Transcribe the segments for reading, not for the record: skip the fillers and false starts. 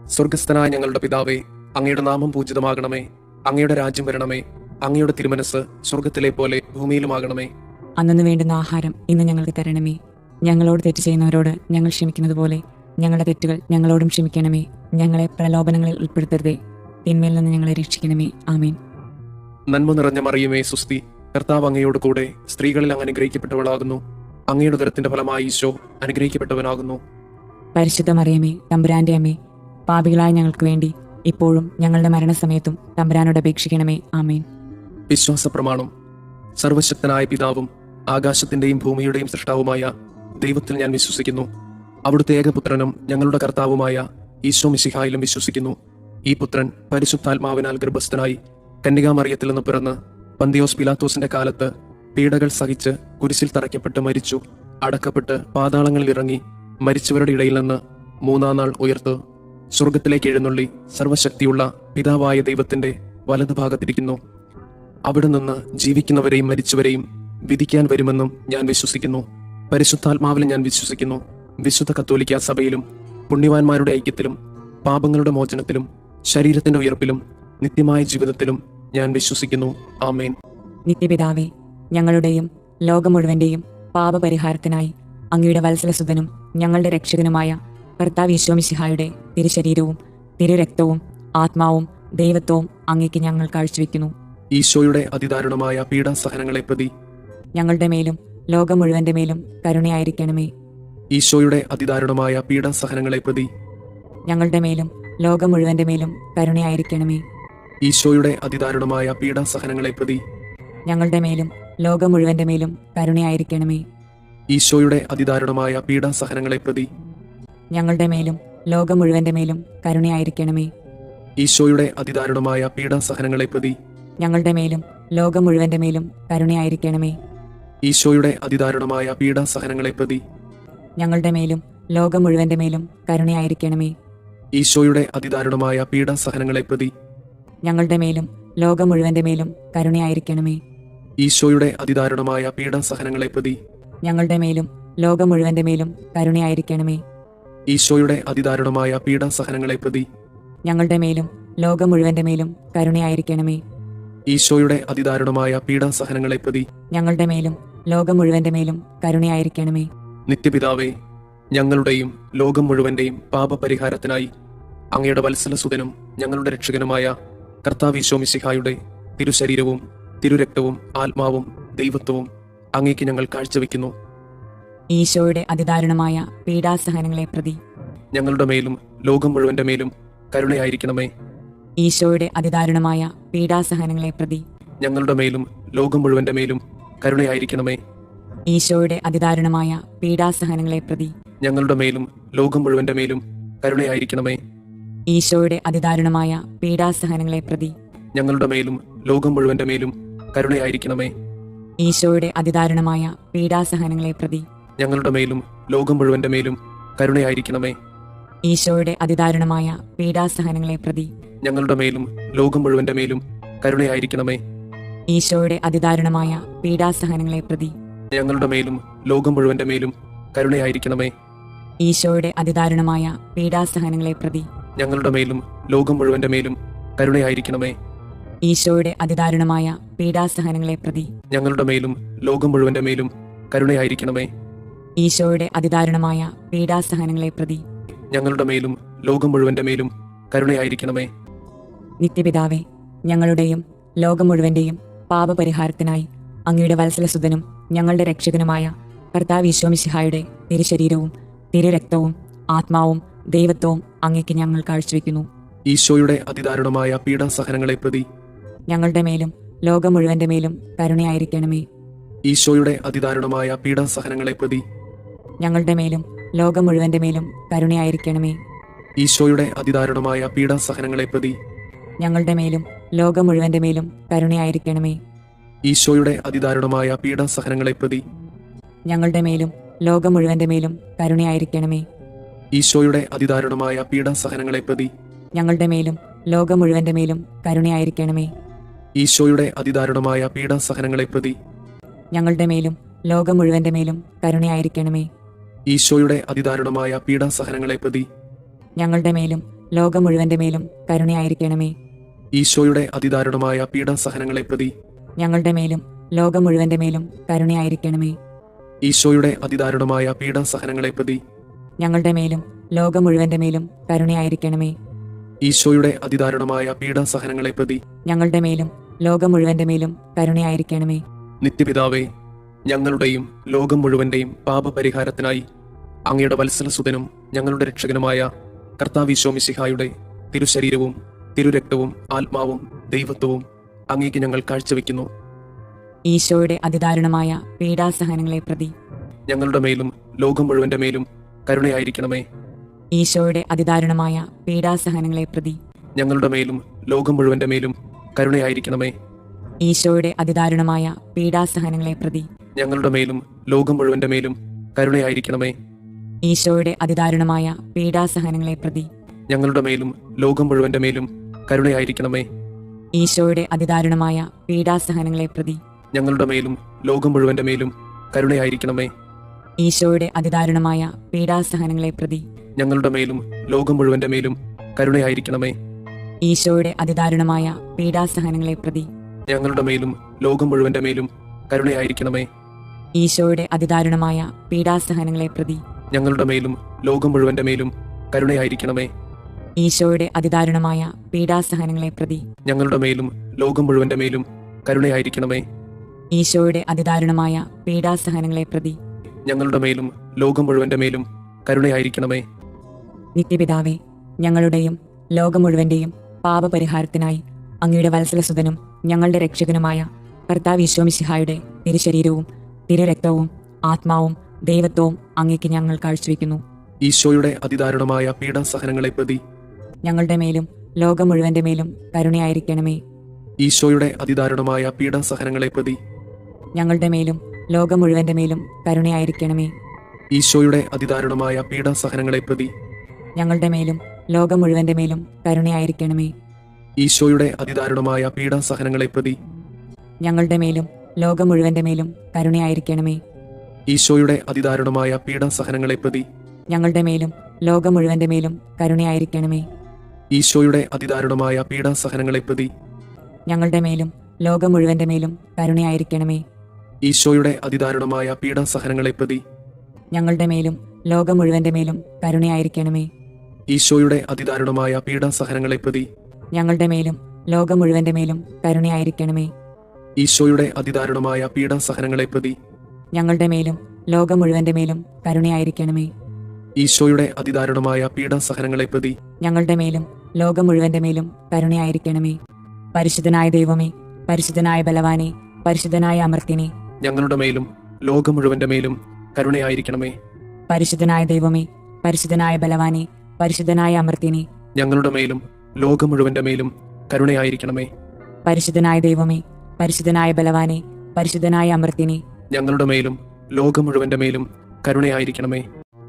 സ്വർഗസ്ഥനായ ഞങ്ങളുടെ പിതാവേ, അങ്ങയുടെ നാമം പൂജിതമാകണമേ. അങ്ങയുടെ രാജ്യം വരണമേ. അങ്ങയുടെ തിരുമനസ് സ്വർഗത്തിലെ പോലെ ഭൂമിയിലുമാകണമേ. അന്നു വേണ്ടുന്ന ആഹാരം ഇന്ന് ഞങ്ങൾക്ക് തരണമേ. ഞങ്ങളോട് തെറ്റ് ചെയ്യുന്നവരോട് ഞങ്ങൾ ക്ഷമിക്കുന്നത് പോലെ ഞങ്ങളുടെ തെറ്റുകൾ ഞങ്ങളോടും ക്ഷമിക്കണമേ. ഞങ്ങളെ പ്രലോഭനങ്ങളിൽ ഉൾപ്പെടുത്തരുതേ, തിന്മയിൽ നിന്ന് ഞങ്ങളെ രക്ഷിക്കണമേ. ആമേൻ. നന്മ നിറഞ്ഞ മറിയമേ, സുസ്തി. കർത്താവ് അങ്ങയോട് കൂടെ സ്ത്രീകളിൽ അങ്ങ് അനുഗ്രഹിക്കപ്പെട്ടവളാകുന്നു. അങ്ങയുടെ ഉദരത്തിന്റെ ഫലമായി ഈശോ അനുഗ്രഹിക്കപ്പെട്ടവനാകുന്നു. പരിശുദ്ധ മറിയമേ, തമ്പുരാന്റെ അമ്മേ, പാപികളായ ഞങ്ങൾക്ക് വേണ്ടി ഇപ്പോഴും ഞങ്ങളുടെ മരണസമയത്തും തമ്പുരാനോട് അപേക്ഷിക്കണമേ. ആമേൻ. വിശ്വാസ പ്രമാണം. സർവശക്തനായ പിതാവും ആകാശത്തിന്റെയും ഭൂമിയുടെയും സൃഷ്ടാവുമായ ദൈവത്തിൽ ഞാൻ വിശ്വസിക്കുന്നു. അവിടുത്തെ ഏകപുത്രനും ഞങ്ങളുടെ കർത്താവുമായ ഈശോ മിശിഹായിലും വിശ്വസിക്കുന്നു. ഈ പുത്രൻ പരിശുദ്ധാത്മാവിനാൽ ഗർഭസ്ഥനായി കന്യകാമറിയത്തിൽ നിന്ന് പിറന്ന് പന്തിയോസ് പിലാത്തോസിന്റെ കാലത്ത് പീഡകൾ സഹിച്ച് കുരിശിൽ തറയ്ക്കപ്പെട്ട് മരിച്ചു, അടക്കപ്പെട്ട് പാതാളങ്ങളിൽ ഇറങ്ങി, മരിച്ചവരുടെ ഇടയിൽ നിന്ന് മൂന്നാം നാൾ ഉയർത്ത് സ്വർഗത്തിലേക്ക് എഴുന്നള്ളി സർവശക്തിയുള്ള പിതാവായ ദൈവത്തിന്റെ വലതുഭാഗത്തിരിക്കുന്നു. അവിടെ നിന്ന് ജീവിക്കുന്നവരെയും മരിച്ചവരെയും വിധിക്കാൻ വരുമെന്നും ഞാൻ വിശ്വസിക്കുന്നു. പരിശുദ്ധാത്മാവിൽ ഞാൻ വിശ്വസിക്കുന്നു. വിശുദ്ധ കത്തോലിക്കാ സഭയിലും പുണ്യവാന്മാരുടെ ഐക്യത്തിലും പാപങ്ങളുടെ മോചനത്തിലും ശരീരത്തിന്റെ ഉയർപ്പിലും നിത്യമായ ജീവിതത്തിലും ഞാൻ വിശ്വസിക്കുന്നു. ആമേൻ. നിത്യപിതാവേ, ഞങ്ങളുടെയും ലോകം മുഴുവന്റെയും പാപപരിഹാരത്തിനായി അങ്ങയുടെ വത്സലസുതനും ഞങ്ങളുടെ രക്ഷകനുമായ കർത്താവ് ഈശോ മിശിഹായുടെ തിരുശരീരവും തിരുരക്തവും ആത്മാവും ദൈവത്വവും അങ്ങേക്ക് ഞങ്ങൾ കാഴ്ചവെക്കുന്നു. ഈശോയുടെ അതിദാരുണമായ പീഡാസഹനങ്ങളെ പ്രതി ഞങ്ങളുടെ മേലും ലോകം മുഴുവന്റെ മേലും കരുണയായിരിക്കണമേ. ഈശോയുടെ അതിദാരുണമായ പീഡാസഹനങ്ങളെ പ്രതി ഞങ്ങളുടെ മേലും ലോകം മുഴുവന്റെ മേലും കരുണയായിരിക്കണമേ. ഈശോയുടെ അതിദാരുണമായ പീഡാസഹനങ്ങളെ പ്രതി ഞങ്ങളുടെ മേലും ലോകം മുഴുവന്റെ മേലും കരുണയായിരിക്കണമേ. ഈശോയുടെ അതിദാരുണമായ പീഡാസഹനങ്ങളെ പ്രതി ഞങ്ങളുടെ മേലും ലോകം മുഴുവന്റെ മേലും കരുണയായിരിക്കണമേ. ഈശോയുടെ അതിദാരുണമായ പീഡാസഹനങ്ങളെ പ്രതി ഞങ്ങളുടെ മേലും ലോകം മുഴുവന്റെ മേലും കരുണയായിരിക്കണമേ. ഈശോയുടെ അതിദാരുണമായ പീഡാസഹനങ്ങളെ പ്രതി ഞങ്ങളുടെ മേലും ലോകം മുഴുവന്റെ മേലും കരുണയായിരിക്കണമേ. ഈശോയുടെ അതിദാരുണമായ പീഡാസഹനങ്ങളെ പ്രതി ഞങ്ങളുടെ മേലും ലോകം മുഴുവന്റെ മേലും കരുണയായിരിക്കണമേ. ഈശോയുടെ അതിദാരുണമായ പീഡാസഹനങ്ങളെ പ്രതി ഞങ്ങളുടെ മേലും ലോകം മുഴുവന്റെ മേലും കരുണയായിരിക്കണമേ. ഈശോയുടെ അതിദാരുണമായ പീഡാസഹനങ്ങളെ പ്രതി ഞങ്ങളുടെ മേലും ലോകം മുഴുവന്റെ മേലും കരുണയായിരിക്കണമേ. ഈശോയുടെ അതിദാരുണമായ പീഡാസഹനങ്ങളെ പ്രതി ഞങ്ങളുടെ മേലും ലോകം മുഴുവന്റെ മേലും കരുണയായിരിക്കണമേ. നിത്യപിതാവേ, ഞങ്ങളുടെയും ലോകം മുഴുവന്റെയും പാപപരിഹാരത്തിനായി അങ്ങയുടെ വത്സലസുതനും ഞങ്ങളുടെ രക്ഷകനുമായ കർത്താവ് ഈശോ മിശിഹായുടെ തിരുശരീരവും തിരുരക്തവും ആത്മാവും ദൈവത്വവും അങ്ങേക്ക് ഞങ്ങൾ കാഴ്ചവെക്കുന്നു. ഈശോയുടെ അതിദാരുണമായ പീഡാസഹനങ്ങളെ പ്രതി ഞങ്ങളുടെ മേലും ലോകം മുഴുവന്റെ മേലും കരുണയായിരിക്കണമേ. ഈശോയുടെ അതിദാരുണമായ പീഡാസഹനങ്ങളെ പ്രതി ഞങ്ങളുടെ മേലും ലോകം മുഴുവന്റെ മേലും കരുണയായിരിക്കണമേ. ഈശോയുടെ അതിദാരുണമായ പീഡാസഹനങ്ങളെ പ്രതി ഞങ്ങളുടെ മേലും ലോകം മുഴുവന്റെ മേലും കരുണയായിരിക്കണമേ. ഈശോയുടെ അതിദാരുണമായ പീഡാസഹനങ്ങളെ പ്രതി ഞങ്ങളുടെ മേലും ലോകം മുഴുവന്റെ മേലും കരുണയായിരിക്കണമേ. ഈശോയുടെ അതിദാരുണമായ പീഡാസഹനങ്ങളെ പ്രതി ഞങ്ങളുടെ മേലും ലോകം മുഴുവന്റെ മേലും കരുണയായിരിക്കണമേ. ഈശോയുടെ അതിദാരുണമായ പീഡാസഹനങ്ങളെ പ്രതി ഞങ്ങളുടെ മേലും ലോകം മുഴുവന്റെ മേലും കരുണയായിരിക്കണമേ. ഈശോയുടെ അതിദാരുണമായ പീഡാസഹനങ്ങളെ പ്രതി ഞങ്ങളുടെ മേലും ലോകം മുഴുവന്റെ മേലും കരുണയായിരിക്കണമേ. ഈശോയുടെ അതിദാരുണമായ പീഡാസഹനങ്ങളെ പ്രതി ഞങ്ങളുടെ മേലും ലോകം മുഴുവന്റെ മേലും കരുണയായിരിക്കണമേ. ഈശോയുടെ അതിദാരുണമായ പീഡാസഹനങ്ങളെ പ്രതി ഞങ്ങളുടെ മേലും ലോകം മുഴുവന്റെ മേലും കരുണയായിരിക്കണമേ. ഈശോയുടെ അതിദാരുണമായ പീഡാസഹനങ്ങളെ പ്രതി ഞങ്ങളുടെ മേലും ലോകം മുഴുവന്റെ മേലും കരുണയായിരിക്കണമേ. നിത്യപിതാവേ, ഞങ്ങളുടെയും ലോകം മുഴുവന്റെയും പാപപരിഹാരത്തിനായി അങ്ങയുടെ വത്സലസുതനും ഞങ്ങളുടെ രക്ഷകനുമായ കർത്താവ് ഈശോ മിശിഹായുടെ തിരുശരീരവും തിരുരക്തവും ആത്മാവും ദൈവത്വവും അങ്ങേക്ക് ഞങ്ങൾ കാഴ്ചവെക്കുന്നു. ഈശോയുടെ അതിദാരുണമായ പീഡാസഹനങ്ങളെ പ്രതി ഞങ്ങളുടെ മേലും ലോകം മുഴുവന്റെ മേലും കരുണയായിരിക്കണമേ. ഈശോയുടെ അതിദാരുണമായ പീഡാസഹനങ്ങളെ പ്രതി ഞങ്ങളുടെ മേലും ലോകം മുഴുവന്റെ മേലും കരുണയായിരിക്കണമേ. ഈശോയുടെ അതിദാരുണമായ പീഡാസഹനങ്ങളെ പ്രതി ഞങ്ങളുടെ മേലും ലോകം മുഴുവന്റെ മേലും കരുണയായിരിക്കണമേ. ഈശോയുടെ അതിദാരുണമായ പീഡാസഹനങ്ങളെ പ്രതി ഞങ്ങളുടെ മേലും ലോകം മുഴുവന്റെ മേലും കരുണയായിരിക്കണമേ. ഈശോയുടെ അതിദാരുണമായ പീഡാസഹനങ്ങളെ പ്രതി ഞങ്ങളുടെ മേലും ലോകം മുഴുവന്റെ മേലും കരുണയായിരിക്കണമേ. ഈശോയുടെ അതിദാരുണമായ പീഡാസഹനങ്ങളെ പ്രതി ഞങ്ങളുടെ മേലും ലോകം മുഴുവന്റെ മേലും കരുണയായിരിക്കണമേ. ഈശോയുടെ അതിദാരുണമായ പീഡാസഹനങ്ങളെ പ്രതി ഞങ്ങളുടെ മേലും ലോകം മുഴുവന്റെ മേലും കരുണയായിരിക്കണമേ. ഈശോയുടെ അതിദാരുണമായ പീഡാസഹനങ്ങളെ പ്രതി ഞങ്ങളുടെ മേലും ലോകം മുഴുവന്റെ മേലും കരുണയായിരിക്കണമേ. ഈശോയുടെ അതിദാരുണമായ പീഡാസഹനങ്ങളെ പ്രതി ഞങ്ങളുടെ മേലും ലോകം മുഴുവന്റെ മേലും കരുണയായിരിക്കണമേ. ഈശോയുടെ അതിദാരുണമായ പീഡാസഹനങ്ങളെ പ്രതി ഞങ്ങളുടെ മേലും ലോകം മുഴുവന്റെ മേലും കരുണയായിരിക്കണമേ. നിത്യപിതാവേ, ഞങ്ങളുടെയും ലോകം മുഴുവന്റെയും പാപപരിഹാരത്തിനായി അങ്ങയുടെ വത്സലസുതനും ഞങ്ങളുടെ രക്ഷകനുമായ കർത്താവീശോ മിശിഹായുടെ തിരുശരീരവും തിരുരക്തവും ആത്മാവും ദൈവത്വവും അങ്ങേക്ക് ഞങ്ങൾ കാഴ്ചവെക്കുന്നു. ഈശോയുടെ അതിദാരുണമായ പീഡാസഹനങ്ങളെ പ്രതി ഞങ്ങളുടെ മേലും ലോകം മുഴുവന്റെ മേലും കരുണയായിരിക്കണമേ. ഈശോയുടെ അതിദാരുണമായ പീഡാസഹനങ്ങളെ പ്രതി ഞങ്ങളുടെ മേലും ലോകം മുഴുവന്റെ മേലും കരുണയായിരിക്കണമേ. ഈശോയുടെ അതിദാരുണമായ പീഡാസഹനങ്ങളെ പ്രതി ഞങ്ങളുടെ മേലും ലോകം മുഴുവന്റെ മേലും കരുണയായിരിക്കണമേ. ഈശോയുടെ അതിദാരുണമായ പീഡാസഹനങ്ങളെ പ്രതി ഞങ്ങളുടെ മേലും ലോകം മുഴുവന്റെ മേലും കരുണയായിരിക്കണമേ. ഈശോയുടെ അതിദാരുണമായ പീഡാസഹനങ്ങളെ പ്രതി ഞങ്ങളുടെ മേലും ലോകം മുഴുവന്റെ മേലും കരുണയായിരിക്കണമേ. ഈശോയുടെ അതിദാരുണമായ പീഡാസഹനങ്ങളെ പ്രതി ഞങ്ങളുടെ മേലും ലോകം മുഴുവന്റെ മേലും കരുണയായിരിക്കണമേ. ഈശോയുടെ അതിദാരുണമായ പീഡാസഹനങ്ങളെ പ്രതി ഞങ്ങളുടെ മേലും ലോകം മുഴുവന്റെ മേലും കരുണയായിരിക്കണമേ. ഈശോയുടെ അതിദാരുണമായ പീഡാസഹനങ്ങളെ പ്രതി ഞങ്ങളുടെ മേലും ലോകം മുഴുവന്റെ മേലും കരുണയായിരിക്കണമേ. ഈശോയുടെ അതിദാരുണമായ പീഡാസഹനങ്ങളെ പ്രതി ഞങ്ങളുടെ മേലും ലോകം മുഴുവന്റെ മേലും കരുണയായിരിക്കണമേ. ഈശോയുടെ അതിദാരുണമായ പീഡാസഹനങ്ങളെ പ്രതി ഞങ്ങളുടെ മേലും ലോകം മുഴുവന്റെ മേലും കരുണയായിരിക്കണമേ. നിത്യപിതാവേ, ഞങ്ങളുടെയും ലോകം മുഴുവന്റെയും പാപപരിഹാരത്തിനായി അങ്ങയുടെ വത്സലസുതനും ഞങ്ങളുടെ രക്ഷകനുമായ കർത്താവ് ഈശോ മിശിഹായുടെ തിരുശരീരവും തിരുരക്തവും ആത്മാവും ദൈവത്വവും അങ്ങേക്ക് ഞങ്ങൾ കാഴ്ചവെക്കുന്നു. ഈശോയുടെ അതിദാരുണമായ പീഡാസഹനങ്ങളെ പ്രതി ഞങ്ങളുടെ മേലും ലോകം മുഴുവന്റെ മേലും കരുണയായിരിക്കണമേ. ഈശോയുടെ അതിദാരുണമായ പീഡാസഹനങ്ങളെ പ്രതി ഞങ്ങളുടെ മേലും ലോകം മുഴുവന്റെ മേലും കരുണയായിരിക്കണമേ. ഈശോയുടെ അതിദാരുണമായ പീഡാസഹനങ്ങളെ പ്രതി ഞങ്ങളുടെ മേലും ലോകം മുഴുവന്റെ മേലും കരുണയായിരിക്കണമേ. ഈശോയുടെ അതിദാരുണമായ പീഡാസഹനങ്ങളെ പ്രതി ഞങ്ങളുടെ മേലും ലോകം മുഴുവന്റെ മേലും കരുണയായിരിക്കണമേ. ഈശോയുടെ അതിദാരുണമായ പീഡാസഹനങ്ങളെ പ്രതി ഞങ്ങളുടെ മേലും ലോകം മുഴുവന്റെ മേലും കരുണയായിരിക്കണമേ. ഈശോയുടെ അതിദാരുണമായ പീഡാസഹനങ്ങളെ പ്രതി ഞങ്ങളുടെ മേലും ലോകം മുഴുവന്റെ മേലും കരുണയായിരിക്കണമേ. ഈശോയുടെ അതിദാരുണമായ പീഡാസഹനങ്ങളെ പ്രതി ഞങ്ങളുടെ മേലും ലോകം മുഴുവന്റെ മേലും കരുണയായിരിക്കണമേ. ഈശോയുടെ അതിദാരുണമായ പീഡാസഹനങ്ങളെ പ്രതി ഞങ്ങളുടെ മേലും ലോകം മുഴുവന്റെ മേലും കരുണയായിരിക്കണമേ. ഈശോയുടെ അതിദാരുണമായ പീഡാസഹനങ്ങളെ പ്രതി ഞങ്ങളുടെ മേലും ലോകം മുഴുവന്റെ മേലും കരുണയായിരിക്കണമേ. ഈശോയുടെ അതിദാരുണമായ പീഡാസഹനങ്ങളെ പ്രതി ഞങ്ങളുടെ മേലും ലോകം മുഴുവന്റെ മേലും കരുണയായിരിക്കണമേ. പരിശുദ്ധനായ ദൈവമേ, പരിശുദ്ധനായ ബലവാനെ, പരിശുദ്ധനായ അമർത്തിനെ, ഞങ്ങളുടെ മേലും ലോകം മുഴുവന്റെ മേലും കരുണയായിരിക്കണമേ. പരിശുദ്ധനായ ദൈവമേ, പരിശുദ്ധനായ ബലവാനെ, പരിശുദ്ധനായ അമർത്തിനെ, ഞങ്ങളുടെ മേലും ലോകം മുഴുവന്റെ മേലും കരുണയായിരിക്കണമേ. പരിശുദ്ധനായ ദൈവമേ, പരിശുദ്ധനായ ബലവാനെ, പരിശുദ്ധനായ അമർത്തിനെ, ഞങ്ങളുടെ മേലും ലോകം മുഴുവന്റെ മേലും കരുണയായിരിക്കണമേ.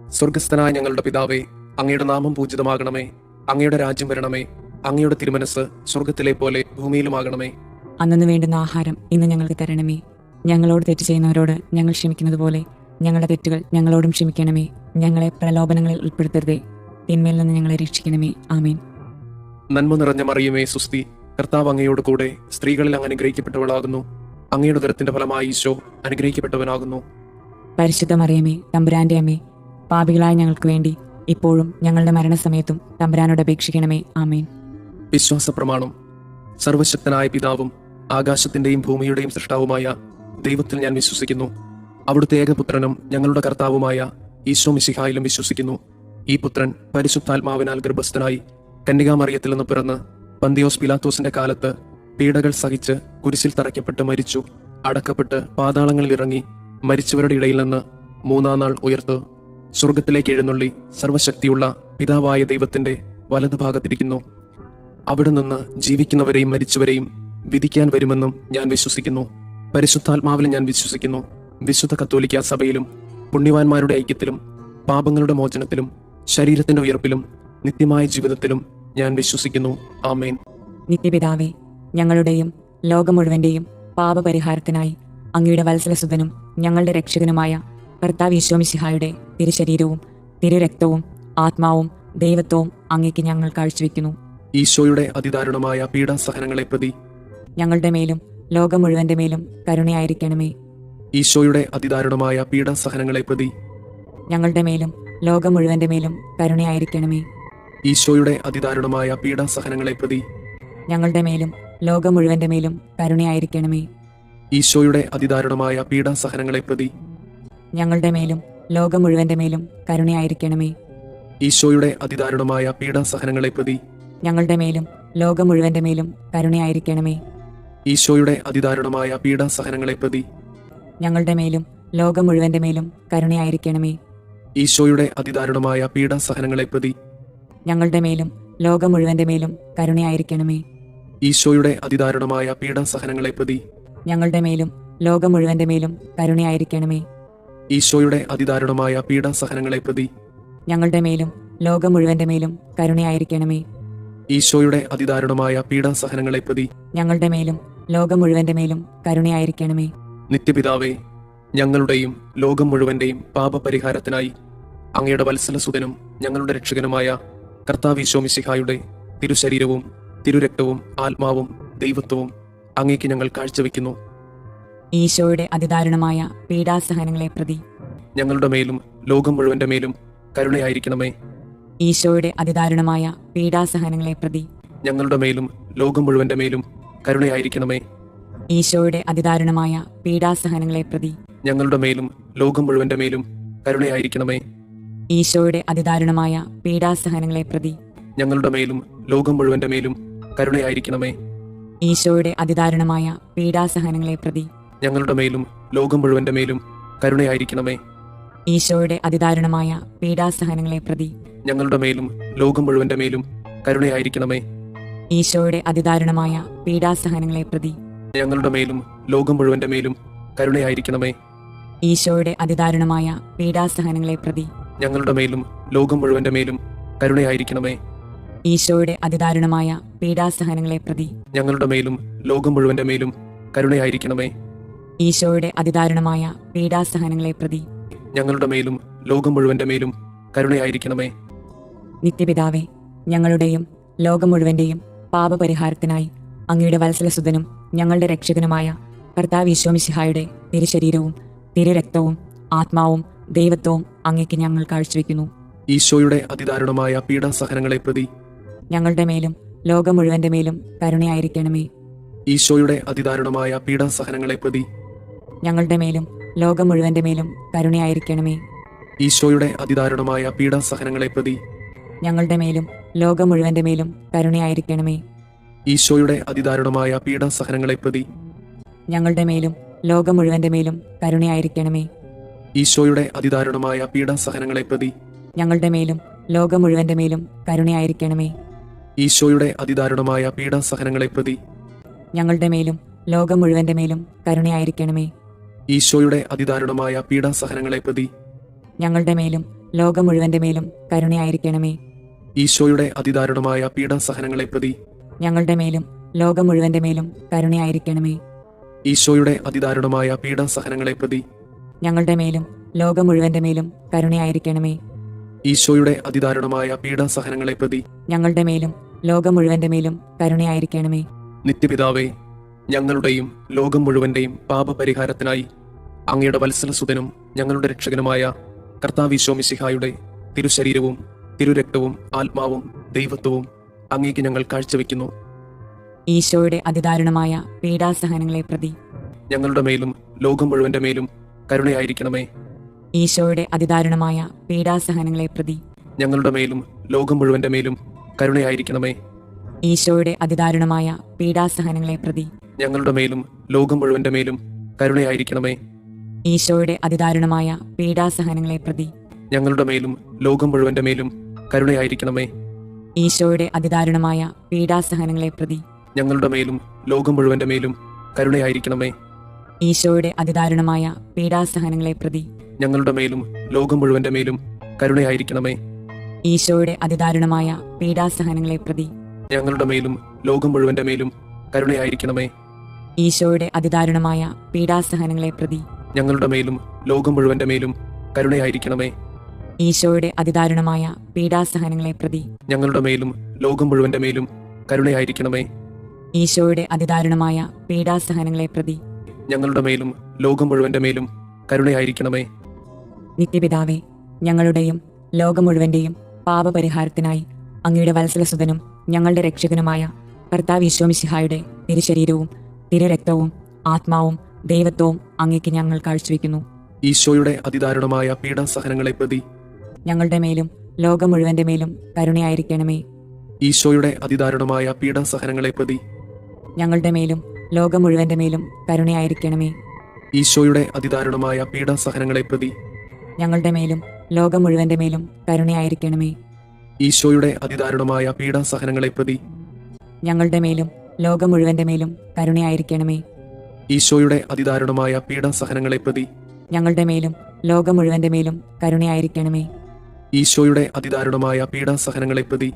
സ്വർഗസ്ഥനായ ഞങ്ങളുടെ പിതാവേ, അങ്ങയുടെ നാമം പൂജിതമാകണമേ. അങ്ങയുടെ രാജ്യം വരണമേ. അങ്ങയുടെ തിരുമനസ് സ്വർഗത്തിലെ പോലെ ഭൂമിയിലുമാകണമേ. അന്നു വേണ്ടുന്ന ആഹാരം ഇന്ന് ഞങ്ങൾക്ക് തരണമേ. ഞങ്ങളോട് തെറ്റ് ചെയ്യുന്നവരോട് ഞങ്ങൾ ക്ഷമിക്കുന്നത് പോലെ ഞങ്ങളുടെ തെറ്റുകൾ ഞങ്ങളോടും ക്ഷമിക്കണമേ. ഞങ്ങളെ പ്രലോഭനങ്ങളിൽ ഉൾപ്പെടുത്തരുതേ, തിന്മയിൽ നിന്ന് ഞങ്ങളെ രക്ഷിക്കണമേ. ആമേൻ. നന്മ നിറഞ്ഞ മറിയമേ, സുസ്തി, കർത്താവ് അങ്ങയോട് കൂടെ സ്ത്രീകളിൽ അങ്ങ് അനുഗ്രഹിക്കപ്പെട്ടവളാകുന്നു. അങ്ങയുടെ ഉദരത്തിന്റെ ഫലമായി ഈശോ അനുഗ്രഹിക്കപ്പെട്ടവനാകുന്നു. പരിശുദ്ധ മറിയമേ, തമ്പുരാന്റെ അമ്മേ, പാപികളായ ഞങ്ങൾക്ക് വേണ്ടി ഇപ്പോഴും ഞങ്ങളുടെ മരണസമയത്തും തമ്പുരാനോട് അപേക്ഷിക്കണമേ. ആമേൻ. വിശ്വാസ പ്രമാണം. സർവശക്തനായ പിതാവും ആകാശത്തിന്റെയും ഭൂമിയുടെയും സൃഷ്ടാവുമായ ദൈവത്തിൽ ഞാൻ വിശ്വസിക്കുന്നു. അവിടുത്തെ ഏകപുത്രനും ഞങ്ങളുടെ കർത്താവുമായ ഈശോ മിശിഹായിലും വിശ്വസിക്കുന്നു. ഈ പുത്രൻ പരിശുദ്ധാത്മാവിനാൽ ഗർഭസ്ഥനായി കന്യകാമറിയത്തിൽ നിന്ന് പിറന്ന് പന്തിയോസ് പിലാത്തോസിന്റെ കാലത്ത് പീഡകൾ സഹിച്ച് കുരിശിൽ തറയ്ക്കപ്പെട്ട് മരിച്ചു, അടക്കപ്പെട്ട് പാതാളങ്ങളിൽ ഇറങ്ങി, മരിച്ചവരുടെ ഇടയിൽ നിന്ന് മൂന്നാം നാൾ ഉയർത്ത് സ്വർഗത്തിലേക്ക് എഴുന്നള്ളി സർവശക്തിയുള്ള പിതാവായ ദൈവത്തിന്റെ വലതുഭാഗത്തിരിക്കുന്നു. അവിടെ നിന്ന് ജീവിക്കുന്നവരെയും മരിച്ചവരെയും വിധിക്കാൻ വരുമെന്നും ഞാൻ വിശ്വസിക്കുന്നു. പരിശുദ്ധാത്മാവിലും ഞാൻ വിശ്വസിക്കുന്നു. വിശുദ്ധ കത്തോലിക്ക സഭയിലും പുണ്യവാന്മാരുടെ ഐക്യത്തിലും പാപങ്ങളുടെ മോചനത്തിലും ശരീരത്തിന്റെ ഉയർപ്പിലും നിത്യമായ ജീവിതത്തിലും ഞാൻ വിശ്വസിക്കുന്നു. ആമേൻ. നിത്യപിതാവേ, ഞങ്ങളുടെയും ലോകം മുഴുവന്റെയും പാപപരിഹാരത്തിനായി അങ്ങയുടെ വത്സലസുതനും ഞങ്ങളുടെ രക്ഷകനുമായ കർത്താവ് ഈശോ മിശിഹായുടെ തിരുശരീരവും തിരുരക്തവും ആത്മാവും ദൈവത്വവും അങ്ങേക്ക് ഞങ്ങൾ കാഴ്ചവെക്കുന്നു. ഈശോയുടെ അതിദാരുണമായ പീഡാസഹനങ്ങളെ പ്രതി ഞങ്ങളുടെ മേലും ലോകം മുഴുവന്റെ മേലും കരുണയായിരിക്കണമേ. ഈശോയുടെ അതിദാരുണമായ പീഡാസഹനങ്ങളെ പ്രതി ഞങ്ങളുടെ മേലും ലോകം മുഴുവന്റെ മേലും കരുണയായിരിക്കണമേ. ഈശോയുടെ അതിദാരുണമായ പീഡാസഹനങ്ങളെ പ്രതി ഞങ്ങളുടെ മേലും ലോകം മുഴുവന്റെ മേലും കരുണയായിരിക്കണമേ. ഈശോയുടെ അതിദാരുണമായ പീഡാസഹനങ്ങളെ പ്രതി ഞങ്ങളുടെ മേലും ലോകം മുഴുവന്റെ മേലും കരുണയായിരിക്കണമേ. ഈശോയുടെ അതിദാരുണമായ പീഡാസഹനങ്ങളെ പ്രതി ഞങ്ങളുടെ മേലും ലോകം മുഴുവന്റെ മേലും കരുണയായിരിക്കണമേ. ഈശോയുടെ അതിദാരുണമായ പീഡാസഹനങ്ങളെ പ്രതി ഞങ്ങളുടെ മേലും ലോകം മുഴുവന്റെ മേലും കരുണയായിരിക്കണമേ. ഈശോയുടെ അതിദാരുണമായ പീഡാസഹനങ്ങളെ പ്രതി ഞങ്ങളുടെ മേലും ലോകം മുഴുവന്റെ മേലും കരുണയായിരിക്കണമേ. ഈശോയുടെ അതിദാരുണമായ പീഡാസഹനങ്ങളെ പ്രതി ഞങ്ങളുടെ മേലും ലോകം മുഴുവന്റെ മേലും കരുണയായിരിക്കണമേ. ഈശോയുടെ അതിദാരുണമായ പീഡാസഹനങ്ങളെ പ്രതി ഞങ്ങളുടെ മേലും ലോകം മുഴുവന്റെ മേലും കരുണയായിരിക്കണമേ. ഈശോയുടെ അതിദാരുണമായ പീഡാസഹനങ്ങളെ പ്രതി ഞങ്ങളുടെ മേലും ലോകം മുഴുവന്റെ മേലും കരുണയായിരിക്കണമേ. നിത്യപിതാവേ, ഞങ്ങളുടെയും ലോകം മുഴുവന്റെയും പാപപരിഹാരത്തിനായി അങ്ങയുടെ വത്സലസുതനും ഞങ്ങളുടെ രക്ഷകനുമായ കർത്താവ് മിശിഹായുടെ തിരുശരീരവും തിരുരക്തവും ആത്മാവും ദൈവത്വവും അങ്ങേക്ക് ഞങ്ങൾ കാഴ്ചവെക്കുന്നു. ഈശോയുടെ അതിദാരുണമായ പീഡാസഹനങ്ങളെ പ്രതി ഞങ്ങളുടെ മേലും ലോകം മുഴുവന്റെ മേലും കരുണയായിരിക്കണമേ. ഈശോയുടെ അതിദാരുണമായ പീഡാസഹനങ്ങളെ പ്രതി ഞങ്ങളുടെ മേലും ലോകം മുഴുവന്റെ മേലും കരുണയായിരിക്കണമേ. ഈശോയുടെ അതിദാരുണമായ പീഡാസഹനങ്ങളെ പ്രതി ഞങ്ങളുടെ മേലും ലോകം മുഴുവന്റെ മേലും കരുണയായിരിക്കണമേ. ഈശോയുടെ അതിദാരുണമായ പീഡാസഹനങ്ങളെ പ്രതി ഞങ്ങളുടെ മേലും ലോകം മുഴുവന്റെ മേലും കരുണയായിരിക്കണമേ. ഈശോയുടെ അതിദാരുണമായ പീഡാസഹനങ്ങളെ പ്രതി ഞങ്ങളുടെ മേലും ലോകം മുഴുവന്റെ മേലും കരുണയായിരിക്കണമേ. ഈശോയുടെ അതിദാരുണമായ പീഡാസഹനങ്ങളെ പ്രതി ഞങ്ങളുടെ മേലും ലോകം മുഴുവന്റെ മേലും കരുണയായിരിക്കണമേ. ഈശോയുടെ അതിദാരുണമായ പീഡാസഹനങ്ങളെ പ്രതി ഞങ്ങളുടെ മേലും ലോകം മുഴുവന്റെ മേലും കരുണയായിരിക്കണമേ. ഈശോയുടെ അതിദാരുണമായ പീഡാസഹനങ്ങളെ പ്രതി ഞങ്ങളുടെ മേലും ലോകം മുഴുവന്റെ മേലും കരുണയായിരിക്കണമേ. ഈശോയുടെ അതിദാരുണമായ പീഡാസഹനങ്ങളെ പ്രതി ഞങ്ങളുടെ മേലും ലോകം മുഴുവന്റെ മേലും കരുണയായിരിക്കണമേ. ഈശോയുടെ അതിദാരുണമായ പീഡാസഹനങ്ങളെ പ്രതി ഞങ്ങളുടെ മേലും ലോകം മുഴുവന്റെ മേലും കരുണയായിരിക്കണമേ. നിത്യപിതാവേ, ഞങ്ങളുടെയും ലോകം മുഴുവന്റെയും പാപപരിഹാരത്തിനായി അങ്ങയുടെ വത്സലസുതനും ഞങ്ങളുടെ രക്ഷകനുമായ കർത്താവ് മിശിഹായുടെ തിരുശരീരവും തിരുരക്തവും ആത്മാവും ദൈവത്വവും അങ്ങേക്ക് ഞങ്ങൾ കാഴ്ചവെക്കുന്നു. ഈശോയുടെ അതിദാരുണമായ പീഡാസഹനങ്ങളെ പ്രതി ഞങ്ങളുടെ മേലും ലോകം മുഴുവന്റെ മേലും കരുണയായിരിക്കണമേ. ഈശോയുടെ അതിദാരുണമായ പീഡാസഹനങ്ങളെ പ്രതി ഞങ്ങളുടെ മേലും ലോകം മുഴുവന്റെ മേലും കരുണയായിരിക്കണമേ. ഈശോയുടെ അതിദാരുണമായ പീഡാസഹനങ്ങളെ പ്രതി ഞങ്ങളുടെ മേലും ലോകം മുഴുവന്റെ മേലും കരുണയായിരിക്കണമേ. ഈശോയുടെ അതിദാരുണമായ പീഡാസഹനങ്ങളെ പ്രതി ഞങ്ങളുടെ മേലും ലോകം മുഴുവന്റെ മേലും കരുണയായിരിക്കണമേ. ഈശോയുടെ അതിദാരുണമായ പീഡാസഹനങ്ങളെ പ്രതി ഞങ്ങളുടെ മേലും ലോകം മുഴുവന്റെ മേലും കരുണയായിരിക്കണമേ. ഈശോയുടെ അതിദാരുണമായ പീഡാസഹനങ്ങളെ പ്രതി ഞങ്ങളുടെ മേലും ലോകം മുഴുവന്റെ മേലും കരുണയായിരിക്കണമേ. ഈശോയുടെ അതിദാരുണമായ പീഡാസഹനങ്ങളെ പ്രതി ഞങ്ങളുടെ മേലും ലോകം മുഴുവന്റെ മേലും കരുണയായിരിക്കണമേ. ഈശോയുടെ അതിദാരുണമായ പീഡാസഹനങ്ങളെ പ്രതി ഞങ്ങളുടെ മേലും ലോകം മുഴുവന്റെ മേലും കരുണയായിരിക്കണമേ. ഈശോയുടെ അതിദാരുണമായ പീഡാസഹനങ്ങളെ പ്രതി ഞങ്ങളുടെ മേലും ലോകം മുഴുവന്റെ മേലും കരുണയായിരിക്കണമേ. ഈശോയുടെ അതിദാരുണമായ പീഡാസഹനങ്ങളെ പ്രതി ഞങ്ങളുടെ മേലും ലോകം മുഴുവന്റെ മേലും കരുണയായിരിക്കണമേ. നിത്യപിതാവേ, ഞങ്ങളുടെയും ലോകം മുഴുവന്റെയും പാപപരിഹാരത്തിനായി അങ്ങയുടെ വത്സലസുതനും ഞങ്ങളുടെ രക്ഷകനുമായ കർത്താവ് മിശിഹായുടെ തിരുശരീരവും തിരുരക്തവും ആത്മാവും ദൈവത്വവും അങ്ങേക്ക് ഞങ്ങൾ കാഴ്ചവെക്കുന്നു. ഈശോയുടെ അതിദാരുണമായ പീഡാസഹനങ്ങളെ പ്രതി ഞങ്ങളുടെ മേലും ലോകം മുഴുവന്റെ മേലും കരുണയായിരിക്കണമേ. ഈശോയുടെ അതിദാരുണമായ പീഡാസഹനങ്ങളെ പ്രതി ഞങ്ങളുടെ മേലും ലോകം മുഴുവന്റെ മേലും കരുണയായിരിക്കണമേ. ഈശോയുടെ അതിദാരുണമായ പീഡാസഹനങ്ങളെ പ്രതി ഞങ്ങളുടെ മേലും ലോകം മുഴുവന്റെ മേലും കരുണയായിരിക്കണമേ. ഈശോയുടെ അതിദാരുണമായ പീഡാസഹനങ്ങളെ പ്രതി ഞങ്ങളുടെ മേലും ലോകം മുഴുവന്റെ മേലും കരുണയായിരിക്കണമേ. ഈശോയുടെ അതിദാരുണമായ പീഡാസഹനങ്ങളെ പ്രതി ഞങ്ങളുടെ മേലും ലോകം മുഴുവന്റെ മേലും കരുണയായിരിക്കണമേ. ഈശോയുടെ അതിദാരുണമായ പീഡാസഹനങ്ങളെ പ്രതി ഞങ്ങളുടെ മേലും ലോകം മുഴുവന്റെ മേലും കരുണയായിരിക്കണമേ. ഈശോയുടെ അതിദാരുണമായ പീഡാസഹനങ്ങളെ പ്രതി ഞങ്ങളുടെ മേലും ലോകം മുഴുവന്റെ മേലും കരുണയായിരിക്കണമേ. ഈശോയുടെ അതിദാരുണമായ പീഡാസഹനങ്ങളെ പ്രതി ഞങ്ങളുടെ മേലും ലോകം മുഴുവന്റെ മേലും കരുണയായിരിക്കണമേ. ഈശോയുടെ അതിദാരുണമായ പീഡാസഹനങ്ങളെ പ്രതി ഞങ്ങളുടെ മേലും ലോകം മുഴുവന്റെ മേലും കരുണയായിരിക്കണമേ. ഈശോയുടെ അതിദാരുണമായ പീഡാസഹനങ്ങളെ പ്രതി ഞങ്ങളുടെ മേലും ലോകം മുഴുവന്റെ മേലും കരുണയായിരിക്കണമേ. നിത്യപിതാവേ, ഞങ്ങളുടെയും ലോകം മുഴുവന്റെയും പാപപരിഹാരത്തിനായി അങ്ങയുടെ വത്സലസുതനും ഞങ്ങളുടെ രക്ഷകനുമായ കർത്താവ് ഈശോമിശിഹായുടെ തിരുശരീരവും തിരുരക്തവും ആത്മാവും ദൈവത്വവും അങ്ങേക്ക് ഞങ്ങൾ കാഴ്ചവെക്കുന്നു. ഈശോയുടെ അതിദാരുണമായ പീഡാസഹനങ്ങളെ പ്രതി ഞങ്ങളുടെ മേലും ലോകം മുഴുവന്റെ മേലും കരുണയായിരിക്കണമേ. ഈശോയുടെ അതിദാരുണമായ പീഡാസഹനങ്ങളെ പ്രതി ഞങ്ങളുടെ മേലും ലോകം മുഴുവന്റെ മേലും കരുണയായിരിക്കണമേ. ഈശോയുടെ അതിദാരുണമായ പീഡാസഹനങ്ങളെ പ്രതി ഞങ്ങളുടെ മേലും ലോകം മുഴുവന്റെ മേലും കരുണയായിരിക്കണമേ. ഈശോയുടെ അതിദാരുണമായ പീഡാസഹനങ്ങളെ പ്രതി ഞങ്ങളുടെ മേലും ലോകം മുഴുവന്റെ മേലും കരുണയായിരിക്കണമേ. ഈശോയുടെ അതിദാരുണമായ പീഡാസഹനങ്ങളെ പ്രതി ഞങ്ങളുടെ മേലും ലോകം മുഴുവന്റെ മേലും കരുണയായിരിക്കണമേ. ഈശോയുടെ അതിദാരുണമായ പീഡാസഹനങ്ങളെ പ്രതി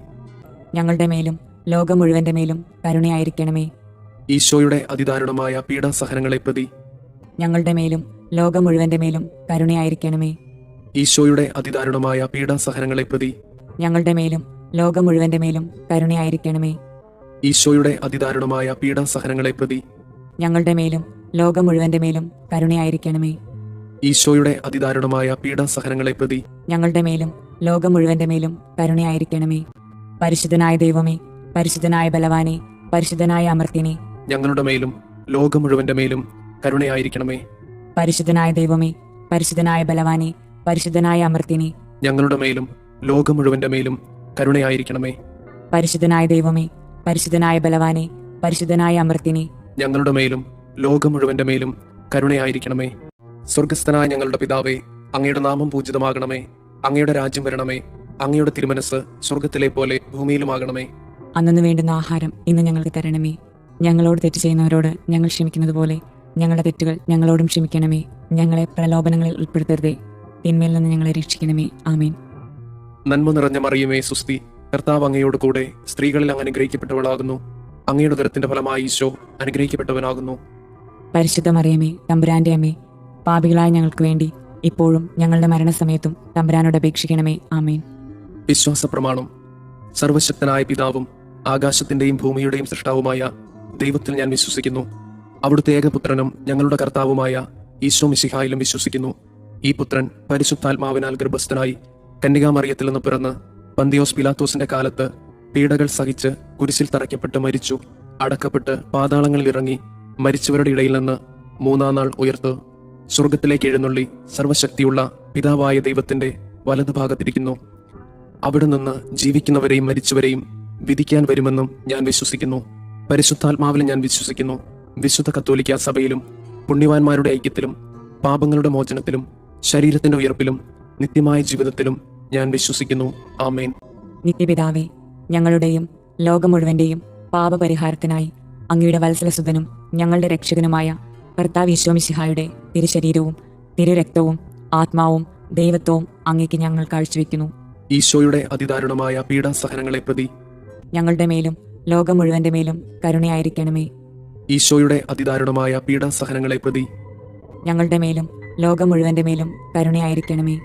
ഞങ്ങളുടെ മേലും ലോകം മുഴുവന്റെ മേലും കരുണയായിരിക്കണമേ. ഈശോയുടെ അതിദാരുണമായ പീഡാസഹനങ്ങളെ പ്രതി ഞങ്ങളുടെ മേലും ലോകം മുഴുവന്റെ മേലും കരുണയായിരിക്കണമേ. ഈശോയുടെ അതിദാരുണമായ പീഡാസഹനങ്ങളെ പ്രതി ഞങ്ങളുടെ മേലും ലോകം മുഴുവന്റെ മേലും കരുണയായിരിക്കണമേ. ഈശോയുടെ അതിദാരുണമായ പീഡാസഹനങ്ങളെ പ്രതി ഞങ്ങളുടെ മേലും ലോകം മുഴുവന്റെ മേലും കരുണയായിരിക്കണമേ. ഈശോയുടെ അതിദാരുണമായ പീഡാസഹനങ്ങളെ പ്രതി ഞങ്ങളുടെ മേലും ലോകം മുഴുവന്റെ മേലും കരുണയായിരിക്കണമേ. പരിശുദ്ധനായ ദൈവമേ, പരിശുദ്ധനായ ബലവാനെ, പരിശുദ്ധനായ അമർത്യനെ, ഞങ്ങളുടെ മേലും ലോകം മുഴുവന്റെ മേലും കരുണയായിരിക്കണമേ. പരിശുദ്ധനായ ദൈവമേ, പരിശുദ്ധനായ ബലവാനെ, പരിശുദ്ധനായ അമർത്യനെ, ഞങ്ങളുടെ മേലും ലോകം മുഴുവന്റെ മേലും കരുണയായിരിക്കണമേ. പരിശുദ്ധനായ ദൈവമേ, പരിശുദ്ധനായ ബലവാനെ, പരിശുദ്ധനായ അമർത്യനെ, ഞങ്ങളുടെ മേലും ലോകം മുഴുവന്റെ മേലും കരുണയായിരിക്കണമേ. സ്വർഗസ്ഥനായ ഞങ്ങളുടെ പിതാവേ, അങ്ങയുടെ നാമം പൂജിതമാകണമേ. അങ്ങയുടെ രാജ്യം വരണമേ. അങ്ങയുടെ തിരുമനസ് സ്വർഗത്തിലെ പോലെ ഭൂമിയിലുമാകണമേ. അന്നു വേണ്ടുന്ന ആഹാരം ഇന്ന് ഞങ്ങൾക്ക് തരണമേ. ഞങ്ങളോട് തെറ്റ് ചെയ്യുന്നവരോട് ഞങ്ങൾ ക്ഷമിക്കുന്നത് പോലെ ഞങ്ങളുടെ തെറ്റുകൾ ഞങ്ങളോടും ക്ഷമിക്കണമേ. ഞങ്ങളെ പ്രലോഭനങ്ങളിൽ ഉൾപ്പെടുത്തരുതേ, തിന്മയിൽ നിന്ന് ഞങ്ങളെ രക്ഷിക്കണമേ. ആമേൻ. നന്മ നിറഞ്ഞ മറിയമേ, സുസ്തി, കർത്താവ് അങ്ങയോട് കൂടെ സ്ത്രീകളിൽ അങ്ങ് അനുഗ്രഹിക്കപ്പെട്ടവളാകുന്നു. അങ്ങയുടെ ഉദരത്തിന്റെ ഫലമായി ഈശോ അനുഗ്രഹിക്കപ്പെട്ടവനാകുന്നു. പരിശുദ്ധ മറിയമേ, തമ്പുരാന്റെ അമ്മേ, പാപികളായ ഞങ്ങൾക്ക് വേണ്ടി ഇപ്പോഴും ഞങ്ങളുടെ മരണസമയത്തും തമ്പുരാനോട് അപേക്ഷിക്കണമേ. ആമേൻ. വിശ്വാസ പ്രമാണം. സർവശക്തനായ പിതാവും ആകാശത്തിന്റെയും ഭൂമിയുടെയും സൃഷ്ടാവുമായ ദൈവത്തിൽ ഞാൻ വിശ്വസിക്കുന്നു. അവിടുത്തെ ഏകപുത്രനും ഞങ്ങളുടെ കർത്താവുമായ ഈശോ മിശിഹായിലും വിശ്വസിക്കുന്നു. ഈ പുത്രൻ പരിശുദ്ധാത്മാവിനാൽ ഗർഭസ്ഥനായി കന്യകാമറിയത്തിൽ നിന്ന് പിറന്ന് പന്തിയോസ് പിലാത്തോസിന്റെ കാലത്ത് പീഡകൾ സഹിച്ച് കുരിശിൽ തറയ്ക്കപ്പെട്ട് മരിച്ചു, അടക്കപ്പെട്ട് പാതാളങ്ങളിൽ ഇറങ്ങി മരിച്ചവരുടെ ഇടയിൽ നിന്ന് മൂന്നാം നാൾ ഉയർത്ത് സ്വർഗത്തിലേക്ക് എഴുന്നള്ളി സർവശക്തിയുള്ള പിതാവായ ദൈവത്തിന്റെ വലതുഭാഗത്തിരിക്കുന്നു. അവിടെ നിന്ന് ജീവിക്കുന്നവരെയും മരിച്ചവരെയും വിധിക്കാൻ വരുമെന്നും ഞാൻ വിശ്വസിക്കുന്നു. പരിശുദ്ധാത്മാവിലും ഞാൻ വിശ്വസിക്കുന്നു. വിശുദ്ധ കത്തോലിക്ക സഭയിലും പുണ്യവാന്മാരുടെ ഐക്യത്തിലും പാപങ്ങളുടെ മോചനത്തിലും ശരീരത്തിന്റെ ഉയർപ്പിലും നിത്യമായ ജീവിതത്തിലും ഞാൻ വിശ്വസിക്കുന്നു. ആമേൻ. നിത്യപിതാവേ, ഞങ്ങളുടെയും ലോകം മുഴുവന്റെയും പാപപരിഹാരത്തിനായി അങ്ങയുടെ വത്സലസുതനും ഞങ്ങളുടെ രക്ഷകനുമായ കർത്താവ് ഈശോമിശിഹായുടെ തിരുശരീരവും തിരുരക്തവും ആത്മാവും ദൈവത്വവും അങ്ങേക്ക് ഞങ്ങൾ കാഴ്ചവെക്കുന്നു. ഈശോയുടെ അതിദാരുണമായ പീഡാസഹനങ്ങളെ പ്രതി ഞങ്ങളുടെ മേലും ലോകം മുഴുവന്റെ മേലും കരുണയായിരിക്കണമേ. ഈശോയുടെ അതിദാരുണമായ പീഡാസഹനങ്ങളെ പ്രതി ഞങ്ങളുടെ മേലും ലോകം മുഴുവന്റെ മേലും കരുണയായിരിക്കണമേ.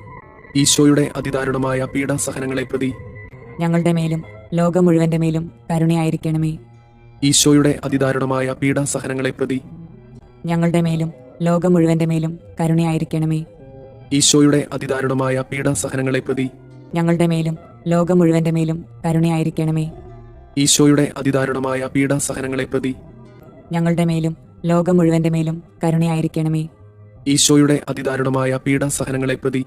ഈശോയുടെ അതിദാരുണമായ പീഡാസഹനങ്ങളെ പ്രതി ഞങ്ങളുടെ മേലും ലോകം മുഴുവന്റെ മേലും കരുണയായിരിക്കണമേ. ഈശോയുടെ അതിദാരുണമായ പീഡാസഹനങ്ങളെ പ്രതി ഞങ്ങളുടെ മേലും ലോകം മുഴുവന്റെ മേലും കരുണയായിരിക്കണമേ. ഈശോയുടെ അതിദാരുണമായ പീഡാസഹനങ്ങളെ പ്രതി ഞങ്ങളുടെ മേലും ലോകം മുഴുവന്റെ മേലും കരുണയായിരിക്കണമേ. ഈശോയുടെ അതിദാരുണമായ പീഡാസഹനങ്ങളെ പ്രതി ഞങ്ങളുടെ മേലും ലോകം മുഴുവന്റെ മേലും കരുണയായിരിക്കണമേ. ഈശോയുടെ അതിദാരുണമായ പീഡാസഹനങ്ങളെ പ്രതി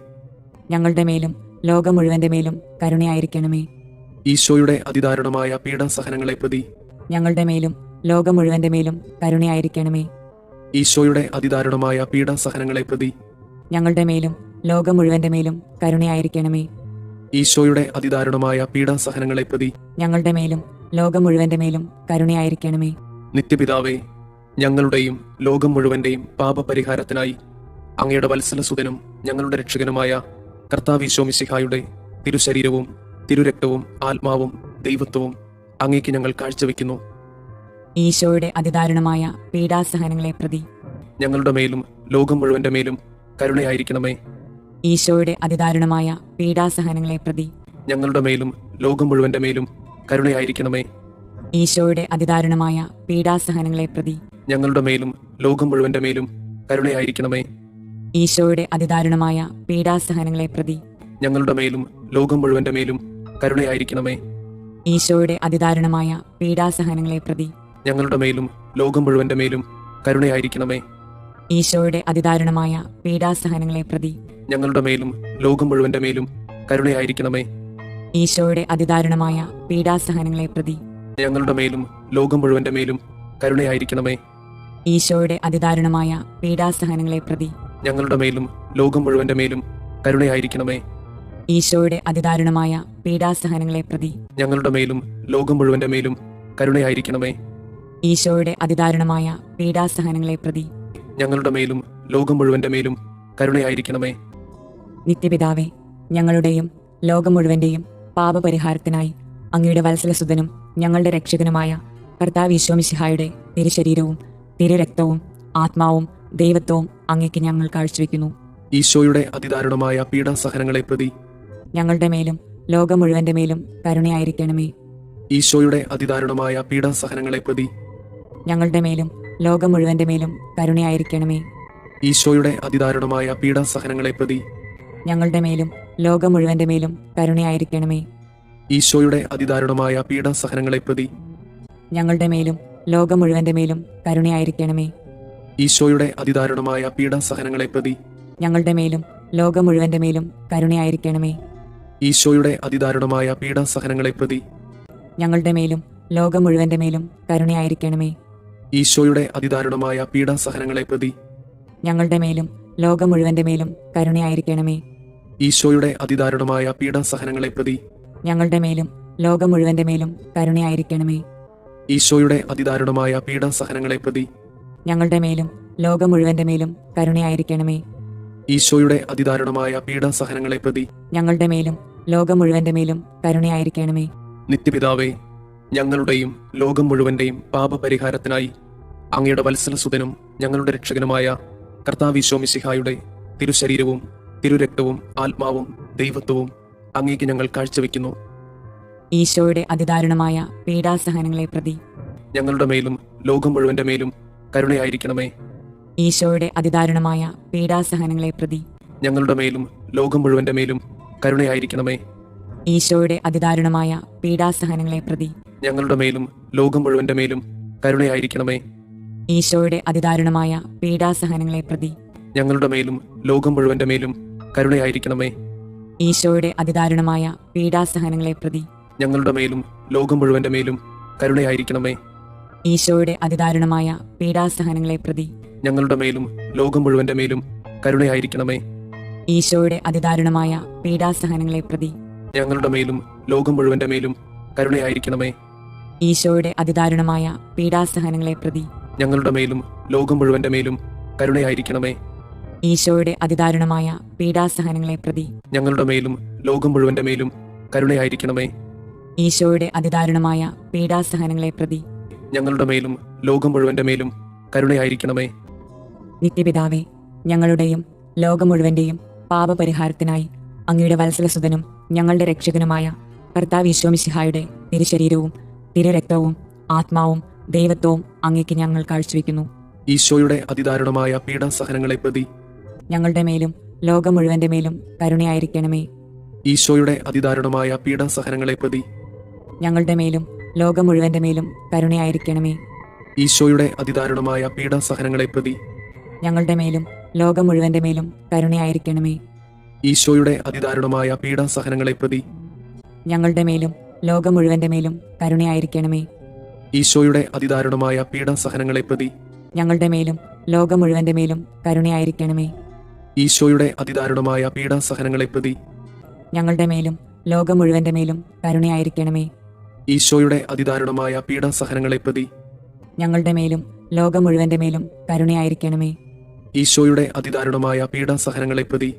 ഞങ്ങളുടെ മേലും ലോകം മുഴുവന്റെ മേലും കരുണയായിരിക്കണമേ. ഈശോയുടെ അതിദാരുണമായ പീഡാസഹനങ്ങളെ പ്രതി ഞങ്ങളുടെ മേലും ലോകം മുഴുവന്റെ മേലും കരുണയായിരിക്കണമേ. ഈശോയുടെ അതിദാരുണമായ പീഡാസഹനങ്ങളെ പ്രതി ഞങ്ങളുടെ മേലും ലോകം മുഴുവന്റെ മേലും കരുണയായിരിക്കണമേ. ഈശോയുടെ അതിദാരുണമായ പീഡാസഹനങ്ങളെ പ്രതി ഞങ്ങളുടെ മേലും ലോകം മുഴുവന്റെ മേലും കരുണയായിരിക്കണമേ. നിത്യപിതാവേ, ഞങ്ങളുടെയും ലോകം മുഴുവന്റെയും പാപപരിഹാരത്തിനായി അങ്ങയുടെ വത്സലസുതനും ഞങ്ങളുടെ രക്ഷകനുമായ കർത്താവ് ഈശോ മിശിഹായുടെ തിരുശരീരവും തിരുരക്തവും ആത്മാവും ദൈവത്വവും അങ്ങേക്ക് ഞങ്ങൾ കാഴ്ചവെക്കുന്നു. ഈശോയുടെ അതിദാരുണമായ പീഡാസഹനങ്ങളെ പ്രതി ഞങ്ങളുടെ മേലും ലോകം മുഴുവന്റെ മേലും കരുണയായിരിക്കണമേ. ഈശോയുടെ അതിദാരുണമായ പീഡാസഹനങ്ങളെ പ്രതി ഞങ്ങളുടെ മേലും ലോകം മുഴുവന്റെ മേലും കരുണയായിരിക്കണമേ. ഈശോയുടെ അതിദാരുണമായ പീഡാസഹനങ്ങളെ പ്രതി ഞങ്ങളുടെ മേലും ലോകം മുഴുവന്റെ മേലും കരുണയായിരിക്കണമേ. ഈശോയുടെ അതിദാരുണമായ പീഡാസഹനങ്ങളെ പ്രതി ഞങ്ങളുടെ മേലും ലോകം മുഴുവന്റെ മേലും കരുണയായിരിക്കണമേ. ഈശോയുടെ അതിദാരുണമായ പീഡാസഹനങ്ങളെ പ്രതി ഞങ്ങളുടെ മേലും ലോകം മുഴുവന്റെ മേലും കരുണയായിരിക്കണമേ. ഈശോയുടെ അതിദാരുണമായ പീഡാസഹനങ്ങളെ പ്രതി ഞങ്ങളുടെ മേലും ലോകം മുഴുവന്റെ മേലും കരുണയായിരിക്കണമേ. ഈശോയുടെ അതിദാരുണമായ പീഡാസഹനങ്ങളെ പ്രതി ഞങ്ങളുടെ മേലും ലോകം മുഴുവന്റെ മേലും കരുണയായിരിക്കണമേ. ഈശോയുടെ അതിദാരുണമായ പീഡാസഹനങ്ങളെ പ്രതി ഞങ്ങളുടെ മേലും ലോകം മുഴുവന്റെ മേലും കരുണയായിരിക്കണമേ. ഈശോയുടെ അതിദാരുണമായ പീഡാസഹനങ്ങളെ പ്രതി ഞങ്ങളുടെ മേലും ലോകം മുഴുവന്റെ മേലും കരുണയായിരിക്കണമേ. ഈശോയുടെ അതിദാരുണമായ പീഡാസഹനങ്ങളെ പ്രതി ഞങ്ങളുടെ മേലും ലോകം മുഴുവന്റെ മേലും കരുണയായിരിക്കണമേ. നിത്യപിതാവേ, ഞങ്ങളുടെയും ലോകം മുഴുവന്റെയും പാപപരിഹാരത്തിനായി അങ്ങയുടെ വത്സലസുതനും ഞങ്ങളുടെ രക്ഷകനുമായ കർത്താവ് ഈശോ മിശിഹായുടെ തിരുശരീരവും തിരുരക്തവും ആത്മാവും ദൈവത്വവും അങ്ങേക്ക് ഞങ്ങൾ കാഴ്ചവെക്കുന്നു. ഈശോയുടെ അതിദാരുണമായ പീഡാസഹനങ്ങളെ പ്രതി ഞങ്ങളുടെ മേലും ലോകം മുഴുവന്റെ മേലും കരുണയായിരിക്കണമേ. ഈശോയുടെ അതിദാരുണമായ പീഡാസഹനങ്ങളെ പ്രതി ഞങ്ങളുടെ മേലും ലോകം മുഴുവന്റെ മേലും കരുണയായിരിക്കണമേ. ഈശോയുടെ അതിദാരുണമായ പീഡാസഹനങ്ങളെ പ്രതി ഞങ്ങളുടെ മേലും ലോകം മുഴുവന്റെ മേലും കരുണയായിരിക്കണമേ. ഈശോയുടെ അതിദാരുണമായ പീഡാസഹനങ്ങളെ പ്രതി ഞങ്ങളുടെ മേലും ലോകം മുഴുവന്റെ മേലും കരുണയായിരിക്കണമേ. ഈശോയുടെ അതിദാരുണമായ പീഡാസഹനങ്ങളെ പ്രതി ഞങ്ങളുടെ മേലും ലോകം മുഴുവന്റെ മേലും കരുണയായിരിക്കണമേ. ഈശോയുടെ അതിദാരുണമായ പീഡാസഹനങ്ങളെ പ്രതി ഞങ്ങളുടെ മേലും ലോകം മുഴുവന്റെ മേലും കരുണയായിരിക്കണമേ. ഈശോയുടെ അതിദാരുണമായ പീഡാസഹനങ്ങളെ പ്രതി ഞങ്ങളുടെ മേലും ലോകം മുഴുവന്റെ മേലും കരുണയായിരിക്കണമേ. ഈശോയുടെ അതിദാരുണമായ പീഡാസഹനങ്ങളെ പ്രതി ഞങ്ങളുടെ മേലും ലോകം മുഴുവന്റെ മേലും കരുണയായിരിക്കണമേ. ഈശോയുടെ അതിദാരുണമായ പീഡാസഹനങ്ങളെ പ്രതി ഞങ്ങളുടെ മേലും ലോകം മുഴുവന്റെ മേലും കരുണയായിരിക്കണമേ. ഈശോയുടെ അതിദാരുണമായ പീഡാസഹനങ്ങളെ പ്രതി ഞങ്ങളുടെ മേലും ലോകം മുഴുവന്റെ മേലും കരുണയായിരിക്കണമേ. നിത്യപിതാവേ, ഞങ്ങളുടെയും ലോകം മുഴുവന്റെയും പാപപരിഹാരത്തിനായി അങ്ങയുടെ വത്സലസുതനും ഞങ്ങളുടെ രക്ഷകനുമായ കർത്താവ് ഈശോ മിശിഹായുടെ തിരുശരീരവും തിരുരക്തവും ആത്മാവും ദൈവത്വവും അങ്ങേക്ക് ഞങ്ങൾ കാഴ്ചവെക്കുന്നു. ഈശോയുടെ അതിദാരുണമായ പീഡാസഹനങ്ങളെ പ്രതി ഞങ്ങളുടെ മേലും ലോകം മുഴുവന്റെ മേലും കരുണയായിരിക്കണമേ. ഈശോയുടെ അതിദാരുണമായ പീഡാസഹനങ്ങളെ പ്രതി ഞങ്ങളുടെ മേലും ലോകം മുഴുവന്റെ മേലും കരുണയായിരിക്കണമേ. ഈശോയുടെ അതിദാരുണമായ പീഡാസഹനങ്ങളെ പ്രതി ഞങ്ങളുടെ മേലും ലോകം മുഴുവന്റെ മേലും കരുണയായിരിക്കണമേ. ഈശോയുടെ അതിദാരുണമായ പീഡാസഹനങ്ങളെ പ്രതി ഞങ്ങളുടെ മേലും ലോകം മുഴുവന്റെ മേലും കരുണയായിരിക്കണമേ. ഈശോയുടെ അതിദാരുണമായ പീഡാസഹനങ്ങളെ പ്രതി ഞങ്ങളുടെ മേലും ലോകം മുഴുവന്റെ മേലും കരുണയായിരിക്കണമേ. ഈശോയുടെ അതിദാരുണമായ പീഡാസഹനങ്ങളെ പ്രതി ഞങ്ങളുടെ മേലും ലോകം മുഴുവന്റെ മേലും കരുണയായിരിക്കണമേ. ഈശോയുടെ അതിദാരുണമായ പീഡാസഹനങ്ങളെ പ്രതി ഞങ്ങളുടെ മേലും ലോകം മുഴുവന്റെ മേലും കരുണയായിരിക്കണമേ. ഈശോയുടെ അതിദാരുണമായ പീഡാസഹനങ്ങളെ പ്രതി ഞങ്ങളുടെ മേലും ലോകം മുഴുവന്റെ മേലും കരുണയായിരിക്കണമേ. ഈശോയുടെ അതിദാരുണമായ പീഡാസഹനങ്ങളെ പ്രതി ഞങ്ങളുടെ മേലും ലോകം മുഴുവന്റെ മേലും കരുണയായിരിക്കണമേ. ഈശോയുടെ അതിദാരുണമായ പീഡാസഹനങ്ങളെ പ്രതി ഞങ്ങളുടെ മേലും ലോകം മുഴുവന്റെ മേലും കരുണയായിരിക്കണമേ. നിത്യപിതാവേ, ഞങ്ങളുടെയും ലോകം മുഴുവന്റെയും പാപപരിഹാരത്തിനായി അങ്ങയുടെ വത്സലസുതനും ഞങ്ങളുടെ രക്ഷകനുമായ കർത്താവ് ഈശോ മിശിഹായുടെ തിരുശരീരവും തിരുരക്തവും ആത്മാവും ദൈവത്വവും അങ്ങേക്ക് ഞങ്ങൾ കാഴ്ചവെക്കുന്നു. ഈശോയുടെ അതിദാരുണമായ പീഡാസഹനങ്ങളെ പ്രതി ഞങ്ങളുടെ മേലും ലോകം മുഴുവന്റെ മേലും കരുണയായിരിക്കണമേ. ഈശോയുടെ അതിദാരുണമായ പീഡാസഹനങ്ങളെ പ്രതി ഞങ്ങളുടെ മേലും ലോകം മുഴുവന്റെ മേലും കരുണയായിരിക്കണമേ. ഈശോയുടെ അതിദാരുണമായ പീഡാസഹനങ്ങളെ പ്രതി ഞങ്ങളുടെ മേലും ലോകം മുഴുവന്റെ മേലും കരുണയായിരിക്കണമേ. ഈശോയുടെ അതിദാരുണമായ പീഡാസഹനങ്ങളെ പ്രതി ഞങ്ങളുടെ മേലും ലോകം മുഴുവന്റെ മേലും കരുണയായിരിക്കണമേ. ഈശോയുടെ അതിദാരുണമായ പീഡാസഹനങ്ങളെ പ്രതി ഞങ്ങളുടെ മേലും ലോകം മുഴുവന്റെ മേലും കരുണയായിരിക്കണമേ. ഈശോയുടെ അതിദാരുണമായ പീഡാസഹനങ്ങളെ പ്രതി ഞങ്ങളുടെ മേലും ലോകം മുഴുവന്റെ മേലും കരുണയായിരിക്കണമേ. ഈശോയുടെ അതിദാരുണമായ പീഡാസഹനങ്ങളെ പ്രതി ഞങ്ങളുടെ മേലും ലോകം മുഴുവന്റെ മേലും കരുണയായിരിക്കണമേ. ഈശോയുടെ അതിദാരുണമായ പീഡാസഹനങ്ങളെ പ്രതി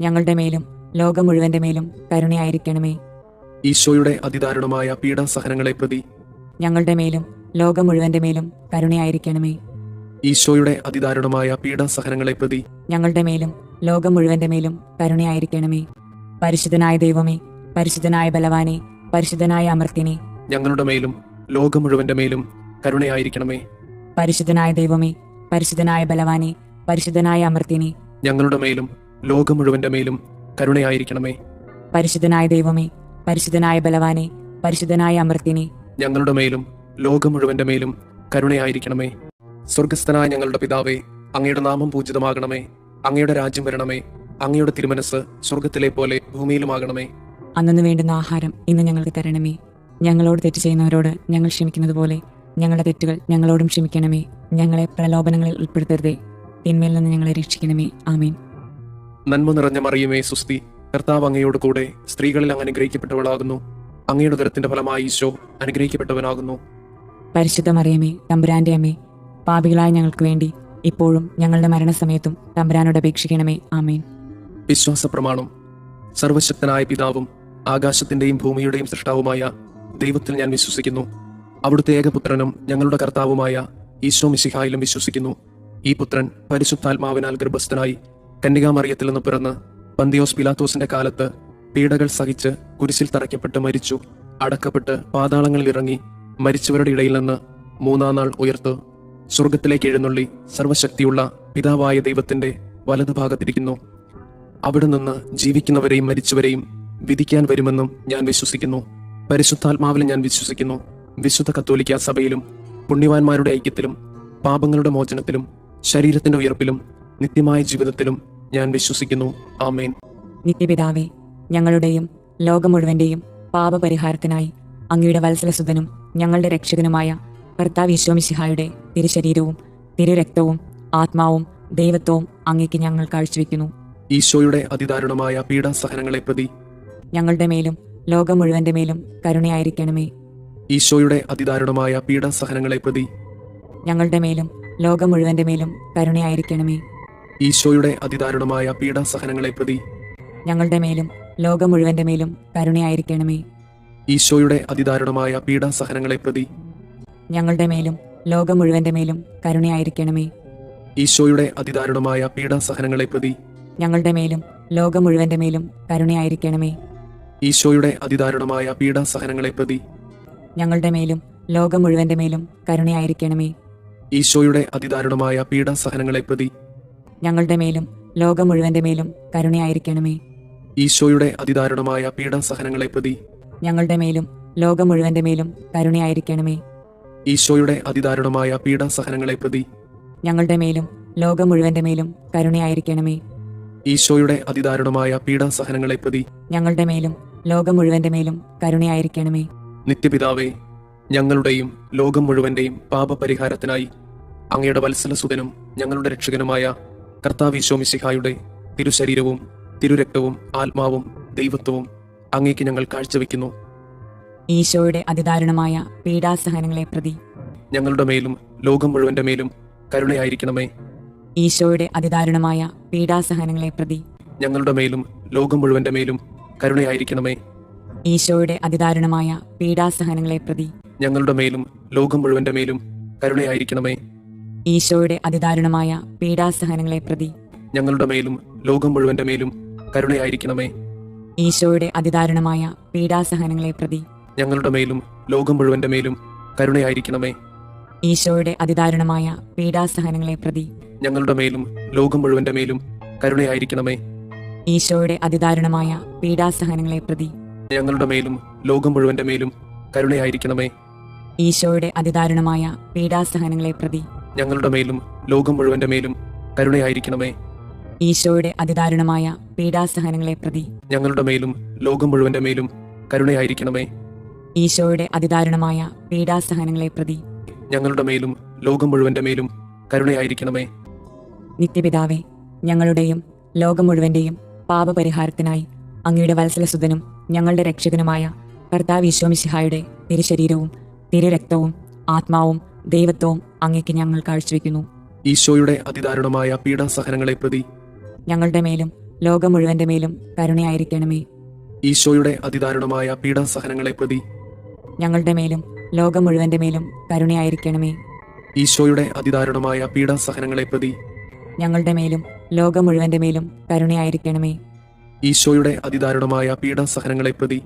ഞങ്ങളുടെ മേലും ലോകം മുഴുവന്റെ മേലും കരുണയായിരിക്കണമേ. ഈശോയുടെ അതിദാരുണമായ പീഡാസഹനങ്ങളെ പ്രതി ഞങ്ങളുടെ മേലും ലോകം മുഴുവന്റെ മേലും കരുണയായിരിക്കണമേ. ഈശോയുടെ അതിദാരുണമായ പീഡാസഹനങ്ങളെ പ്രതി ഞങ്ങളുടെ മേലും ലോകം മുഴുവന്റെ മേലും കരുണയായിരിക്കണമേ. പരിശുദ്ധനായ ദൈവമേ, പരിശുദ്ധനായ ബലവാനെ, പരിശുദ്ധനായ അമർത്തിനെ, ഞങ്ങളുടെ മേലും ലോകം മുഴുവന്റെ മേലും കരുണയായിരിക്കണമേ. പരിശുദ്ധനായ ദൈവമേ, പരിശുദ്ധനായ ബലവാനെ, പരിശുദ്ധനായ അമർത്തിനെ, ഞങ്ങളുടെ മേലും ലോകം മുഴുവന്റെ മേലും കരുണയായിരിക്കണമേ. പരിശുദ്ധനായ ദൈവമേ, പരിശുദ്ധനായ ബലവാനെ, പരിശുദ്ധനായ അമർത്തിനെ, ഞങ്ങളുടെ മേലും ലോകം മുഴുവന്റെ മേലും കരുണയായിരിക്കണമേ. സ്വർഗസ്ഥനായ ഞങ്ങളുടെ പിതാവേ, അങ്ങയുടെ നാമം പൂജിതമാകണമേ. അങ്ങയുടെ രാജ്യം വരണമേ. അങ്ങയുടെ തിരുമനസ് സ്വർഗത്തിലെ പോലെ ഭൂമിയിലുമാകണമേ. അന്നു വേണ്ടുന്ന ആഹാരം ഇന്ന് ഞങ്ങൾക്ക് തരണമേ. ഞങ്ങളോട് തെറ്റ് ചെയ്യുന്നവരോട് ഞങ്ങൾ ക്ഷമിക്കുന്നത് പോലെ ഞങ്ങളുടെ തെറ്റുകൾ ഞങ്ങളോടും ക്ഷമിക്കണമേ. ഞങ്ങളെ പ്രലോഭനങ്ങളിൽ ഉൾപ്പെടുത്തരുതേ, തിന്മയിൽ നിന്ന് ഞങ്ങളെ രക്ഷിക്കണമേ. ആമേൻ. നന്മ നിറഞ്ഞ മറിയമേ, സുസ്തി, കർത്താവ് അങ്ങയോട് കൂടെ സ്ത്രീകളിൽ അങ്ങ് അനുഗ്രഹിക്കപ്പെട്ടവളാകുന്നു. അങ്ങയുടെ ഉദരത്തിന്റെ ഫലമായി ഈശോ അനുഗ്രഹിക്കപ്പെട്ടവനാകുന്നു. പരിശുദ്ധ മറിയമേ, തമ്പുരാന്റെ അമ്മേ, പാപികളായ ഞങ്ങൾക്ക് വേണ്ടി ഇപ്പോഴും ഞങ്ങളുടെ മരണസമയത്തും തമ്പുരാനോട് അപേക്ഷിക്കണമേ. ആമേൻ. വിശ്വാസ പ്രമാണം. സർവശക്തനായ പിതാവും ആകാശത്തിന്റെയും ഭൂമിയുടെയും സൃഷ്ടാവുമായ ദൈവത്തിൽ ഞാൻ വിശ്വസിക്കുന്നു. അവിടുത്തെ ഏകപുത്രനും ഞങ്ങളുടെ കർത്താവുമായ ഈശോ മിശിഹായിലും വിശ്വസിക്കുന്നു. ഈ പുത്രൻ പരിശുദ്ധാത്മാവിനാൽ ഗർഭസ്ഥനായി കന്യകാമറിയത്തിൽ നിന്ന് പിറന്ന് പന്തിയോസ് പിലാത്തോസിന്റെ കാലത്ത് പീഡകൾ സഹിച്ച് കുരിശിൽ തറയ്ക്കപ്പെട്ട് മരിച്ചു, അടക്കപ്പെട്ട് പാതാളങ്ങളിൽ ഇറങ്ങി, മരിച്ചവരുടെ ഇടയിൽ നിന്ന് മൂന്നാം നാൾ ഉയർത്ത് സ്വർഗത്തിലേക്ക് എഴുന്നള്ളി സർവശക്തിയുള്ള പിതാവായ ദൈവത്തിന്റെ വലതുഭാഗത്തിരിക്കുന്നു. അവിടെ നിന്ന് ജീവിക്കുന്നവരെയും മരിച്ചവരെയും വിധിക്കാൻ വരുമെന്നും ഞാൻ വിശ്വസിക്കുന്നു. പരിശുദ്ധാത്മാവിലും ഞാൻ വിശ്വസിക്കുന്നു. വിശുദ്ധ കത്തോലിക്ക സഭയിലും പുണ്യവാന്മാരുടെ ഐക്യത്തിലും പാപങ്ങളുടെ മോചനത്തിലും ശരീരത്തിന്റെ ഉയർപ്പിലും നിത്യമായ ജീവിതത്തിലും ഞാൻ വിശ്വസിക്കുന്നു. ആമേൻ. നിത്യപിതാവേ, ഞങ്ങളുടെയും ലോകം മുഴുവന്റെയും പാപപരിഹാരത്തിനായി അങ്ങയുടെ വത്സലസുതനും ഞങ്ങളുടെ രക്ഷകനുമായ കർത്താവ് ഈശോ മിശിഹായുടെ തിരുശരീരവും തിരുരക്തവും ആത്മാവും ദൈവത്വവും അങ്ങേക്ക് ഞങ്ങൾ കാഴ്ചവെക്കുന്നു. ഈശോയുടെ അതിദാരുണമായ പീഡാസഹനങ്ങളെ പ്രതി ഞങ്ങളുടെ മേലും ലോകം മുഴുവന്റെ മേലും കരുണയായിരിക്കണമേ. ഈശോയുടെ അതിദാരുണമായ പീഡാസഹനങ്ങളെ പ്രതി ഞങ്ങളുടെ മേലും ലോകം മുഴുവന്റെ മേലും കരുണയായിരിക്കണമേ. ഈശോയുടെ അതിദാരുണമായ പീഡാസഹനങ്ങളെ പ്രതി ഞങ്ങളുടെ മേലും ലോകം മുഴുവന്റെ മേലും കരുണയായിരിക്കണമേ. ഈശോയുടെ അതിദാരുണമായ പീഡാസഹനങ്ങളെ പ്രതി ഞങ്ങളുടെ മേലും ലോകം മുഴുവന്റെ മേലും കരുണയായിരിക്കണമേ. ഈശോയുടെ അതിദാരുണമായ പീഡാസഹനങ്ങളെ പ്രതി ഞങ്ങളുടെ മേലും ലോകം മുഴുവന്റെ മേലും കരുണയായിരിക്കണമേ. ഈശോയുടെ അതിദാരുണമായ പീഡാസഹനങ്ങളെ പ്രതി ഞങ്ങളുടെ മേലും ലോകം മുഴുവന്റെ മേലും കരുണയായിരിക്കണമേ. ഈശോയുടെ അതിദാരുണമായ പീഡാസഹനങ്ങളെ പ്രതി ഞങ്ങളുടെ മേലും ലോകം മുഴുവന്റെ മേലും കരുണയായിരിക്കണമേ. ഈശോയുടെ അതിദാരുണമായ പീഡാസഹനങ്ങളെ പ്രതി ഞങ്ങളുടെ മേലും ലോകം മുഴുവന്റെ മേലും കരുണയായിരിക്കണമേ. ഈശോയുടെ അതിദാരുണമായ പീഡാസഹനങ്ങളെ പ്രതി ഞങ്ങളുടെ മേലും ലോകം മുഴുവന്റെ മേലും കരുണയായിരിക്കണമേ. ഈശോയുടെ അതിദാരുണമായ പീഡാസഹനങ്ങളെ പ്രതി ഞങ്ങളുടെ മേലും ലോകം മുഴുവന്റെ മേലും കരുണയായിരിക്കണമേ. നിത്യപിതാവേ, ഞങ്ങളുടെയും ലോകം മുഴുവന്റെയും പാപപരിഹാരത്തിനായി അങ്ങയുടെ വത്സലസുതനും ഞങ്ങളുടെ രക്ഷകനുമായ കർത്താവ് ഈശോ മിശിഹായുടെ തിരുശരീരവും തിരുരക്തവും ആത്മാവും ദൈവത്വവും അങ്ങേക്ക് ഞങ്ങൾ കാഴ്ചവെക്കുന്നു. ഈശോയുടെ അതിദാരുണമായ പീഡാസഹനങ്ങളെ പ്രതി ഞങ്ങളുടെ മേലും ലോകം മുഴുവന്റെ മേലും കരുണയായിരിക്കണമേ. ഈശോയുടെ അതിദാരുണമായ പീഡാസഹനങ്ങളെ പ്രതി ഞങ്ങളുടെ മേലും ലോകം മുഴുവന്റെ മേലും കരുണയായിരിക്കണമേ. ഈശോയുടെ അതിദാരുണമായ പീഡാസഹനങ്ങളെ പ്രതി ഞങ്ങളുടെ മേലും ലോകം മുഴുവന്റെ മേലും കരുണയായിരിക്കണമേ. ഈശോയുടെ അതിദാരുണമായ പീഡാസഹനങ്ങളെ പ്രതി ഞങ്ങളുടെ മേലും ലോകം മുഴുവന്റെ മേലും കരുണയായിരിക്കണമേ. ഈശോയുടെ അതിദാരുണമായ പീഡാസഹനങ്ങളെ പ്രതി ഞങ്ങളുടെ മേലും ലോകം മുഴുവന്റെ മേലും കരുണയായിരിക്കണമേ. ഈശോയുടെ അതിദാരുണമായ പീഡാസഹനങ്ങളെ പ്രതി ഞങ്ങളുടെ മേലും ലോകം മുഴുവന്റെ മേലും കരുണയായിരിക്കണമേ. ഈശോയുടെ അതിദാരുണമായ പീഡാസഹനങ്ങളെ പ്രതി ഞങ്ങളുടെ മേലും ലോകം മുഴുവന്റെ മേലും കരുണയായിരിക്കണമേ. ഈശോയുടെ അതിദാരുണമായ പീഡാസഹനങ്ങളെ പ്രതി ഞങ്ങളുടെ മേലും ലോകം മുഴുവന്റെ മേലും കരുണയായിരിക്കണമേ. ഈശോയുടെ അതിദാരുണമായ പീഡാസഹനങ്ങളെ പ്രതി ഞങ്ങളുടെ മേലും ലോകം മുഴുവന്റെ മേലും കരുണയായിരിക്കണമേ. ഈശോയുടെ അതിദാരുണമായ പീഡാസഹനങ്ങളെ പ്രതി ഞങ്ങളുടെ മേലും ലോകം മുഴുവന്റെ മേലും കരുണയായിരിക്കണമേ. നിത്യപിതാവേ, ഞങ്ങളുടെയും ലോകം മുഴുവന്റെയും പാപപരിഹാരത്തിനായി അങ്ങയുടെ വത്സലസുതനും ഞങ്ങളുടെ രക്ഷകനുമായ കർത്താവ് ഈശോ മിശിഹായുടെ തിരുശരീരവും തിരുരക്തവും ആത്മാവും ദൈവത്വവും അങ്ങേക്ക് ഞങ്ങൾ കാഴ്ചവെക്കുന്നു. ഈശോയുടെ അതിദാരുണമായ പീഡാസഹനങ്ങളെ പ്രതി ഞങ്ങളുടെ മേലും ലോകം മുഴുവന്റെ മേലും കരുണയായിരിക്കണമേ. ഈശോയുടെ അതിദാരുണമായ പീഡാസഹനങ്ങളെ പ്രതി ഞങ്ങളുടെ മേലും ലോകം മുഴുവന്റെ മേലും കരുണയായിരിക്കണമേ. ഈശോയുടെ അതിദാരുണമായ പീഡാസഹനങ്ങളെ പ്രതി ഞങ്ങളുടെ മേലും ലോകം മുഴുവന്റെ മേലും കരുണയായിരിക്കണമേ. ഈശോയുടെ അതിദാരുണമായ പീഡാസഹനങ്ങളെ പ്രതി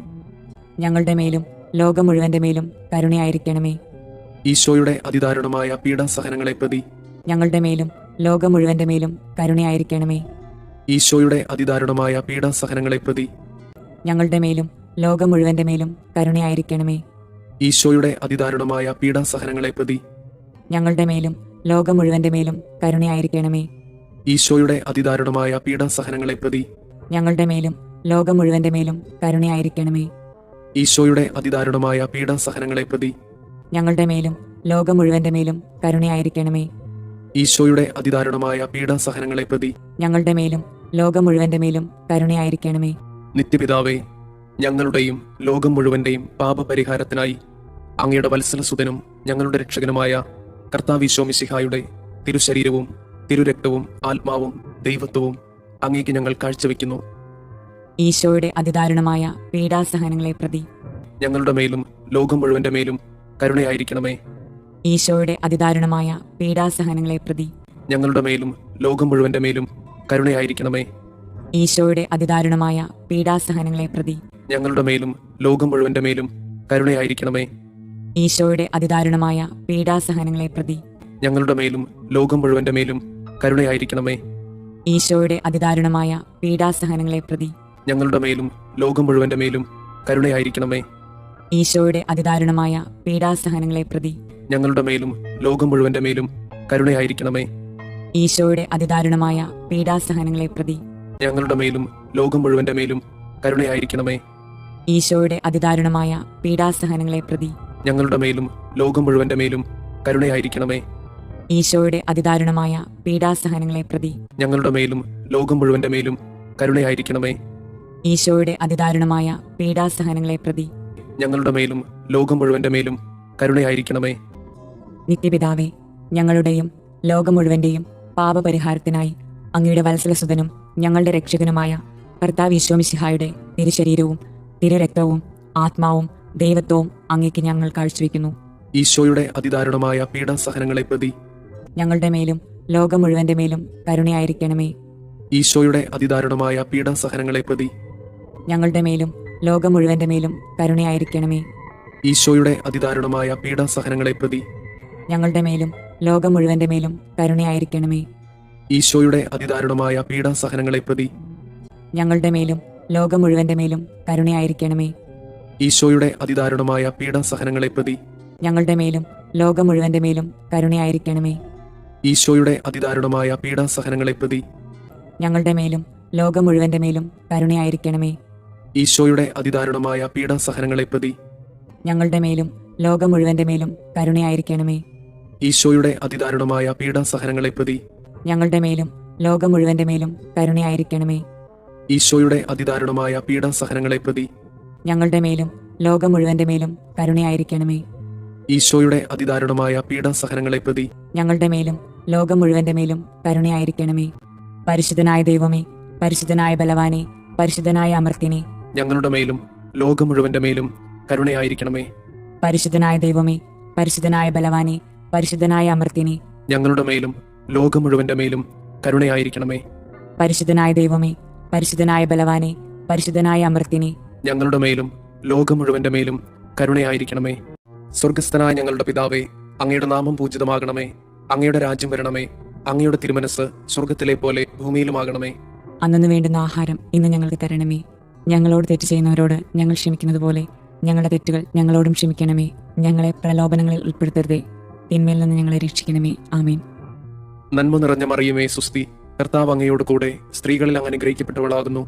ഞങ്ങളുടെ മേലും ലോകം മുഴുവന്റെ മേലും കരുണയായിരിക്കണമേ. ഈശോയുടെ അതിദാരുണമായ പീഡാസഹനങ്ങളെ പ്രതി ഞങ്ങളുടെ മേലും ലോകം മുഴുവന്റെ മേലും കരുണയായിരിക്കണമേ. ഈശോയുടെ അതിദാരുണമായ പീഡാസഹനങ്ങളെ പ്രതി ഞങ്ങളുടെ മേലും ലോകം മുഴുവന്റെ മേലും കരുണയായിരിക്കണമേ. ഈശോയുടെ അതിദാരുണമായ പീഡാസഹനങ്ങളെ പ്രതി ഞങ്ങളുടെ മേലും ലോകം മുഴുവന്റെ മേലും കരുണയായിരിക്കണമേ. ഈശോയുടെ അതിദാരുണമായ പീഡാസഹനങ്ങളെ പ്രതി ഞങ്ങളുടെ മേലും ലോകം മുഴുവന്റെ മേലും കരുണയായിരിക്കണമേ. ഈശോയുടെ അതിദാരുണമായ പീഡാസഹനങ്ങളെ പ്രതി ഞങ്ങളുടെ മേലും ലോകം മുഴുവന്റെ മേലും കരുണയായിരിക്കണമേ. ഈശോയുടെ അതിദാരുണമായ പീഡാസഹനങ്ങളെ പ്രതി ഞങ്ങളുടെ മേലും ലോകം മുഴുവന്റെ മേലും കരുണയായിരിക്കണമേ. നിത്യപിതാവേ, ഞങ്ങളുടെയും ലോകം മുഴുവന്റെയും പാപപരിഹാരത്തിനായി അങ്ങയുടെ വത്സലസുതനും ഞങ്ങളുടെ രക്ഷകനുമായ കർത്താവ് മിശിഹായുടെ തിരുശരീരവും തിരുരക്തവും ആത്മാവും ദൈവത്വവും അങ്ങേക്ക് ഞങ്ങൾ കാഴ്ചവെക്കുന്നു. ഈശോയുടെ അതിദാരുണമായ പീഡാസഹനങ്ങളെ പ്രതി ഞങ്ങളുടെ മേലും ലോകം മുഴുവന്റെ മേലും കരുണയായിരിക്കണമേ. ഈശോയുടെ അതിദാരുണമായ പീഡാസഹനങ്ങളെ പ്രതി ഞങ്ങളുടെ മേലും ലോകം മുഴുവന്റെ മേലും കരുണയായിരിക്കണമേ. ഈശോയുടെ അതിദാരുണമായ പീഡാസഹനങ്ങളെ പ്രതി ഞങ്ങളുടെ മേലും ലോകം മുഴുവന്റെ മേലും കരുണയായിരിക്കണമേ. ഈശോയുടെ അതിദാരുണമായ പീഡാസഹനങ്ങളെ പ്രതി ഞങ്ങളുടെ മേലും ലോകം മുഴുവന്റെ മേലും കരുണയായിരിക്കണമേ. ഈശോയുടെ അതിദാരുണമായ പീഡാസഹനങ്ങളെ പ്രതി ഞങ്ങളുടെ മേലും ലോകം മുഴുവന്റെ മേലും കരുണയായിരിക്കണമേ. ഈശോയുടെ അതിദാരുണമായ പീഡാസഹനങ്ങളെ പ്രതി ഞങ്ങളുടെ മേലും ലോകം മുഴുവന്റെ മേലും കരുണയായിരിക്കണമേ. ഈശോയുടെ അതിദാരുണമായ പീഡാസഹനങ്ങളെ പ്രതി ഞങ്ങളുടെ മേലും ലോകം മുഴുവന്റെ മേലും കരുണയായിരിക്കണമേ. ഈശോയുടെ അതിദാരുണമായ പീഡാസഹനങ്ങളെ പ്രതി ഞങ്ങളുടെ മേലും ലോകം മുഴുവന്റെ മേലും കരുണയായിരിക്കണമേ. ഈശോയുടെ അതിദാരുണമായ പീഡാസഹനങ്ങളെ പ്രതി ഞങ്ങളുടെ മേലും ലോകം മുഴുവന്റെ മേലും കരുണയായിരിക്കണമേ. ഈശോയുടെ അതിദാരുണമായ പീഡാസഹനങ്ങളെ പ്രതി ഞങ്ങളുടെ മേലും ലോകം മുഴുവന്റെ മേലും കരുണയായിരിക്കണമേ. നിത്യപിതാവേ, ഞങ്ങളുടെയും ലോകം മുഴുവന്റെയും പാപപരിഹാരത്തിനായി അങ്ങയുടെ വത്സലസുതനും ഞങ്ങളുടെ രക്ഷകനുമായ കർത്താവ് മിശിഹായുടെ തിരുശരീരവും തിരുരക്തവും ആത്മാവും ദൈവത്വവും അങ്ങേക്ക് ഞങ്ങൾ കാഴ്ചവെക്കുന്നു. ഈശോയുടെ അതിദാരുണമായ പീഡാസഹനങ്ങളെ പ്രതി ഞങ്ങളുടെ മേലും ലോകം മുഴുവന്റെ മേലും കരുണയായിരിക്കണമേ. ഈശോയുടെ അതിദാരുണമായ പീഡാസഹനങ്ങളെ പ്രതി ഞങ്ങളുടെ മേലും ലോകം മുഴുവന്റെ മേലും കരുണയായിരിക്കണമേ. ഈശോയുടെ അതിദാരുണമായ പീഡാസഹനങ്ങളെ പ്രതി ഞങ്ങളുടെ മേലും ലോകം മുഴുവന്റെ മേലും കരുണയായിരിക്കണമേ. ഈശോയുടെ അതിദാരുണമായ പീഡാസഹനങ്ങളെ പ്രതി ഞങ്ങളുടെ മേലും ലോകം മുഴുവന്റെ മേലും കരുണയായിരിക്കണമേ. ഈശോയുടെ അതിദാരുണമായ പീഡാസഹനങ്ങളെ പ്രതി ഞങ്ങളുടെ മേലും ലോകം മുഴുവന്റെ മേലും കരുണയായിരിക്കണമേ. ഈശോയുടെ അതിദാരുണമായ പീഡാസഹനങ്ങളെ പ്രതി ഞങ്ങളുടെ മേലും ലോകം മുഴുവന്റെ മേലും കരുണയായിരിക്കണമേ. ഈശോയുടെ അതിദാരുണമായ പീഡാസഹനങ്ങളെ പ്രതി ഞങ്ങളുടെ മേലും ലോകം മുഴുവന്റെ മേലും കരുണയായിരിക്കണമേ. ഈശോയുടെ അതിദാരുണമായ പീഡാസഹനങ്ങളെ പ്രതി ഞങ്ങളുടെ മേലും ലോകം മുഴുവന്റെ മേലും കരുണയായിരിക്കണമേ. ഈശോയുടെ അതിദാരുണമായ പീഡാസഹനങ്ങളെ പ്രതി ഞങ്ങളുടെ മേലും ലോകം മുഴുവന്റെ മേലും കരുണയായിരിക്കണമേ. ഈശോയുടെ അതിദാരുണമായ പീഡാസഹനങ്ങളെ പ്രതി ഞങ്ങളുടെ മേലും ലോകം മുഴുവന്റെ മേലും കരുണയായിരിക്കണമേ. പരിശുദ്ധനായ ദൈവമേ, പരിശുദ്ധനായ ബലവാനെ, പരിശുദ്ധനായ അമർത്തിനെ, ഞങ്ങളുടെ മേലും ലോകം മുഴുവന്റെ മേലും കരുണയായിരിക്കണമേ. പരിശുദ്ധനായ ദൈവമേ, പരിശുദ്ധനായ ബലവാനെ, പരിശുദ്ധനായ അമർത്തിനെ, ഞങ്ങളുടെ മേലും ലോകം മുഴുവന്റെ മേലും കരുണയായിരിക്കണമേ. പരിശുദ്ധനായ ദൈവമേ, പരിശുദ്ധനായ ബലവാനെ, പരിശുദ്ധനായ അമർത്തിനെ, ഞങ്ങളുടെ മേലും ലോകം മുഴുവന്റെ മേലും കരുണയായിരിക്കണമേ. സ്വർഗസ്ഥനായ ഞങ്ങളുടെ പിതാവേ, അങ്ങയുടെ നാമം പൂജിതമാകണമേ. അങ്ങയുടെ രാജ്യം വരണമേ. അങ്ങയുടെ തിരുമനസ് സ്വർഗത്തിലെ പോലെ ഭൂമിയിലുമാകണമേ. അന്നു വേണ്ടുന്ന ആഹാരം ഇന്ന് ഞങ്ങൾക്ക് തരണമേ. ഞങ്ങളോട് തെറ്റ് ചെയ്യുന്നവരോട് ഞങ്ങൾ ക്ഷമിക്കുന്നത് പോലെ ഞങ്ങളുടെ തെറ്റുകൾ ഞങ്ങളോടും ക്ഷമിക്കണമേ. ഞങ്ങളെ പ്രലോഭനങ്ങളിൽ ഉൾപ്പെടുത്തരുതേ, തിന്മയിൽ നിന്ന് ഞങ്ങളെ രക്ഷിക്കണമേ. ആമേൻ. നന്മ നിറഞ്ഞ മറിയമേ, സുസ്തി, കർത്താവ് അങ്ങയോട് കൂടെ സ്ത്രീകളിൽ അങ്ങ് അനുഗ്രഹിക്കപ്പെട്ടവളാകുന്നു.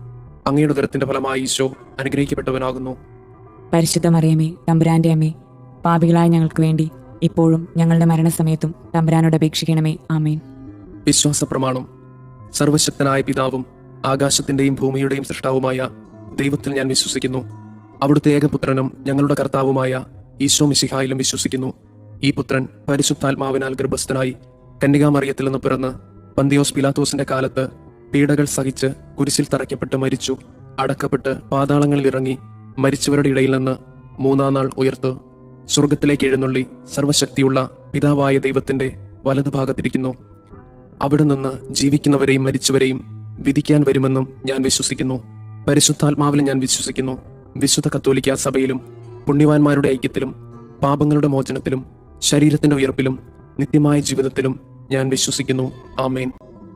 അങ്ങയുടെ ഉദരത്തിന്റെ ഫലമായി ഈശോ അനുഗ്രഹിക്കപ്പെട്ടവനാകുന്നു. പരിശുദ്ധ മറിയമേ, തമ്പുരാന്റെ അമ്മേ, പാപികളായ ഞങ്ങൾക്ക് വേണ്ടി ഇപ്പോഴും ഞങ്ങളുടെ മരണസമയത്തും തമ്പുരാനോട് അപേക്ഷിക്കണമേ. ആമേൻ. വിശ്വാസ പ്രമാണം. സർവശക്തനായ പിതാവും ആകാശത്തിന്റെയും ഭൂമിയുടെയും സൃഷ്ടാവുമായ ദൈവത്തിൽ ഞാൻ വിശ്വസിക്കുന്നു. അവിടുത്തെ ഏകപുത്രനും ഞങ്ങളുടെ കർത്താവുമായ ഈശോ മിശിഹായിലും വിശ്വസിക്കുന്നു. ഈ പുത്രൻ പരിശുദ്ധാത്മാവിനാൽ ഗർഭസ്ഥനായി കന്യകാമറിയത്തിൽ നിന്ന് പിറന്ന് പന്തിയോസ് പിലാത്തോസിന്റെ കാലത്ത് പീഡകൾ സഹിച്ച് കുരിശിൽ തറയ്ക്കപ്പെട്ട് മരിച്ചു, അടക്കപ്പെട്ട് പാതാളങ്ങളിൽ ഇറങ്ങി, മരിച്ചവരുടെ ഇടയിൽ നിന്ന് മൂന്നാം നാൾ ഉയർത്ത് സ്വർഗത്തിലേക്ക് എഴുന്നള്ളി സർവശക്തിയുള്ള പിതാവായ ദൈവത്തിന്റെ വലതുഭാഗത്തിരിക്കുന്നു. അവിടെ നിന്ന് ജീവിക്കുന്നവരെയും മരിച്ചവരെയും വിധിക്കാൻ വരുമെന്നും ഞാൻ വിശ്വസിക്കുന്നു. പരിശുദ്ധാത്മാവിലും ഞാൻ വിശ്വസിക്കുന്നു. വിശുദ്ധ കത്തോലിക്കാ സഭയിലും പുണ്യവാന്മാരുടെ ഐക്യത്തിലും പാപങ്ങളുടെ മോചനത്തിലും ശരീരത്തിന്റെ ഉയർപ്പിലും നിത്യമായ ജീവിതത്തിലും ഞാൻ വിശ്വസിക്കുന്നു. ആമേൻ.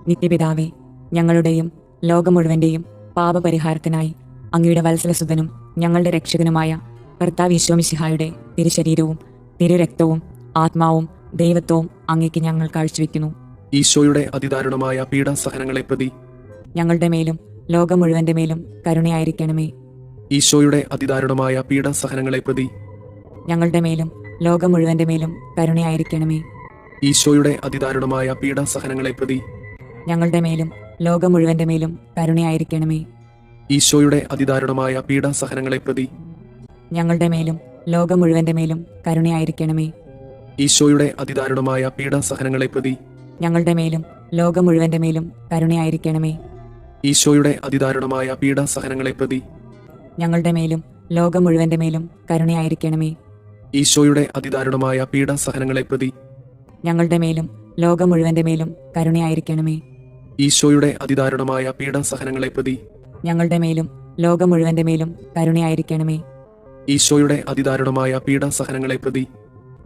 നിത്യപിതാവേ, ഞങ്ങളുടെയും ലോകം മുഴുവന്റെയും പാപപരിഹാരത്തിനായി അങ്ങയുടെ വത്സലസുതനും ഞങ്ങളുടെ രക്ഷകനുമായ കർത്താവ് ഈശോ മിശിഹായുടെ തിരുശരീരവും തിരുരക്തവും ആത്മാവും ദൈവത്വവും അങ്ങേക്ക് ഞങ്ങൾ കാഴ്ചവെക്കുന്നു. ഈശോയുടെ അതിദാരുണമായ പീഡാസഹനങ്ങളെ പ്രതി ഞങ്ങളുടെ മേലും ലോകം മുഴുവന്റെ മേലും കരുണയായിരിക്കണമേ. ഈശോയുടെ അതിദാരുണമായ പീഡാസഹനങ്ങളെ പ്രതി ഞങ്ങളുടെ മേലും ലോകം മുഴുവന്റെ മേലും കരുണയായിരിക്കണമേ. ഈശോയുടെ അതിദാരുണമായ പീഡാസഹനങ്ങളെ പ്രതി ഞങ്ങളുടെ മേലും ലോകം മുഴുവന്റെ മേലും കരുണയായിരിക്കണമേ. ഈശോയുടെ അതിദാരുണമായ പീഡാസഹനങ്ങളെ പ്രതി ഞങ്ങളുടെ മേലും ലോകം മുഴുവന്റെ മേലും കരുണയായിരിക്കണമേ. ഈശോയുടെ അതിദാരുണമായ പീഡാസഹനങ്ങളെ പ്രതി ഞങ്ങളുടെ മേലും ലോകം മുഴുവന്റെ മേലും കരുണയായിരിക്കണമേ. ഈശോയുടെ അതിദാരുണമായ പീഡാസഹനങ്ങളെ പ്രതി ഞങ്ങളുടെ മേലും ലോകം മുഴുവന്റെ മേലും കരുണയായിരിക്കണമേ. ഈശോയുടെ അതിദാരുണമായ പീഡാസഹനങ്ങളെ പ്രതി ഞങ്ങളുടെ മേലും ലോകം മുഴുവന്റെ മേലും കരുണയായിരിക്കണമേ. ഈശോയുടെ അതിദാരുണമായ പീഡാസഹനങ്ങളെ പ്രതി ഞങ്ങളുടെ മേലും ലോകം മുഴുവന്റെ മേലും കരുണയായിരിക്കണമേ. ഈശോയുടെ അതിദാരുണമായ പീഡാസഹനങ്ങളെ പ്രതി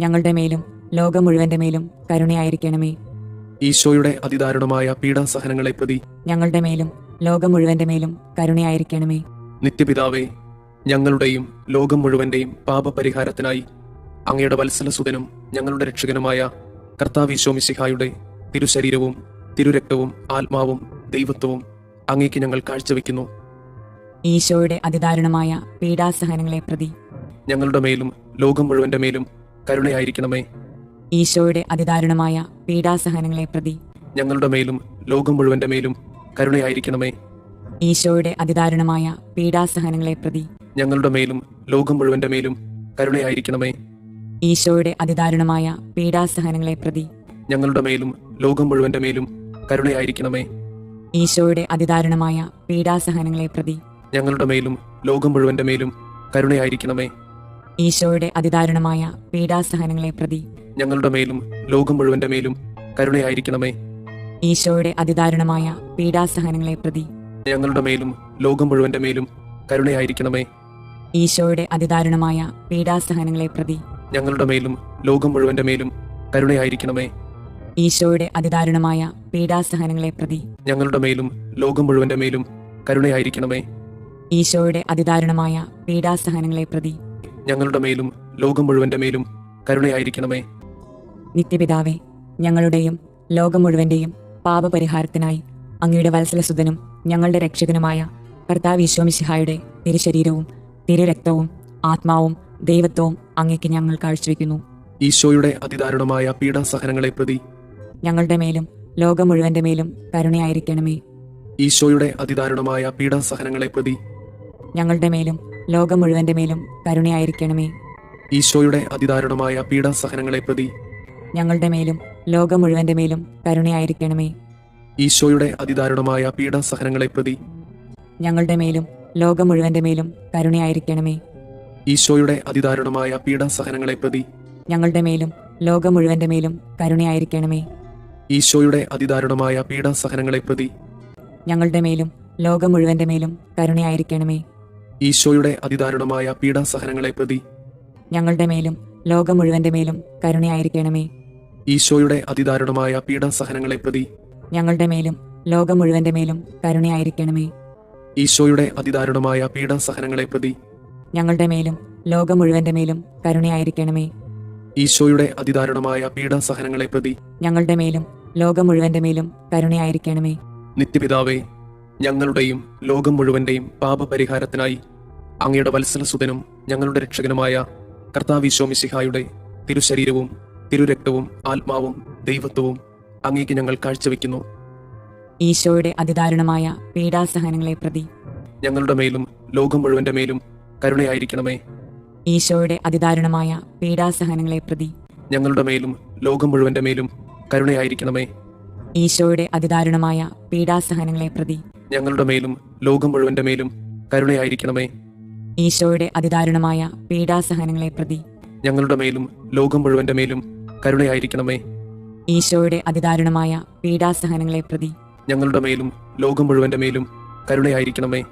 ഞങ്ങളുടെ മേലും ലോകം മുഴുവന്റെ മേലും കരുണയായിരിക്കണമേ. ഈശോയുടെ അതിദാരുണമായ പീഡാസഹനങ്ങളെ പ്രതി ഞങ്ങളുടെ മേലും ലോകം മുഴുവന്റെ മേലും കരുണയായിരിക്കണമേ. നിത്യപിതാവേ, ഞങ്ങളുടെയും ലോകം മുഴുവന്റെയും പാപപരിഹാരത്തിനായി അങ്ങയുടെ വത്സലസുതനും ഞങ്ങളുടെ രക്ഷകനുമായ കർത്താവ് ഈശോ മിശിഹായുടെ തിരുശരീരവും തിരുരക്തവും ആത്മാവും ദൈവത്വവും അങ്ങേക്ക് ഞങ്ങൾ കാഴ്ചവെക്കുന്നു. ഈശോയുടെ അതിദാരുണമായ പീഡാസഹനങ്ങളെ പ്രതി ഞങ്ങളുടെ മേലും ലോകം മുഴുവന്റെ മേലും കരുണയായിരിക്കണമേ. ഈശോയുടെ അതിദാരുണമായ പീഡാസഹനങ്ങളെ പ്രതി ഞങ്ങളുടെ മേലും ലോകം മുഴുവന്റെ മേലും കരുണയായിരിക്കണമേ. ഈശോയുടെ അതിദാരുണമായ പീഡാസഹനങ്ങളെ പ്രതി ഞങ്ങളുടെ മേലും ലോകം മുഴുവന്റെ മേലും കരുണയായിരിക്കണമേ. ഈശോയുടെ അതിദാരുണമായ പീഡാസഹനങ്ങളെ പ്രതി ഞങ്ങളുടെ മേലും ലോകം മുഴുവന്റെ മേലും കരുണയായിരിക്കണമേ. ഈശോയുടെ അതിദാരുണമായ പീഡാസഹനങ്ങളെ പ്രതി ഞങ്ങളുടെ മേലും ലോകം മുഴുവന്റെ മേലും കരുണയായിരിക്കണമേ. ഈശോയുടെ അതിദാരുണമായ പീഡാസഹനങ്ങളെ പ്രതി ഞങ്ങളുടെ മേലും ലോകം മുഴുവന്റെ മേലും കരുണയായിരിക്കണമേ. ഈശോയുടെ അതിദാരുണമായ പീഡാസഹനങ്ങളെ പ്രതി ഞങ്ങളുടെ മേലും ലോകം മുഴുവന്റെ മേലും കരുണയായിരിക്കണമേ. ഈശോയുടെ അതിദാരുണമായ പീഡാസഹനങ്ങളെ പ്രതി ഞങ്ങളുടെ മേലും ലോകം മുഴുവന്റെ മേലും കരുണയായിരിക്കണമേ. ഈശോയുടെ അതിദാരുണമായ പീഡാസഹനങ്ങളെ പ്രതി ഞങ്ങളുടെ മേലും ലോകം മുഴുവന്റെ മേലും കരുണയായിരിക്കണമേ. ഈശോയുടെ അതിദാരുണമായ പീഡാസഹനങ്ങളെ പ്രതി ഞങ്ങളുടെ മേലും ലോകം മുഴുവന്റെ മേലും കരുണയായിരിക്കണമേ. നിത്യപിതാവേ, ഞങ്ങളുടെയും ലോകം മുഴുവന്റെയും പാപപരിഹാരത്തിനായി അങ്ങയുടെ വത്സലസുതനും ഞങ്ങളുടെ രക്ഷകനുമായ കർത്താവ് ഈശോ മിശിഹായുടെ തിരുശരീരവും തിരുരക്തവും ആത്മാവും ദൈവത്വവും അങ്ങേക്ക് ഞങ്ങൾ കാഴ്ചവെക്കുന്നു. ഈശോയുടെ അതിദാരുണമായ പീഡാസഹനങ്ങളെ പ്രതി ഞങ്ങളുടെ മേലും ലോകം മുഴുവന്റെ മേലും കരുണയായിരിക്കണമേ. ഈശോയുടെ അതിദാരുണമായ പീഡാസഹനങ്ങളെ പ്രതി ഞങ്ങളുടെ മേലും ലോകം മുഴുവന്റെ മേലും കരുണയായിരിക്കണമേ. ഈശോയുടെ അതിദാരുണമായ പീഡാസഹനങ്ങളെ പ്രതി ഞങ്ങളുടെ മേലും ലോകം മുഴുവന്റെ മേലും കരുണയായിരിക്കണമേ. ഈശോയുടെ അതിദാരുണമായ പീഡാസഹനങ്ങളെ പ്രതി ഞങ്ങളുടെ മേലും ലോകം മുഴുവന്റെ മേലും കരുണയായിരിക്കണമേ. ഈശോയുടെ അതിദാരുണമായ പീഡാസഹനങ്ങളെ പ്രതി ഞങ്ങളുടെ മേലും ലോകം മുഴുവന്റെ മേലും കരുണയായിരിക്കണമേ. ഈശോയുടെ അതിദാരുണമായ പീഡാസഹനങ്ങളെ പ്രതി ഞങ്ങളുടെ മേലും ലോകം മുഴുവന്റെ മേലും കരുണയായിരിക്കണമേ. ഈശോയുടെ അതിദാരുണമായ പീഡാസഹനങ്ങളെ പ്രതി ഞങ്ങളുടെ മേലും ലോകം മുഴുവന്റെ മേലും കരുണയായിരിക്കണമേ. ഈശോയുടെ അതിദാരുണമായ പീഡാസഹനങ്ങളെ പ്രതി ഞങ്ങളുടെ മേലും ലോകം മുഴുവന്റെ മേലും കരുണയായിരിക്കണമേ. ഈശോയുടെ അതിദാരുണമായ പീഡാസഹനങ്ങളെ പ്രതി ഞങ്ങളുടെ മേലും ലോകം മുഴുവന്റെ മേലും കരുണയായിരിക്കണമേ. ഈശോയുടെ അതിദാരുണമായ പീഡാസഹനങ്ങളെ പ്രതി ഞങ്ങളുടെ മേലും ലോകം മുഴുവന്റെ മേലും കരുണയായിരിക്കണമേ. നിത്യപിതാവേ, ഞങ്ങളുടെയും ലോകം മുഴുവന്റെയും പാപപരിഹാരത്തിനായി അങ്ങയുടെ വത്സലസുതനും ഞങ്ങളുടെ രക്ഷകനുമായ കർത്താവ് ഈശോ മിശിഹായുടെ തിരുശരീരവും തിരുരക്തവും ആത്മാവും ദൈവത്വവും അങ്ങേക്ക് ഞങ്ങൾ കാഴ്ചവെക്കുന്നു. ഈശോയുടെ അതിദാരുണമായ പീഡാസഹനങ്ങളെ പ്രതി ഞങ്ങളുടെ മേലും ലോകം മുഴുവന്റെ മേലും കരുണയായിരിക്കണമേ. ഈശോയുടെ അതിദാരുണമായ പീഡാസഹനങ്ങളെ പ്രതി ഞങ്ങളുടെ മേലും ലോകം മുഴുവന്റെ മേലും കരുണയായിരിക്കണമേ. ഈശോയുടെ അതിദാരുണമായ പീഡാസഹനങ്ങളെ പ്രതി ഞങ്ങളുടെ മേലും ലോകം മുഴുവന്റെ മേലും കരുണയായിരിക്കണമേ. ഈശോയുടെ അതിദാരുണമായ പീഡാസഹനങ്ങളെ പ്രതി ഞങ്ങളുടെ മേലും ലോകം മുഴുവന്റെ മേലും കരുണയായിരിക്കണമേ. ഈശോയുടെ അതിദാരുണമായ പീഡാസഹനങ്ങളെ പ്രതി ഞങ്ങളുടെ മേലും ലോകം മുഴുവന്റെ മേലും കരുണയായിരിക്കണമേ.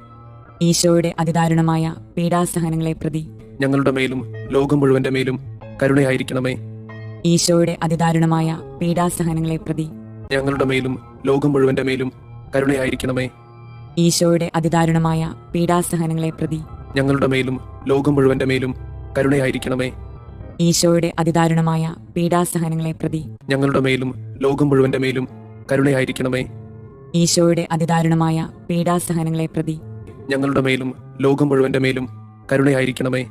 ഈശോയുടെ അതിദാരുണമായ പീഡാസഹനങ്ങളെ പ്രതി ഞങ്ങളുടെ മേലും ലോകം മുഴുവന്റെ മേലും കരുണയായിരിക്കണമേ. ഈശോയുടെ അതിദാരുണമായ പീഡാസഹനങ്ങളെ പ്രതി ഞങ്ങളുടെ മേലും ലോകം മുഴുവന്റെ മേലും കരുണയായിരിക്കണമേ. ഈശോയുടെ അതിദാരുണമായ പീഡാസഹനങ്ങളെ പ്രതി ഞങ്ങളുടെ മേലും ലോകം മുഴുവന്റെ മേലും കരുണയായിരിക്കണമേ. ഈശോയുടെ അതിദാരുണമായ പീഡാസഹനങ്ങളെ പ്രതി ഞങ്ങളുടെ മേലും ലോകം മുഴുവന്റെ മേലും കരുണയായിരിക്കണമേ. ഈശോയുടെ അതിദാരുണമായ പീഡാസഹനങ്ങളെ പ്രതി ഞങ്ങളുടെ മേലും ലോകം മുഴുവന്റെ മേലും കരുണയായിരിക്കണമേ.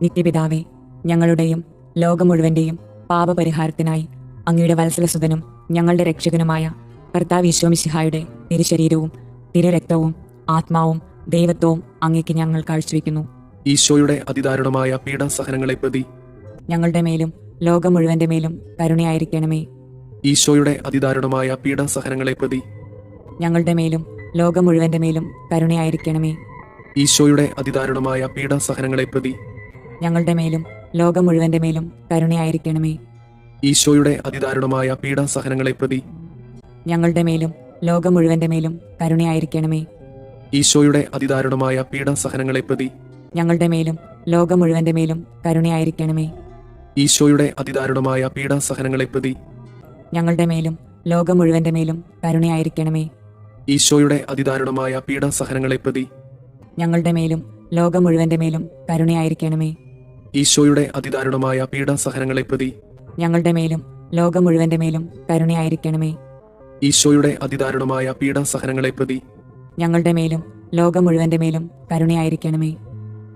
നിത്യപിതാവേ, ഞങ്ങളുടെയും ലോകം മുഴുവന്റെയും പാപപരിഹാരത്തിനായി അങ്ങയുടെ വത്സലസുതനും ഞങ്ങളുടെ രക്ഷകനുമായ കർത്താവ് ഈശോ മിശിഹായുടെ തിരുശരീരവും തിരുരക്തവും ആത്മാവും ദൈവത്വവും അങ്ങേക്ക് ഞങ്ങൾ കാഴ്ചവെക്കുന്നു. ഈശോയുടെ അതിദാരുണമായ പീഡാസഹനങ്ങളെ പ്രതി ഞങ്ങളുടെ മേലും ലോകം മുഴുവന്റെ മേലും കരുണയായിരിക്കണമേ. ഈശോയുടെ അതിദാരുണമായ പീഡാസഹനങ്ങളെ പ്രതി ഞങ്ങളുടെ മേലും ലോകം മുഴുവന്റെ മേലും കരുണയായിരിക്കണമേ. ഈശോയുടെ അതിദാരുണമായ പീഡാസഹനങ്ങളെ പ്രതി ഞങ്ങളുടെ മേലും ലോകം മുഴുവന്റെ മേലും കരുണയായിരിക്കണമേ. ഈശോയുടെ അതിദാരുണമായ പീഡാസഹനങ്ങളെ പ്രതി ഞങ്ങളുടെ മേലും ലോകം മുഴുവന്റെ മേലും കരുണയായിരിക്കണമേ. ഈശോയുടെ അതിദാരുണമായ പീഡാസഹനങ്ങളെ പ്രതി ഞങ്ങളുടെ മേലും ലോകം മുഴുവന്റെ മേലും കരുണയായിരിക്കണമേ. ഈശോയുടെ അതിദാരുണമായ പീഡാസഹനങ്ങളെ പ്രതി ഞങ്ങളുടെ മേലും ലോകം മുഴുവന്റെ മേലും കരുണയായിരിക്കണമേ. ഈശോയുടെ അതിദാരുണമായ പീഡാസഹനങ്ങളെ പ്രതി ഞങ്ങളുടെ മേലും ലോകം മുഴുവന്റെ മേലും കരുണയായിരിക്കണമേ. ഈശോയുടെ അതിദാരുണമായ പീഡാസഹനങ്ങളെ പ്രതി ഞങ്ങളുടെ മേലും ലോകം മുഴുവന്റെ മേലും കരുണയായിരിക്കണമേ. ഈശോയുടെ അതിദാരുണമായ പീഡാസഹനങ്ങളെ പ്രതി ഞങ്ങളുടെ മേലും ലോകം മുഴുവന്റെ മേലും കരുണയായിരിക്കണമേ.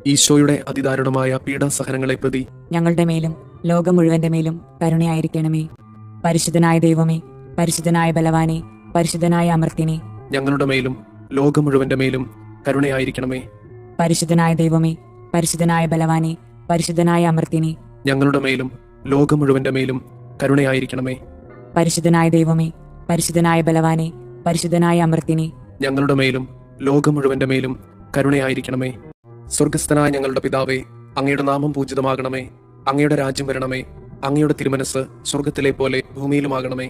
ഈശോയുടെ അതിദാരുണമായ പീഡാസഹനങ്ങളെ പ്രതി ഞങ്ങളുടെ മേലും ലോകം മുഴുവന്റെ മേലും കരുണയായിരിക്കണമേ. പരിശുദ്ധനായ ദൈവമേ, പരിശുദ്ധനായ ബലവാനെ, പരിശുദ്ധനായ അമർത്തിനെ, ഞങ്ങളുടെ മേലും ലോകം മുഴുവന്റെ മേലും കരുണയായിരിക്കണമേ. പരിശുദ്ധനായ ദൈവമേ, പരിശുദ്ധനായ ബലവാനെ, പരിശുദ്ധനായ അമർത്തിനെ, ഞങ്ങളുടെ മേലും ലോകം മുഴുവന്റെ മേലും കരുണയായിരിക്കണമേ. പരിശുദ്ധനായ ദൈവമേ, പരിശുദ്ധനായ ബലവാനെ, പരിശുദ്ധനായ അമർത്തിനെ, ഞങ്ങളുടെ മേലും ലോകം മുഴുവന്റെ മേലും കരുണയായിരിക്കണമേ. സ്വർഗസ്ഥനായ ഞങ്ങളുടെ പിതാവേ, അങ്ങയുടെ നാമം പൂജിതമാകണമേ. അങ്ങയുടെ രാജ്യം വരണമേ. അങ്ങയുടെ തിരുമനസ് സ്വർഗത്തിലെ പോലെ ഭൂമിയിലുമാകണമേ.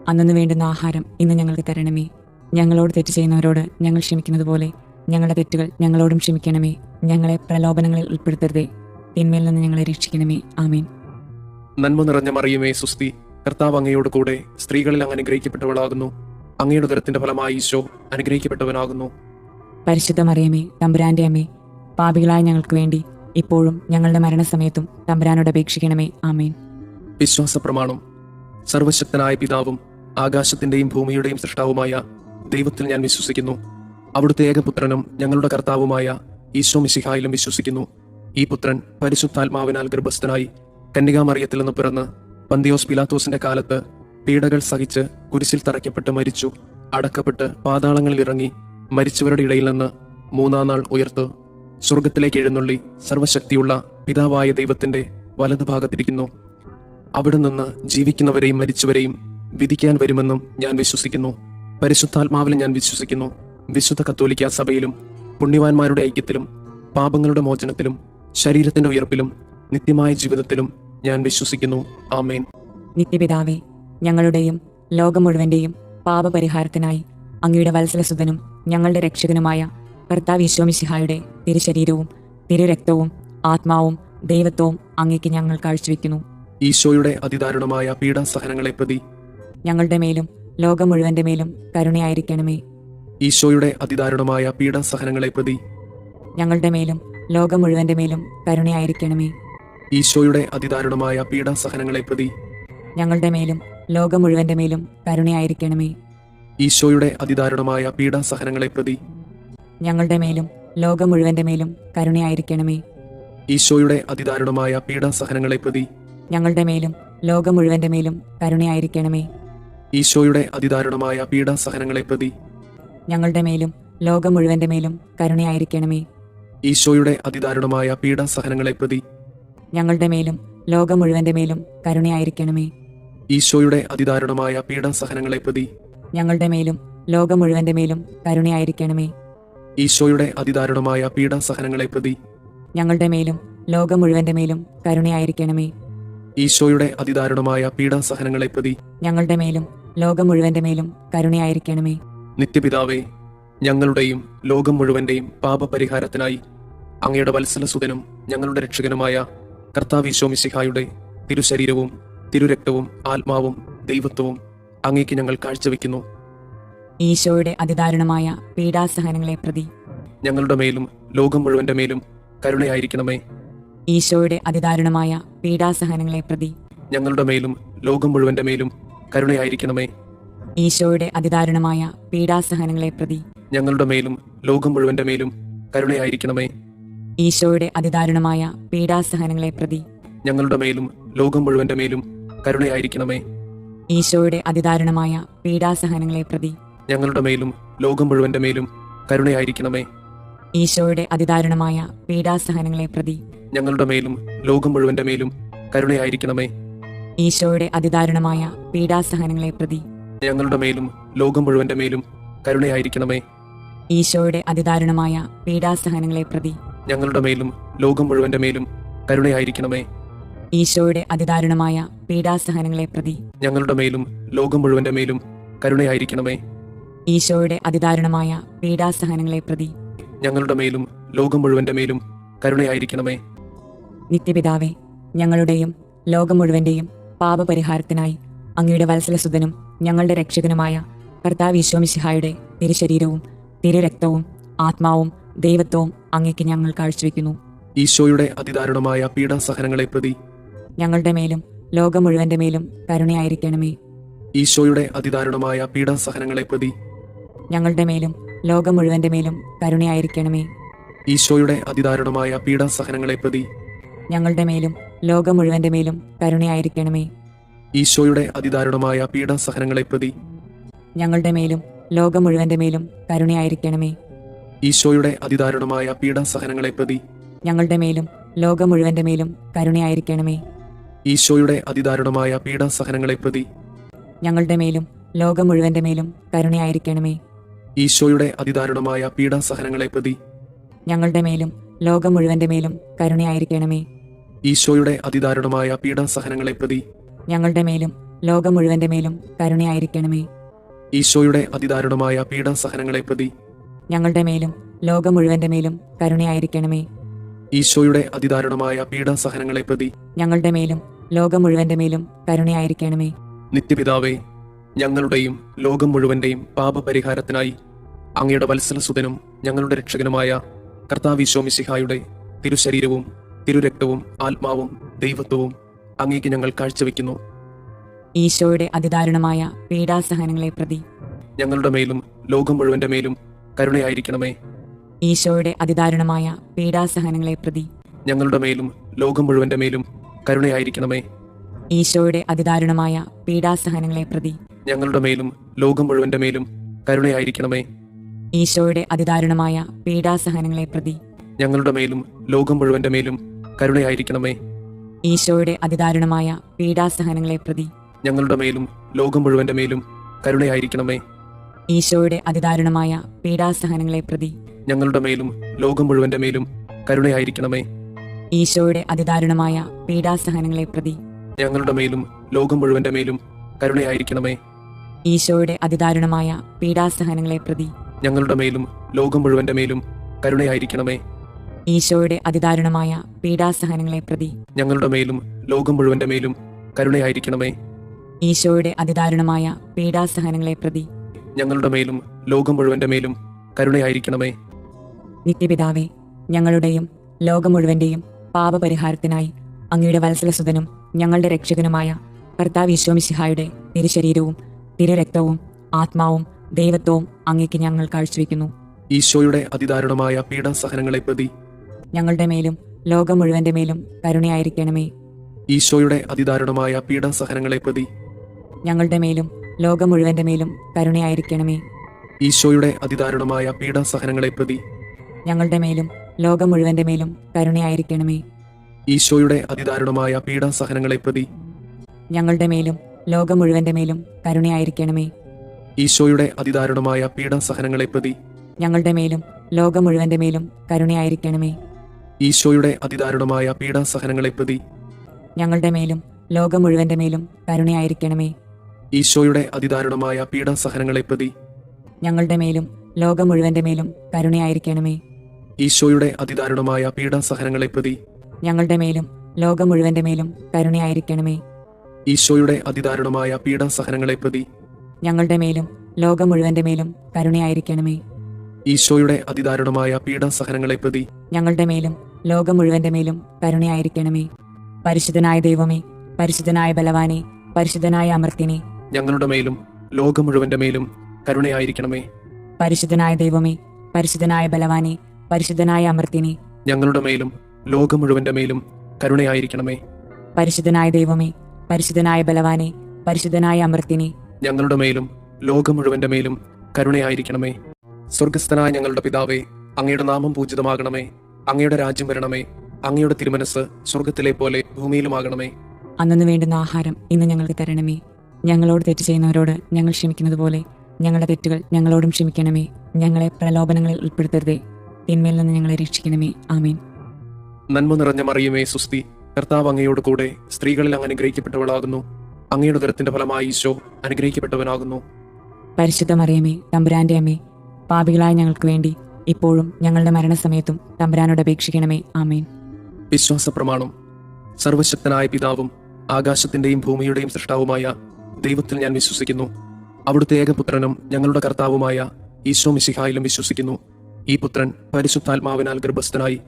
അന്നു വേണ്ടുന്ന ആഹാരം ഇന്ന് ഞങ്ങൾക്ക് തരണമേ. ഞങ്ങളോട് തെറ്റ് ചെയ്യുന്നവരോട് ഞങ്ങൾ ക്ഷമിക്കുന്നത് പോലെ ഞങ്ങളുടെ തെറ്റുകൾ ഞങ്ങളോടും ക്ഷമിക്കണമേ. ഞങ്ങളെ പ്രലോഭനങ്ങളിൽ ഉൾപ്പെടുത്തരുതേ, തിന്മയിൽ നിന്ന് ഞങ്ങളെ രക്ഷിക്കണമേ. ആമേൻ. നന്മ നിറഞ്ഞ മറിയമേ സുസ്തി, കർത്താവ് അങ്ങയോട് കൂടെ സ്ത്രീകളിൽ അങ്ങ് അനുഗ്രഹിക്കപ്പെട്ടവളാകുന്നു. അങ്ങയുടെ ഉദരത്തിന്റെ ഫലമായി ഈശോ അനുഗ്രഹിക്കപ്പെട്ടവനാകുന്നു. പരിശുദ്ധ മറിയമേ, തമ്പുരാന്റെ അമ്മേ, പാപികളായ ഞങ്ങൾക്ക് വേണ്ടി ഇപ്പോഴും ഞങ്ങളുടെ മരണസമയത്തും തമ്പുരാനോട് അപേക്ഷിക്കണമേ. ആമേൻ. വിശ്വാസ പ്രമാണം. സർവശക്തനായ പിതാവും ആകാശത്തിന്റെയും ഭൂമിയുടെയും സൃഷ്ടാവുമായ ദൈവത്തിൽ ഞാൻ വിശ്വസിക്കുന്നു. അവിടുത്തെ ഏകപുത്രനും ഞങ്ങളുടെ കർത്താവുമായ ഈശോ മിശിഹായിലും വിശ്വസിക്കുന്നു. ഈ പുത്രൻ പരിശുദ്ധാത്മാവിനാൽ ഗർഭസ്ഥനായി കന്യകാമറിയത്തിൽ നിന്ന് പിറന്ന് പന്തിയോസ് പിലാത്തോസിന്റെ കാലത്ത് പീഡകൾ സഹിച്ച് കുരിശിൽ തറയ്ക്കപ്പെട്ട് മരിച്ചു, അടക്കപ്പെട്ട് പാതാളങ്ങളിൽ ഇറങ്ങി, മരിച്ചവരുടെ ഇടയിൽ നിന്ന് മൂന്നാം നാൾ ഉയർത്തു, സ്വർഗത്തിലേക്ക് എഴുന്നള്ളി സർവശക്തിയുള്ള പിതാവായ ദൈവത്തിന്റെ വലതുഭാഗത്തിരിക്കുന്നു. അവിടെ നിന്ന് ജീവിക്കുന്നവരെയും മരിച്ചവരെയും വിധിക്കാൻ വരുമെന്നും ഞാൻ വിശ്വസിക്കുന്നു. പരിശുദ്ധാത്മാവിൽ ഞാൻ വിശ്വസിക്കുന്നു. വിശുദ്ധ കത്തോലിക്ക സഭയിലും പുണ്യവാന്മാരുടെ ഐക്യത്തിലും പാപങ്ങളുടെ മോചനത്തിലും ശരീരത്തിന്റെ ഉയർപ്പിലും നിത്യമായ ജീവിതത്തിലും ഞാൻ വിശ്വസിക്കുന്നു. ആമേൻ. നിത്യപിതാവേ, ഞങ്ങളുടെയും ലോകം മുഴുവന്റെയും പാപപരിഹാരത്തിനായി അങ്ങയുടെ വത്സലസുതനും ഞങ്ങളുടെ രക്ഷകനുമായ കർത്താവ് ഈശോ മിശിഹായുടെ തിരുശരീരവും തിരുരക്തവും ആത്മാവും ദൈവത്വവും അങ്ങേക്ക് ഞങ്ങൾ കാഴ്ചവെക്കുന്നു. ഈശോയുടെ അതിദാരുണമായ പീഡാസഹനങ്ങളെ പ്രതി ഞങ്ങളുടെ മേലും ലോകം മുഴുവന്റെ മേലും കരുണയായിരിക്കണമേ. ഈശോയുടെ അതിദാരുണമായ പീഡാസഹനങ്ങളെ പ്രതി ഞങ്ങളുടെ മേലും ലോകം മുഴുവന്റെ മേലും കരുണയായിരിക്കണമേ. ഈശോയുടെ അതിദാരുണമായ പീഡാസഹനങ്ങളെ പ്രതി ഞങ്ങളുടെ മേലും ലോകം മുഴുവന്റെ മേലും കരുണയായിരിക്കണമേ. ഈശോയുടെ അതിദാരുണമായ പീഡാസഹനങ്ങളെ പ്രതി ഞങ്ങളുടെ മേലും ലോകം മുഴുവന്റെ മേലും കരുണയായിരിക്കണമേ. ഈശോയുടെ അതിദാരുണമായ പീഡാസഹനങ്ങളെ പ്രതി ഞങ്ങളുടെ മേലും ലോകം മുഴുവന്റെ മേലും കരുണയായിരിക്കണമേ. ഈശോയുടെ അതിദാരുണമായ പീഡാസഹനങ്ങളെ പ്രതി ഞങ്ങളുടെ മേലും ലോകം മുഴുവന്റെ മേലും കരുണയായിരിക്കണമേ. ഈശോയുടെ അതിദാരുണമായ പീഡാസഹനങ്ങളെ പ്രതി ഞങ്ങളുടെ മേലും ലോകം മുഴുവന്റെ മേലും കരുണയായിരിക്കണമേ. ഈശോയുടെ അതിദാരുണമായ പീഡാസഹനങ്ങളെ പ്രതി ഞങ്ങളുടെ മേലും ലോകം മുഴുവന്റെ മേലും കരുണയായിരിക്കണമേ. ഈശോയുടെ അതിദാരുണമായ പീഡാസഹനങ്ങളെ പ്രതി ഞങ്ങളുടെ മേലും ലോകം മുഴുവന്റെ മേലും കരുണയായിരിക്കണമേ. ഈശോയുടെ അതിദാരുണമായ പീഡാസഹനങ്ങളെ പ്രതി ഞങ്ങളുടെ മേലും ലോകം മുഴുവന്റെ മേലും കരുണയായിരിക്കണമേ. നിത്യപിതാവേ, ഞങ്ങളുടെയും ലോകം മുഴുവന്റെയും പാപപരിഹാരത്തിനായി അങ്ങയുടെ വത്സലസുതനും ഞങ്ങളുടെ രക്ഷകനുമായ കർത്താവ് ഈശോ മിശിഹായുടെ തിരുശരീരവും തിരുരക്തവും ആത്മാവും ദൈവത്വവും അങ്ങേക്ക് ഞങ്ങൾ കാഴ്ചവെക്കുന്നു. ഈശോയുടെ അതിദാരുണമായ പീഡാസഹനങ്ങളെ പ്രതി ഞങ്ങളുടെ മേലും ലോകം മുഴുവന്റെ മേലും കരുണയായിരിക്കണമേ. ഈശോയുടെ അതിദാരുണമായ പീഡാസഹനങ്ങളെ പ്രതി ഞങ്ങളുടെ മേലും ലോകം മുഴുവന്റെ മേലും കരുണയായിരിക്കണമേ. ഈശോയുടെ അതിദാരുണമായ പീഡാസഹനങ്ങളെ പ്രതി ഞങ്ങളുടെ മേലും ലോകം മുഴുവന്റെ മേലും കരുണയായിരിക്കണമേ. ഈശോയുടെ അതിദാരുണമായ പീഡാസഹനങ്ങളെ പ്രതി ഞങ്ങളുടെ മേലും ലോകം മുഴുവന്റെ മേലും കരുണയായിരിക്കണമേ. ഈശോയുടെ അതിദാരുണമായ പീഡാസഹനങ്ങളെ പ്രതി ഞങ്ങളുടെ മേലും ലോകം മുഴുവന്റെ മേലും കരുണയായിരിക്കണമേ. ഈശോയുടെ അതിദാരുണമായ പീഡാസഹനങ്ങളെ പ്രതി ഞങ്ങളുടെ മേലും ലോകം മുഴുവന്റെ മേലും കരുണയായിരിക്കണമേ. ഈശോയുടെ അതിദാരുണമായ പീഡാസഹനങ്ങളെ പ്രതി ഞങ്ങളുടെ മേലും ലോകം മുഴുവന്റെ മേലും കരുണയായിരിക്കണമേ. ഈശോയുടെ അതിദാരുണമായ പീഡാസഹനങ്ങളെ പ്രതി ഞങ്ങളുടെ മേലും ലോകം മുഴുവന്റെ മേലും കരുണയായിരിക്കണമേ. ഈശോയുടെ അതിദാരുണമായ പീഡാസഹനങ്ങളെ പ്രതി ഞങ്ങളുടെ മേലും ലോകം മുഴുവന്റെ മേലും കരുണയായിരിക്കണമേ. ഈശോയുടെ അതിദാരുണമായ പീഡാസഹനങ്ങളെ പ്രതി ഞങ്ങളുടെ മേലും ലോകം മുഴുവന്റെ മേലും കരുണയായിരിക്കണമേ. നിത്യപിതാവേ, ഞങ്ങളുടെയും ലോകം മുഴുവന്റെയും പാപപരിഹാരത്തിനായി അങ്ങയുടെ വത്സലസുതനും ഞങ്ങളുടെ രക്ഷകനുമായ കർത്താവ് ഈശോ മിശിഹായുടെ തിരുശരീരവും തിരുരക്തവും ആത്മാവും ദൈവത്വവും അങ്ങേക്ക് ഞങ്ങൾ കാഴ്ചവെക്കുന്നു. ഈശോയുടെ അതിദാരുണമായ പീഡാസഹനങ്ങളെ പ്രതി ഞങ്ങളുടെ മേലും ലോകം മുഴുവന്റെ മേലും കരുണയായിരിക്കണമേ. ഈശോയുടെ അതിദാരുണമായ പീഡാസഹനങ്ങളെ പ്രതി ഞങ്ങളുടെ മേലും ലോകം മുഴുവന്റെ മേലും കരുണയായിരിക്കണമേ. ഈശോയുടെ അതിദാരുണമായ പീഡാസഹനങ്ങളെ പ്രതി ഞങ്ങളുടെ മേലും ലോകം മുഴുവന്റെ മേലും കരുണയായിരിക്കണമേ. ഈശോയുടെ അതിദാരുണമായ പീഡാസഹനങ്ങളെ പ്രതി ഞങ്ങളുടെ മേലും ലോകം മുഴുവന്റെ മേലും കരുണയായിരിക്കണമേ. ഈശോയുടെ അതിദാരുണമായ പീഡാസഹനങ്ങളെ പ്രതി ഞങ്ങളുടെ മേലും ലോകം മുഴുവന്റെ മേലും കരുണയായിരിക്കണമേ. ഈശോയുടെ അതിദാരുണമായ പീഡാസഹനങ്ങളെ പ്രതി ഞങ്ങളുടെ മേലും ലോകം മുഴുവന്റെ മേലും കരുണയായിരിക്കണമേ. ഈശോയുടെ അതിദാരുണമായ പീഡാസഹനങ്ങളെ പ്രതി ഞങ്ങളുടെ മേലും ലോകം മുഴുവന്റെ മേലും കരുണയായിരിക്കണമേ. ഈശോയുടെ അതിദാരുണമായ പീഡാസഹനങ്ങളെ പ്രതി ഞങ്ങളുടെ മേലും ലോകം മുഴുവന്റെ മേലും കരുണയായിരിക്കണമേ. ഈശോയുടെ അതിദാരുണമായ പീഡാസഹനങ്ങളെ പ്രതി ഞങ്ങളുടെ മേലും ലോകം മുഴുവന്റെ മേലും കരുണയായിരിക്കണമേ. ഈശോയുടെ അതിദാരുണമായ പീഡാസഹനങ്ങളെ പ്രതി ഞങ്ങളുടെ മേലും ലോകം മുഴുവന്റെ മേലും കരുണയായിരിക്കണമേ. നിത്യപിതാവേ, ഞങ്ങളുടെയും ലോകം മുഴുവന്റെയും പാപപരിഹാരത്തിനായി അങ്ങയുടെ വത്സലസുതനും ഞങ്ങളുടെ രക്ഷകനുമായ കർത്താവ് ഈശോ മിശിഹായുടെ തിരുശരീരവും തിരുരക്തവും ആത്മാവും ദൈവത്വവും അങ്ങേക്ക് ഞങ്ങൾ കാഴ്ചവെക്കുന്നു. ഈശോയുടെ അതിദാരുണമായ പീഡാസഹനങ്ങളെ പ്രതി ഞങ്ങളുടെ മേലും ലോകം മുഴുവന്റെ മേലും കരുണയായിരിക്കണമേ. ഈശോയുടെ അതിദാരുണമായ പീഡാസഹനങ്ങളെ പ്രതി ഞങ്ങളുടെ മേലും ലോകം മുഴുവന്റെ മേലും കരുണയായിരിക്കണമേ. ഈശോയുടെ അതിദാരുണമായ പീഡാസഹനങ്ങളെ പ്രതി ഞങ്ങളുടെ മേലും ലോകം മുഴുവന്റെ മേലും കരുണയായിരിക്കണമേ. ഈശോയുടെ അതിദാരുണമായ പീഡാസഹനങ്ങളെ പ്രതി ഞങ്ങളുടെ മേലും ലോകം മുഴുവന്റെ മേലും കരുണയായിരിക്കണമേ. ഈശോയുടെ അതിദാരുണമായ പീഡാസഹനങ്ങളെ പ്രതി ഞങ്ങളുടെ മേലും ലോകം മുഴുവന്റെ മേലും കരുണയായിരിക്കണമേ. ഈശോയുടെ അതിദാരുണമായ പീഡാസഹനങ്ങളെ പ്രതി ഞങ്ങളുടെ മേലും ലോകം മുഴുവന്റെ മേലും കരുണയായിരിക്കണമേ. ഈശോയുടെ അതിദാരുണമായ പീഡാസഹനങ്ങളെ പ്രതി ഞങ്ങളുടെ മേലും ലോകം മുഴുവന്റെ മേലും കരുണയായിരിക്കണമേ. ഈശോയുടെ അതിദാരുണമായ പീഡാസഹനങ്ങളെ പ്രതി ഞങ്ങളുടെ മേലും ലോകം മുഴുവന്റെ മേലും കരുണയായിരിക്കണമേ. ഈശോയുടെ അതിദാരുണമായ പീഡാസഹനങ്ങളെ പ്രതി ഞങ്ങളുടെ മേലും ലോകം മുഴുവന്റെ മേലും കരുണയായിരിക്കണമേ. ഈശോയുടെ അതിദാരുണമായ പീഡാസഹനങ്ങളെ പ്രതി ഞങ്ങളുടെ മേലും ലോകം മുഴുവന്റെ മേലും കരുണയായിരിക്കണമേ. നിത്യപിതാവേ, ഞങ്ങളുടെയും ലോകം മുഴുവന്റെയും പാപപരിഹാരത്തിനായി അങ്ങയുടെ വത്സലസുതനും ഞങ്ങളുടെ രക്ഷകനുമായ കർത്താവ് ഈശോ മിശിഹായുടെ തിരുശരീരവും തിരുരക്തവും ആത്മാവും ദൈവത്വവും അങ്ങേക്ക് ഞങ്ങൾ കാഴ്ചവെക്കുന്നു. ഈശോയുടെ അതിദാരുണമായ പീഡാസഹനങ്ങളെ പ്രതി ഞങ്ങളുടെ മേലും ലോകം മുഴുവന്റെ മേലും കരുണയായിരിക്കണമേ. ഈശോയുടെ അതിദാരുണമായ പീഡാസഹനങ്ങളെ പ്രതി ഞങ്ങളുടെ മേലും ലോകം മുഴുവന്റെ മേലും കരുണയായിരിക്കണമേ. ഈശോയുടെ അതിദാരുണമായ പീഡാസഹനങ്ങളെ പ്രതി ഞങ്ങളുടെ മേലും ലോകം മുഴുവന്റെ മേലും കരുണയായിരിക്കണമേ. ഈശോയുടെ അതിദാരുണമായ പീഡാസഹനങ്ങളെ പ്രതി ഞങ്ങളുടെ മേലും ലോകം മുഴുവന്റെ മേലും കരുണയായിരിക്കണമേ. ഈശോയുടെ അതിദാരുണമായ പീഡാസഹനങ്ങളെ പ്രതി ഞങ്ങളുടെ മേലും ലോകം മുഴുവന്റെ മേലും കരുണയായിരിക്കണമേ. ഈശോയുടെ അതിദാരുണമായ പീഡാസഹനങ്ങളെ പ്രതി ഞങ്ങളുടെ മേലും ലോകം മുഴുവന്റെ മേലും കരുണയായിരിക്കണമേ. ഈശോയുടെ അതിദാരുണമായ പീഡാസഹനങ്ങളെ പ്രതി ഞങ്ങളുടെ മേലും ലോകം മുഴുവന്റെ മേലും കരുണയായിരിക്കണമേ. ഈശോയുടെ അതിദാരുണമായ പീഡാസഹനങ്ങളെ പ്രതി ഞങ്ങളുടെ മേലും ലോകം മുഴുവന്റെ മേലും കരുണയായിരിക്കണമേ. ഈശോയുടെ അതിദാരുണമായ പീഡാസഹനങ്ങളെ പ്രതി ഞങ്ങളുടെ മേലും ലോകം മുഴുവന്റെ മേലും കരുണയായിരിക്കണമേ. ഈശോയുടെ അതിദാരുണമായ പീഡാസഹനങ്ങളെ പ്രതി ഞങ്ങളുടെ മേലും ലോകം മുഴുവന്റെ മേലും കരുണയായിരിക്കണമേ. പരിശുദ്ധനായ ദൈവമേ, പരിശുദ്ധനായ ബലവാനെ, പരിശുദ്ധനായ അമർത്തിനെ, ഞങ്ങളുടെ മേലും ലോകം മുഴുവന്റെ മേലും കരുണയായിരിക്കണമേ. പരിശുദ്ധനായ ദൈവമേ, പരിശുദ്ധനായ ബലവാനെ, പരിശുദ്ധനായ അമർത്തിനെ, ഞങ്ങളുടെ മേലും ലോകം മുഴുവന്റെ മേലും കരുണയായിരിക്കണമേ. പരിശുദ്ധനായ ദൈവമേ, പരിശുദ്ധനായ ബലവാനെ, പരിശുദ്ധനായ അമർത്തിനെ, ഞങ്ങളുടെ മേലും ലോകം മുഴുവന്റെ മേലും കരുണയായിരിക്കണമേ. സ്വർഗസ്ഥനായ ഞങ്ങളുടെ പിതാവേ, അങ്ങയുടെ നാമം പൂജിതമാകണമേ. അങ്ങയുടെ രാജ്യം വരണമേ. അങ്ങയുടെ തിരുമനസ് സ്വർഗത്തിലെ പോലെ ഭൂമിയിലുമാകണമേ. അന്നു വേണ്ടുന്ന ആഹാരം ഇന്ന് ഞങ്ങൾക്ക് തരണമേ. ഞങ്ങളോട് തെറ്റ് ചെയ്യുന്നവരോട് ഞങ്ങൾ ക്ഷമിക്കുന്നത് പോലെ ഞങ്ങളുടെ തെറ്റുകൾ ഞങ്ങളോടും ക്ഷമിക്കണമേ. ഞങ്ങളെ പ്രലോഭനങ്ങളിൽ ഉൾപ്പെടുത്തരുതേ, തിന്മയിൽ നിന്ന് ഞങ്ങളെ രക്ഷിക്കണമേ. ആമേൻ. നന്മ നിറഞ്ഞ മറിയമേ, സുസ്തി, കർത്താവ് അങ്ങയോട് കൂടെ സ്ത്രീകളിൽ അങ്ങ് അനുഗ്രഹിക്കപ്പെട്ടവളാകുന്നു. അങ്ങയുടെ ഉദരത്തിന്റെ ഫലമായി ഈശോ അനുഗ്രഹിക്കപ്പെട്ടവനാകുന്നു. പരിശുദ്ധ മറിയമേ, തമ്പുരാന്റെ അമ്മേ, പാപികളായ ഞങ്ങൾക്ക് വേണ്ടി ഇപ്പോഴും ഞങ്ങളുടെ മരണസമയത്തും തമ്പുരാനോട് അപേക്ഷിക്കണമേ. ആമേൻ. വിശ്വാസ പ്രമാണം. സർവശക്തനായ പിതാവും ആകാശത്തിന്റെയും ഭൂമിയുടെയും സൃഷ്ടാവുമായ ദൈവത്തിൽ ഞാൻ വിശ്വസിക്കുന്നു. അവിടുത്തെ ഏകപുത്രനും ഞങ്ങളുടെ കർത്താവുമായ ഈശോ മിശിഹായിലും വിശ്വസിക്കുന്നു. ഈ പുത്രൻ പരിശുദ്ധാത്മാവിനാൽ ഗർഭസ്ഥനായി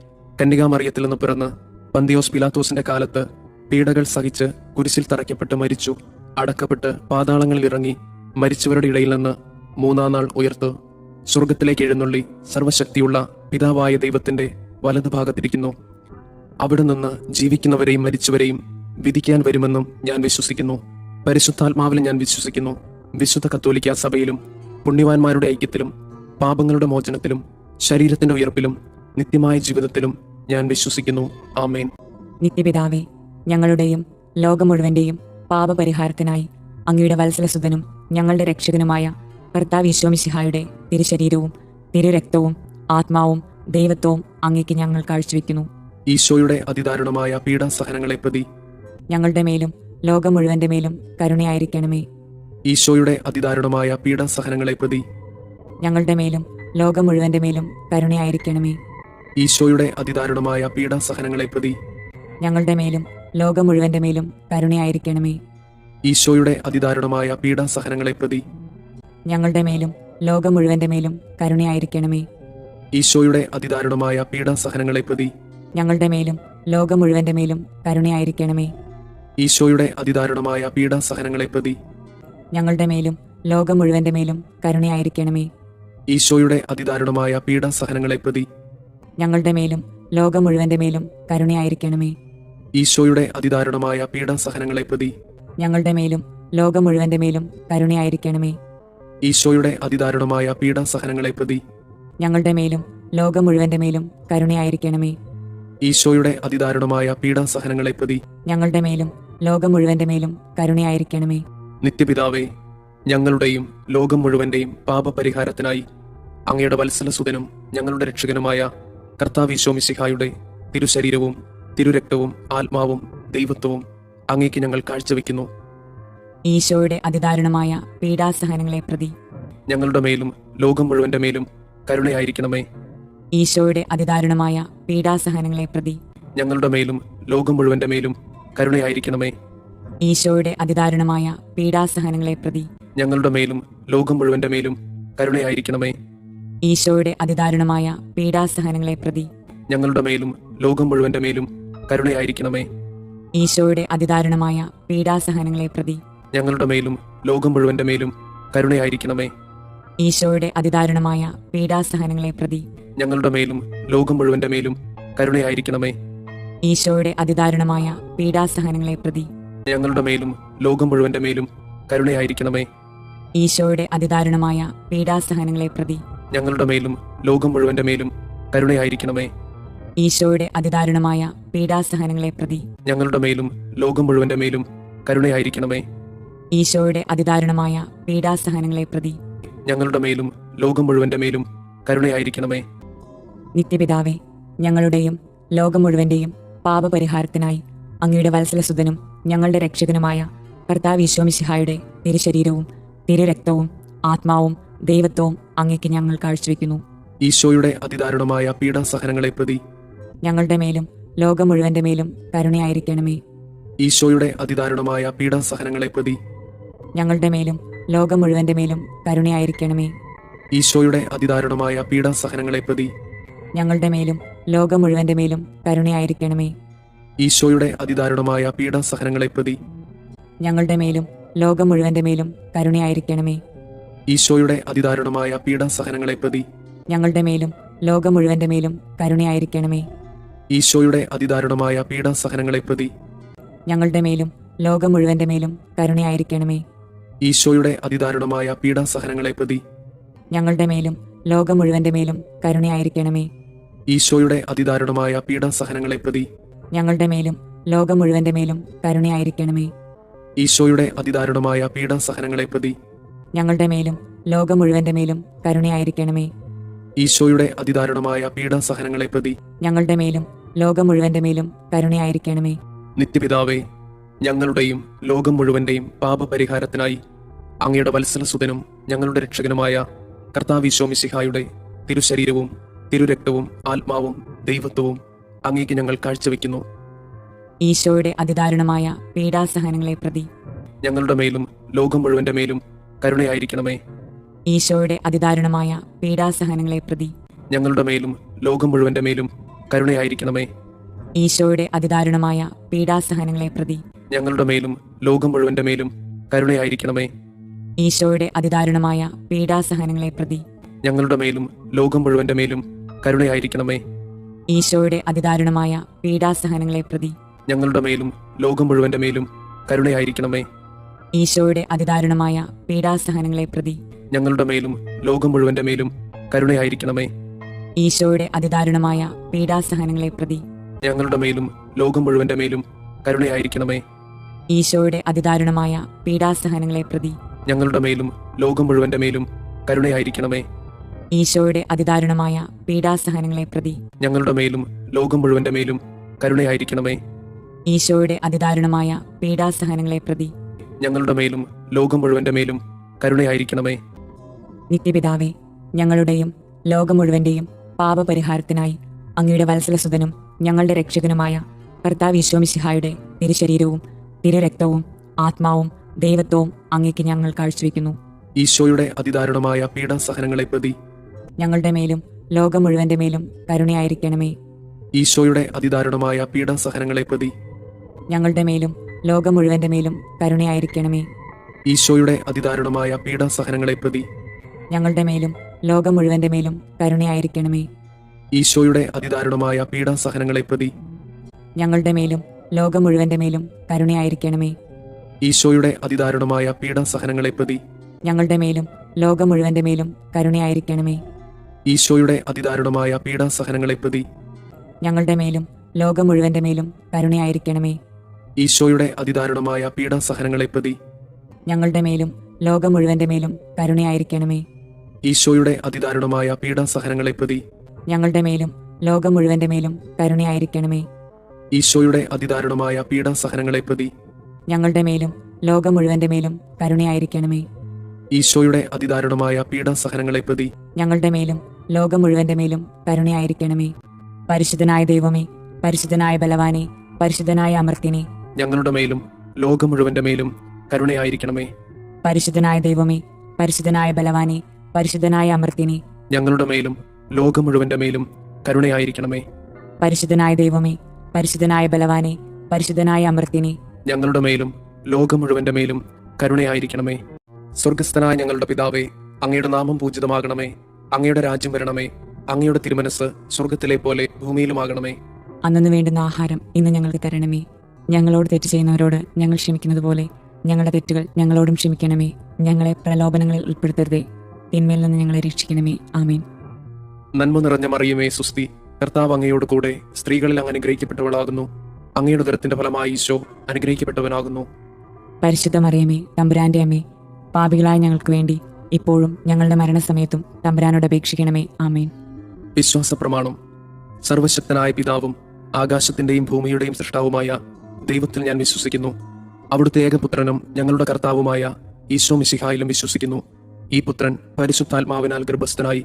കന്യകാമറിയത്തിൽ നിന്ന് പിറന്ന് പന്തിയോസ് പിലാത്തോസിന്റെ കാലത്ത് പീഡകൾ സഹിച്ച് കുരിശിൽ തറയ്ക്കപ്പെട്ട് മരിച്ചു, അടക്കപ്പെട്ട് പാതാളങ്ങളിൽ ഇറങ്ങി, മരിച്ചവരുടെ ഇടയിൽ നിന്ന് മൂന്നാം നാൾ ഉയർത്ത് സ്വർഗത്തിലേക്ക് എഴുന്നള്ളി സർവശക്തിയുള്ള പിതാവായ ദൈവത്തിന്റെ വലതുഭാഗത്തിരിക്കുന്നു. അവിടെ നിന്ന് ജീവിക്കുന്നവരെയും മരിച്ചവരെയും വിധിക്കാൻ വരുമെന്നും ഞാൻ വിശ്വസിക്കുന്നു. പരിശുദ്ധാത്മാവിൽ ഞാൻ വിശ്വസിക്കുന്നു. വിശുദ്ധ കത്തോലിക്ക സഭയിലും പുണ്യവാന്മാരുടെ ഐക്യത്തിലും പാപങ്ങളുടെ മോചനത്തിലും ശരീരത്തിന്റെ ഉയർപ്പിലും നിത്യമായ ജീവിതത്തിലും ഞാൻ വിശ്വസിക്കുന്നു. ആമേൻ. നിത്യപിതാവേ, ഞങ്ങളുടെയും ലോകം മുഴുവന്റെയും പാപപരിഹാരത്തിനായി അങ്ങയുടെ വത്സലസുതനും ഞങ്ങളുടെ രക്ഷകനുമായ കർത്താവ് ഈശോ മിശിഹായുടെ തിരുശരീരവും തിരുരക്തവും ആത്മാവും ദൈവത്വവും അങ്ങേക്ക് ഞങ്ങൾ കാഴ്ചവെക്കുന്നു. ഈശോയുടെ അതിദാരുണമായ പീഡാസഹനങ്ങളെ പ്രതി ഞങ്ങളുടെ മേലും ലോകം മുഴുവന്റെ മേലും കരുണയായിരിക്കണമേ. ഈശോയുടെ അതിദാരുണമായ പീഡാസഹനങ്ങളെ പ്രതി ഞങ്ങളുടെ മേലും ലോകം മുഴുവന്റെ മേലും കരുണയായിരിക്കണമേ. ഈശോയുടെ അതിദാരുണമായ പീഡാസഹനങ്ങളെ പ്രതി ഞങ്ങളുടെ മേലും ലോകം മുഴുവന്റെ മേലും കരുണയായിരിക്കണമേ. ഈശോയുടെ അതിദാരുണമായ പീഡാസഹനങ്ങളെ പ്രതി ഞങ്ങളുടെ മേലും ലോകം മുഴുവന്റെ മേലും കരുണയായിരിക്കണമേ. ഈശോയുടെ അതിദാരുണമായ പീഡാസഹനങ്ങളെ പ്രതി ഞങ്ങളുടെ മേലും ലോകം മുഴുവന്റെ മേലും കരുണയായിരിക്കണമേ. ഈശോയുടെ അതിദാരുണമായ പീഡാസഹനങ്ങളെ പ്രതി ഞങ്ങളുടെ മേലും ലോകം മുഴുവന്റെ മേലും കരുണയായിരിക്കണമേ. ഈശോയുടെ അതിദാരുണമായ പീഡാസഹനങ്ങളെ പ്രതി ഞങ്ങളുടെ മേലും ലോകം മുഴുവന്റെ മേലും കരുണയായിരിക്കണമേ. ഈശോയുടെ അതിദാരുണമായ പീഡാസഹനങ്ങളെ പ്രതി ഞങ്ങളുടെ മേലും ലോകം മുഴുവന്റെ മേലും കരുണയായിരിക്കണമേ. ഈശോയുടെ അതിദാരുണമായ പീഡാസഹനങ്ങളെ പ്രതി ഞങ്ങളുടെ മേലും ലോകം മുഴുവന്റെ മേലും കരുണയായിരിക്കണമേ. ഈശോയുടെ അതിദാരുണമായ പീഡാസഹനങ്ങളെ പ്രതി ഞങ്ങളുടെ മേലും ലോകം മുഴുവന്റെ മേലും കരുണയായിരിക്കണമേ. നിത്യപിതാവേ, ഞങ്ങളുടെയും ലോകം മുഴുവന്റെയും പാപപരിഹാരത്തിനായി അങ്ങയുടെ വത്സലസുതനും ഞങ്ങളുടെ രക്ഷകനുമായ കർത്താവ് ഈശോ മിശിഹായുടെ തിരുശരീരവും തിരുരക്തവും ആത്മാവും ദൈവത്വവും അങ്ങേക്ക് ഞങ്ങൾ കാഴ്ചവെക്കുന്നു. ഈശോയുടെ അതിദാരുണമായ പീഡാസഹനങ്ങളെ പ്രതി ഞങ്ങളുടെ മേലും ലോകം മുഴുവന്റെ മേലും കരുണയായിരിക്കണമേ. ഈശോയുടെ അതിദാരുണമായ പീഡാസഹനങ്ങളെ പ്രതി ഞങ്ങളുടെ മേലും ലോകം മുഴുവന്റെ മേലും കരുണയായിരിക്കണമേ. ഈശോയുടെ അതിദാരുണമായ പീഡാസഹനങ്ങളെ പ്രതി ഞങ്ങളുടെ മേലും ലോകം മുഴുവന്റെ മേലും കരുണയായിരിക്കണമേ. ഈശോയുടെ അതിദാരുണമായ പീഡാസഹനങ്ങളെ പ്രതി ഞങ്ങളുടെ മേലും ലോകം മുഴുവന്റെ മേലും കരുണയായിരിക്കണമേ. ഈശോയുടെ അതിദാരുണമായ പീഡാസഹനങ്ങളെ പ്രതി ഞങ്ങളുടെ മേലും ലോകം മുഴുവന്റെ മേലും കരുണയായിരിക്കണമേ. ഈശോയുടെ അതിദാരുണമായ പീഡാസഹനങ്ങളെ പ്രതി ഞങ്ങളുടെ മേലും ലോകം മുഴുവന്റെ മേലും കരുണയായിരിക്കണമേ. ഈശോയുടെ അതിദാരുണമായ പീഡാസഹനങ്ങളെ പ്രതി ഞങ്ങളുടെ മേലും ലോകം മുഴുവന്റെ മേലും കരുണയായിരിക്കണമേ. ഈശോയുടെ അതിദാരുണമായ പീഡാസഹനങ്ങളെ പ്രതി ഞങ്ങളുടെ മേലും ലോകം മുഴുവന്റെ മേലും കരുണയായിരിക്കണമേ. ഈശോയുടെ അതിദാരുണമായ പീഡാസഹനങ്ങളെ പ്രതി ഞങ്ങളുടെ മേലും ലോകം മുഴുവന്റെ മേലും കരുണയായിരിക്കണമേ. ഈശോയുടെ അതിദാരുണമായ പീഡാസഹനങ്ങളെ പ്രതി ഞങ്ങളുടെ മേലും ലോകം മുഴുവന്റെ മേലും കരുണയായിരിക്കണമേ. നിത്യപിതാവേ, ഞങ്ങളുടെയും ലോകം മുഴുവന്റെയും പാപപരിഹാരത്തിനായി അങ്ങയുടെ വത്സലസുതനും ഞങ്ങളുടെ രക്ഷകനുമായ കർത്താവ് ഈശോ മിശിഹായുടെ തിരുശരീരവും തിരുരക്തവും ആത്മാവും ദൈവത്വവും അങ്ങേക്ക് ഞങ്ങൾ കാഴ്ചവെക്കുന്നു. ഈശോയുടെ അതിദാരുണമായ പീഡാസഹനങ്ങളെ പ്രതി ഞങ്ങളുടെ മേലും ലോകം മുഴുവന്റെ മേലും കരുണയായിരിക്കണമേ. ഈശോയുടെ അതിദാരുണമായ പീഡാസഹനങ്ങളെ പ്രതി ഞങ്ങളുടെ മേലും ലോകം മുഴുവന്റെ മേലും കരുണയായിരിക്കണമേ. ഈശോയുടെ അതിദാരുണമായ പീഡാസഹനങ്ങളെ പ്രതി ഞങ്ങളുടെ മേലും ലോകം മുഴുവന്റെ മേലും കരുണയായിരിക്കണമേ. ഈശോയുടെ അതിദാരുണമായ പീഡാസഹനങ്ങളെ പ്രതി ഞങ്ങളുടെ മേലും ലോകം മുഴുവന്റെ മേലും കരുണയായിരിക്കണമേ. ഈശോയുടെ അതിദാരുണമായ പീഡാസഹനങ്ങളെ പ്രതി ഞങ്ങളുടെ മേലും ലോകം മുഴുവന്റെ മേലും കരുണയായിരിക്കണമേ. ഈശോയുടെ അതിദാരുണമായ പീഡാസഹനങ്ങളെ പ്രതി ഞങ്ങളുടെ മേലും ലോകം മുഴുവന്റെ മേലും കരുണയായിരിക്കണമേ. ഈശോയുടെ അതിദാരുണമായ പീഡാസഹനങ്ങളെ പ്രതി ഞങ്ങളുടെ മേലും ലോകം മുഴുവന്റെ മേലും കരുണയായിരിക്കണമേ. ഈശോയുടെ അതിദാരുണമായ പീഡാസഹനങ്ങളെ പ്രതി ഞങ്ങളുടെ മേലും ലോകം മുഴുവന്റെ മേലും കരുണയായിരിക്കണമേ. ഈശോയുടെ അതിദാരുണമായ പീഡാസഹനങ്ങളെ പ്രതി ഞങ്ങളുടെ മേലും ലോകം മുഴുവന്റെ മേലും കരുണയായിരിക്കണമേ. ഈശോയുടെ അതിദാരുണമായ പീഡാസഹനങ്ങളെ പ്രതി ഞങ്ങളുടെ മേലും ലോകം മുഴുവന്റെ മേലും കരുണയായിരിക്കണമേ. നിത്യപിതാവേ, ഞങ്ങളുടെയും ലോകം മുഴുവന്റെയും പാപപരിഹാരത്തിനായി അങ്ങയുടെ വത്സലസുതനും ഞങ്ങളുടെ രക്ഷകനുമായ കർത്താവ് ഈശോ മിശിഹായുടെ തിരുശരീരവും തിരുരക്തവും ആത്മാവും ദൈവത്വവും അങ്ങേക്ക് ഞങ്ങൾ കാഴ്ചവെക്കുന്നു. ഈശോയുടെ അതിദാരുണമായ പീഡാസഹനങ്ങളെ പ്രതി ഞങ്ങളുടെ മേലും ലോകം മുഴുവന്റെ മേലും കരുണയായിരിക്കണമേ. ഈശോയുടെ അതിദാരുണമായ പീഡാസഹനങ്ങളെ പ്രതി ഞങ്ങളുടെ മേലും ലോകം മുഴുവന്റെ മേലും കരുണയായിരിക്കണമേ. ഈശോയുടെ അതിദാരുണമായ പീഡാസഹനങ്ങളെ പ്രതി ഞങ്ങളുടെ മേലും ലോകം മുഴുവന്റെ മേലും കരുണയായിരിക്കണമേ. ഈശോയുടെ അതിദാരുണമായ പീഡാസഹനങ്ങളെ പ്രതി ഞങ്ങളുടെ മേലും ലോകം മുഴുവന്റെ മേലും കരുണയായിരിക്കണമേ. ഈശോയുടെ അതിദാരുണമായ പീഡാസഹനങ്ങളെ പ്രതി ഞങ്ങളുടെ മേലും ലോകം മുഴുവന്റെ മേലും കരുണയായിരിക്കണമേ. ഈശോയുടെ അതിദാരുണമായ പീഡാസഹനങ്ങളെ പ്രതി ഞങ്ങളുടെ മേലും ലോകം മുഴുവന്റെ മേലും കരുണയായിരിക്കണമേ. ഈശോയുടെ അതിദാരുണമായ പീഡാസഹനങ്ങളെ പ്രതി ഞങ്ങളുടെ മേലും ലോകം മുഴുവന്റെ മേലും കരുണയായിരിക്കണമേ. ഈശോയുടെ അതിദാരുണമായ പീഡാസഹനങ്ങളെ പ്രതി ഞങ്ങളുടെ മേലും ലോകം മുഴുവന്റെ മേലും കരുണയായിരിക്കണമേ. ഈശോയുടെ അതിദാരുണമായ പീഡാസഹനങ്ങളെ പ്രതി ഞങ്ങളുടെ മേലും ലോകം മുഴുവന്റെ മേലും കരുണയായിരിക്കണമേ. ഈശോയുടെ അതിദാരുണമായ പീഡാസഹനങ്ങളെ പ്രതി ഞങ്ങളുടെ മേലും ലോകം മുഴുവന്റെ മേലും കരുണയായിരിക്കണമേ. നിത്യപിതാവേ, ഞങ്ങളുടെയും ലോകം മുഴുവന്റെയും പാപപരിഹാരത്തിനായി അങ്ങയുടെ വത്സലസുതനും ഞങ്ങളുടെ രക്ഷകനുമായ കർത്താവ് ഈശോ മിശിഹായുടെ തിരുശരീരവും തിരുരക്തവും ആത്മാവും ദൈവത്വവും അങ്ങേക്ക് ഞങ്ങൾ കാഴ്ചവെക്കുന്നു. ഈശോയുടെ അതിദാരുണമായ പീഡാസഹനങ്ങളെ പ്രതി ഞങ്ങളുടെ മേലും ലോകം മുഴുവന്റെ മേലും കരുണയായിരിക്കണമേ. ഈശോയുടെ അതിദാരുണമായ പീഡാസഹനങ്ങളെ പ്രതി ഞങ്ങളുടെ മേലും ലോകം മുഴുവന്റെ മേലും കരുണയായിരിക്കണമേ. ഈശോയുടെ അതിദാരുണമായ പീഡാസഹനങ്ങളെ പ്രതി ഞങ്ങളുടെ മേലും ലോകം മുഴുവന്റെ മേലും കരുണയായിരിക്കണമേ. ഈശോയുടെ അതിദാരുണമായ പീഡാസഹനങ്ങളെ പ്രതി ഞങ്ങളുടെ മേലും ലോകം മുഴുവന്റെ മേലും കരുണയായിരിക്കണമേ. ഈശോയുടെ അതിദാരുണമായ പീഡാസഹനങ്ങളെ പ്രതി ഞങ്ങളുടെ മേലും ലോകം മുഴുവന്റെ മേലും കരുണയായിരിക്കണമേ. ഈശോയുടെ അതിദാരുണമായ പീഡാസഹനങ്ങളെ പ്രതി ഞങ്ങളുടെ മേലും ലോകം മുഴുവന്റെ മേലും കരുണയായിരിക്കണമേ. ഈശോയുടെ അതിദാരുണമായ പീഡാസഹനങ്ങളെ പ്രതി ഞങ്ങളുടെ മേലും ലോകം മുഴുവന്റെ മേലും കരുണയായിരിക്കണമേ. ഈശോയുടെ അതിദാരുണമായ പീഡാസഹനങ്ങളെ പ്രതി ഞങ്ങളുടെ മേലും ലോകം മുഴുവന്റെ മേലും കരുണയായിരിക്കണമേ. ഈശോയുടെ അതിദാരുണമായ പീഡാസഹനങ്ങളെ പ്രതി ഞങ്ങളുടെ മേലും ലോകം മുഴുവന്റെ മേലും കരുണയായിരിക്കണമേ. ഈശോയുടെ അതിദാരുണമായ പീഡാസഹനങ്ങളെ പ്രതി ഞങ്ങളുടെ മേലും ലോകം മുഴുവന്റെ മേലും കരുണയായിരിക്കണമേ. പരിശുദ്ധനായ ദൈവമേ, പരിശുദ്ധനായ ബലവാനെ, പരിശുദ്ധനായ അമർത്യനെ, ഞങ്ങളുടെ മേലും ലോകം മുഴുവന്റെ മേലും കരുണയായിരിക്കണമേ. പരിശുദ്ധനായ ദൈവമേ, പരിശുദ്ധനായ ബലവാനെ, പരിശുദ്ധനായ അമർത്യനെ, ഞങ്ങളുടെ മേലും ലോകം മുഴുവന്റെ മേലും കരുണയായിരിക്കണമേ. പരിശുദ്ധനായ ദൈവമേ, പരിശുദ്ധനായ ബലവാനെ, പരിശുദ്ധനായ അമർത്യനെ, ഞങ്ങളുടെ മേലും ലോകം മുഴുവന്റെ മേലും കരുണയായിരിക്കണമേ. സ്വർഗസ്ഥനായ ഞങ്ങളുടെ പിതാവേ, അങ്ങയുടെ നാമം പൂജിതമാകണമേ. അങ്ങയുടെ രാജ്യം വരണമേ. അങ്ങയുടെ തിരുമനസ് സ്വർഗത്തിലെ പോലെ ഭൂമിയിലുമാകണമേ. അന്നു വേണ്ടുന്ന ആഹാരം ഇന്ന് ഞങ്ങൾക്ക് തരണമേ. ഞങ്ങളോട് തെറ്റ് ചെയ്യുന്നവരോട് ഞങ്ങൾ ക്ഷമിക്കുന്നത് പോലെ ഞങ്ങളുടെ തെറ്റുകൾ ഞങ്ങളോടും ക്ഷമിക്കണമേ. ഞങ്ങളെ പ്രലോഭനങ്ങളിൽ ഉൾപ്പെടുത്തരുതേ, തിന്മയിൽ നിന്ന് ഞങ്ങളെ രക്ഷിക്കണമേ. ആമേൻ. നന്മ നിറഞ്ഞ മറിയമേ, സുസ്തി, കർത്താവ് അങ്ങയോട് കൂടെ സ്ത്രീകളിൽ അങ്ങ് അനുഗ്രഹിക്കപ്പെട്ടവളാകുന്നു. അങ്ങയുടെ ഉദരത്തിന്റെ ഫലമായി ഈശോ അനുഗ്രഹിക്കപ്പെട്ടവനാകുന്നു. പരിശുദ്ധ മറിയമേ, തമ്പുരാന്റെ അമ്മേ, പാപികളായ ഞങ്ങൾക്ക് വേണ്ടി ഇപ്പോഴും ഞങ്ങളുടെ മരണസമയത്തും തമ്പുരാനോട് അപേക്ഷിക്കണമേ. ആമേൻ. വിശ്വാസ പ്രമാണം. സർവശക്തനായ പിതാവും ആകാശത്തിന്റെയും ഭൂമിയുടെയും സൃഷ്ടാവുമായ ദൈവത്തിൽ ഞാൻ വിശ്വസിക്കുന്നു. അവിടുത്തെ ഏകപുത്രനും ഞങ്ങളുടെ കർത്താവുമായ ഈശോ മിശിഹായിലും വിശ്വസിക്കുന്നു. ഈ പുത്രൻ പരിശുദ്ധാത്മാവിനാൽ ഗർഭസ്ഥനായി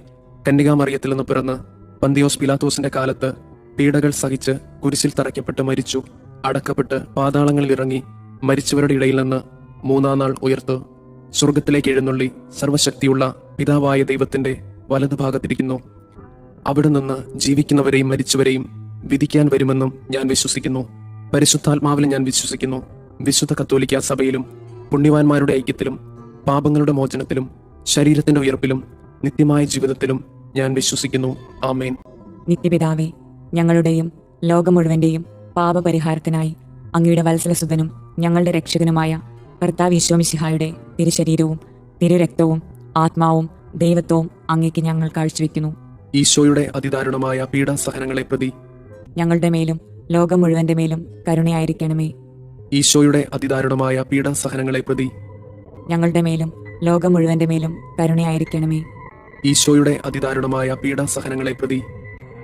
കന്യകാമറിയത്തിൽ നിന്ന് പിറന്ന് പന്തിയോസ് പിലാത്തോസിന്റെ കാലത്ത് പീഡകൾ സഹിച്ച് കുരിശിൽ തറയ്ക്കപ്പെട്ട് മരിച്ചു, അടക്കപ്പെട്ട് പാതാളങ്ങളിൽ ഇറങ്ങി, മരിച്ചവരുടെ ഇടയിൽ നിന്ന് മൂന്നാം നാൾ ഉയർത്ത് സ്വർഗത്തിലേക്ക് എഴുന്നള്ളി സർവശക്തിയുള്ള പിതാവായ ദൈവത്തിന്റെ വലതുഭാഗത്തിരിക്കുന്നു. അവിടെ നിന്ന് ജീവിക്കുന്നവരെയും മരിച്ചവരെയും വിധിക്കാൻ വരുമെന്നും ഞാൻ വിശ്വസിക്കുന്നു. പരിശുദ്ധാത്മാവിൽ ഞാൻ വിശ്വസിക്കുന്നു. വിശുദ്ധ കത്തോലിക്കാ സഭയിലും പുണ്യവാന്മാരുടെ ഐക്യത്തിലും പാപങ്ങളുടെ മോചനത്തിലും ശരീരത്തിന്റെ ഉയർപ്പിലും നിത്യമായ ജീവിതത്തിലും ഞാൻ വിശ്വസിക്കുന്നു. ആമേൻ. നിത്യപിതാവേ, ഞങ്ങളുടെയും ലോകം മുഴുവന്റെയും പാപപരിഹാരത്തിനായി അങ്ങയുടെ വത്സലസുതനും ഞങ്ങളുടെ രക്ഷകനുമായ കർത്താവ് ഈശോ മിശിഹായുടെ തിരുശരീരവും തിരുരക്തവും ആത്മാവും ദൈവത്വവും അങ്ങേക്ക് ഞങ്ങൾ കാഴ്ചവെക്കുന്നു. ഈശോയുടെ അതിദാരുണമായ പീഡാസഹനങ്ങളെ പ്രതി ഞങ്ങളുടെ മേലും ലോകം മുഴുവന്റെ മേലും കരുണയായിരിക്കണമേ. ഈശോയുടെ അതിദാരുണമായ പീഡാസഹനങ്ങളെ പ്രതി ഞങ്ങളുടെ മേലും ലോകം മുഴുവന്റെ മേലും കരുണയായിരിക്കണമേ. ഈശോയുടെ അതിദാരുണമായ പീഡാസഹനങ്ങളെ പ്രതി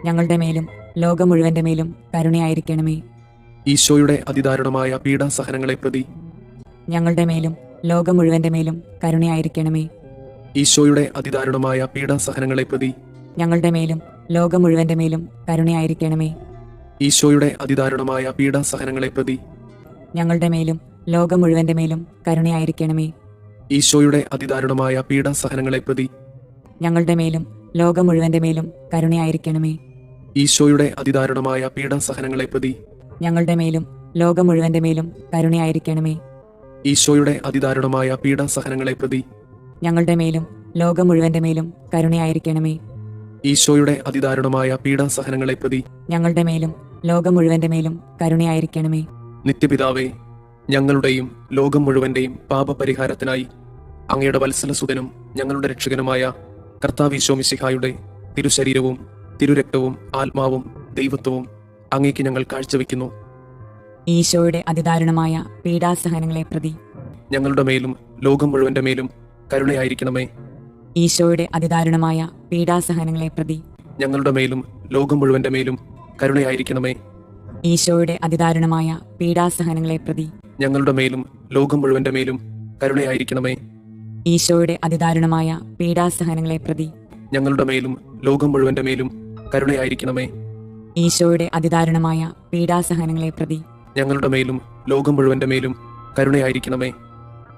ഞങ്ങളുടെ മേലും ലോകം മുഴുവന്റെ മേലും കരുണയായിരിക്കണമേ. ഈശോയുടെ അതിദാരുണമായ പീഡാസഹനങ്ങളെ പ്രതി ഞങ്ങളുടെ മേലും ലോകം മുഴുവന്റെ മേലും കരുണയായിരിക്കണമേ. ഈശോയുടെ അതിദാരുണമായ പീഡാസഹനങ്ങളെ പ്രതി ഞങ്ങളുടെ മേലും ലോകം മുഴുവന്റെ മേലും കരുണയായിരിക്കണമേ. ഈശോയുടെ അതിദാരുണമായ പീഡാസഹനങ്ങളെ പ്രതി ഞങ്ങളുടെ മേലും ലോകം മുഴുവന്റെ മേലും കരുണയായിരിക്കണമേ. ഈശോയുടെ അതിദാരുണമായ പീഡാസഹനങ്ങളെ പ്രതി ഞങ്ങളുടെ മേലും ലോകം മുഴുവന്റെ മേലും കരുണയായിരിക്കണമേ. ഈശോയുടെ അതിദാരുണമായ പീഡാസഹനങ്ങളെ പ്രതി ഞങ്ങളുടെ മേലും ലോകം മുഴുവന്റെ മേലും കരുണയായിരിക്കണമേ. ഈശോയുടെ അതിദാരുണമായ പീഡാസഹനങ്ങളെ പ്രതി ഞങ്ങളുടെ മേലും ലോകം മുഴുവന്റെ മേലും കരുണയായിരിക്കണമേ. ഈശോയുടെ അതിദാരുണമായ പീഡാസഹനങ്ങളെ പ്രതി ഞങ്ങളുടെ മേലും ലോകം മുഴുവന്റെ മേലും കരുണയായിരിക്കണമേ. നിത്യപിതാവേ, ഞങ്ങളുടെയും ലോകം മുഴുവന്റെയും പാപപരിഹാരത്തിനായി അങ്ങയുടെ വത്സലസുതനും ഞങ്ങളുടെ രക്ഷകനുമായ കർത്താവ് ഈശോ മിശിഹായുടെ തിരുശരീരവും തിരുരക്തവും ആത്മാവും ദൈവത്വവും അങ്ങേക്ക് ഞങ്ങൾ കാഴ്ചവെക്കുന്നു. ഈശോയുടെ അതിദാരുണമായ പീഡാസഹനങ്ങളെ പ്രതി ഞങ്ങളുടെ മേലും ലോകം മുഴുവന്റെ മേലും കരുണയായിരിക്കണമേ. ഈശോയുടെ അതിദാരുണമായ പീഡാസഹനങ്ങളെ പ്രതി ഞങ്ങളുടെ മേലും ലോകം മുഴുവന്റെ മേലും കരുണയായിരിക്കണമേ. ഈശോയുടെ അതിദാരുണമായ പീഡാസഹനങ്ങളെ പ്രതി ഞങ്ങളുടെ മേലും ലോകം മുഴുവന്റെ മേലും കരുണയായിരിക്കണമേ. ഈശോയുടെ അതിദാരുണമായ പീഡാസഹനങ്ങളെ പ്രതി ഞങ്ങളുടെ മേലും ലോകം മുഴുവന്റെ മേലും കരുണയായിരിക്കണമേ. ഈശോയുടെ അതിദാരുണമായ പീഡാസഹനങ്ങളെ പ്രതി ഞങ്ങളുടെ മേലും ലോകം മുഴുവന്റെ മേലും കരുണയായിരിക്കണമേ.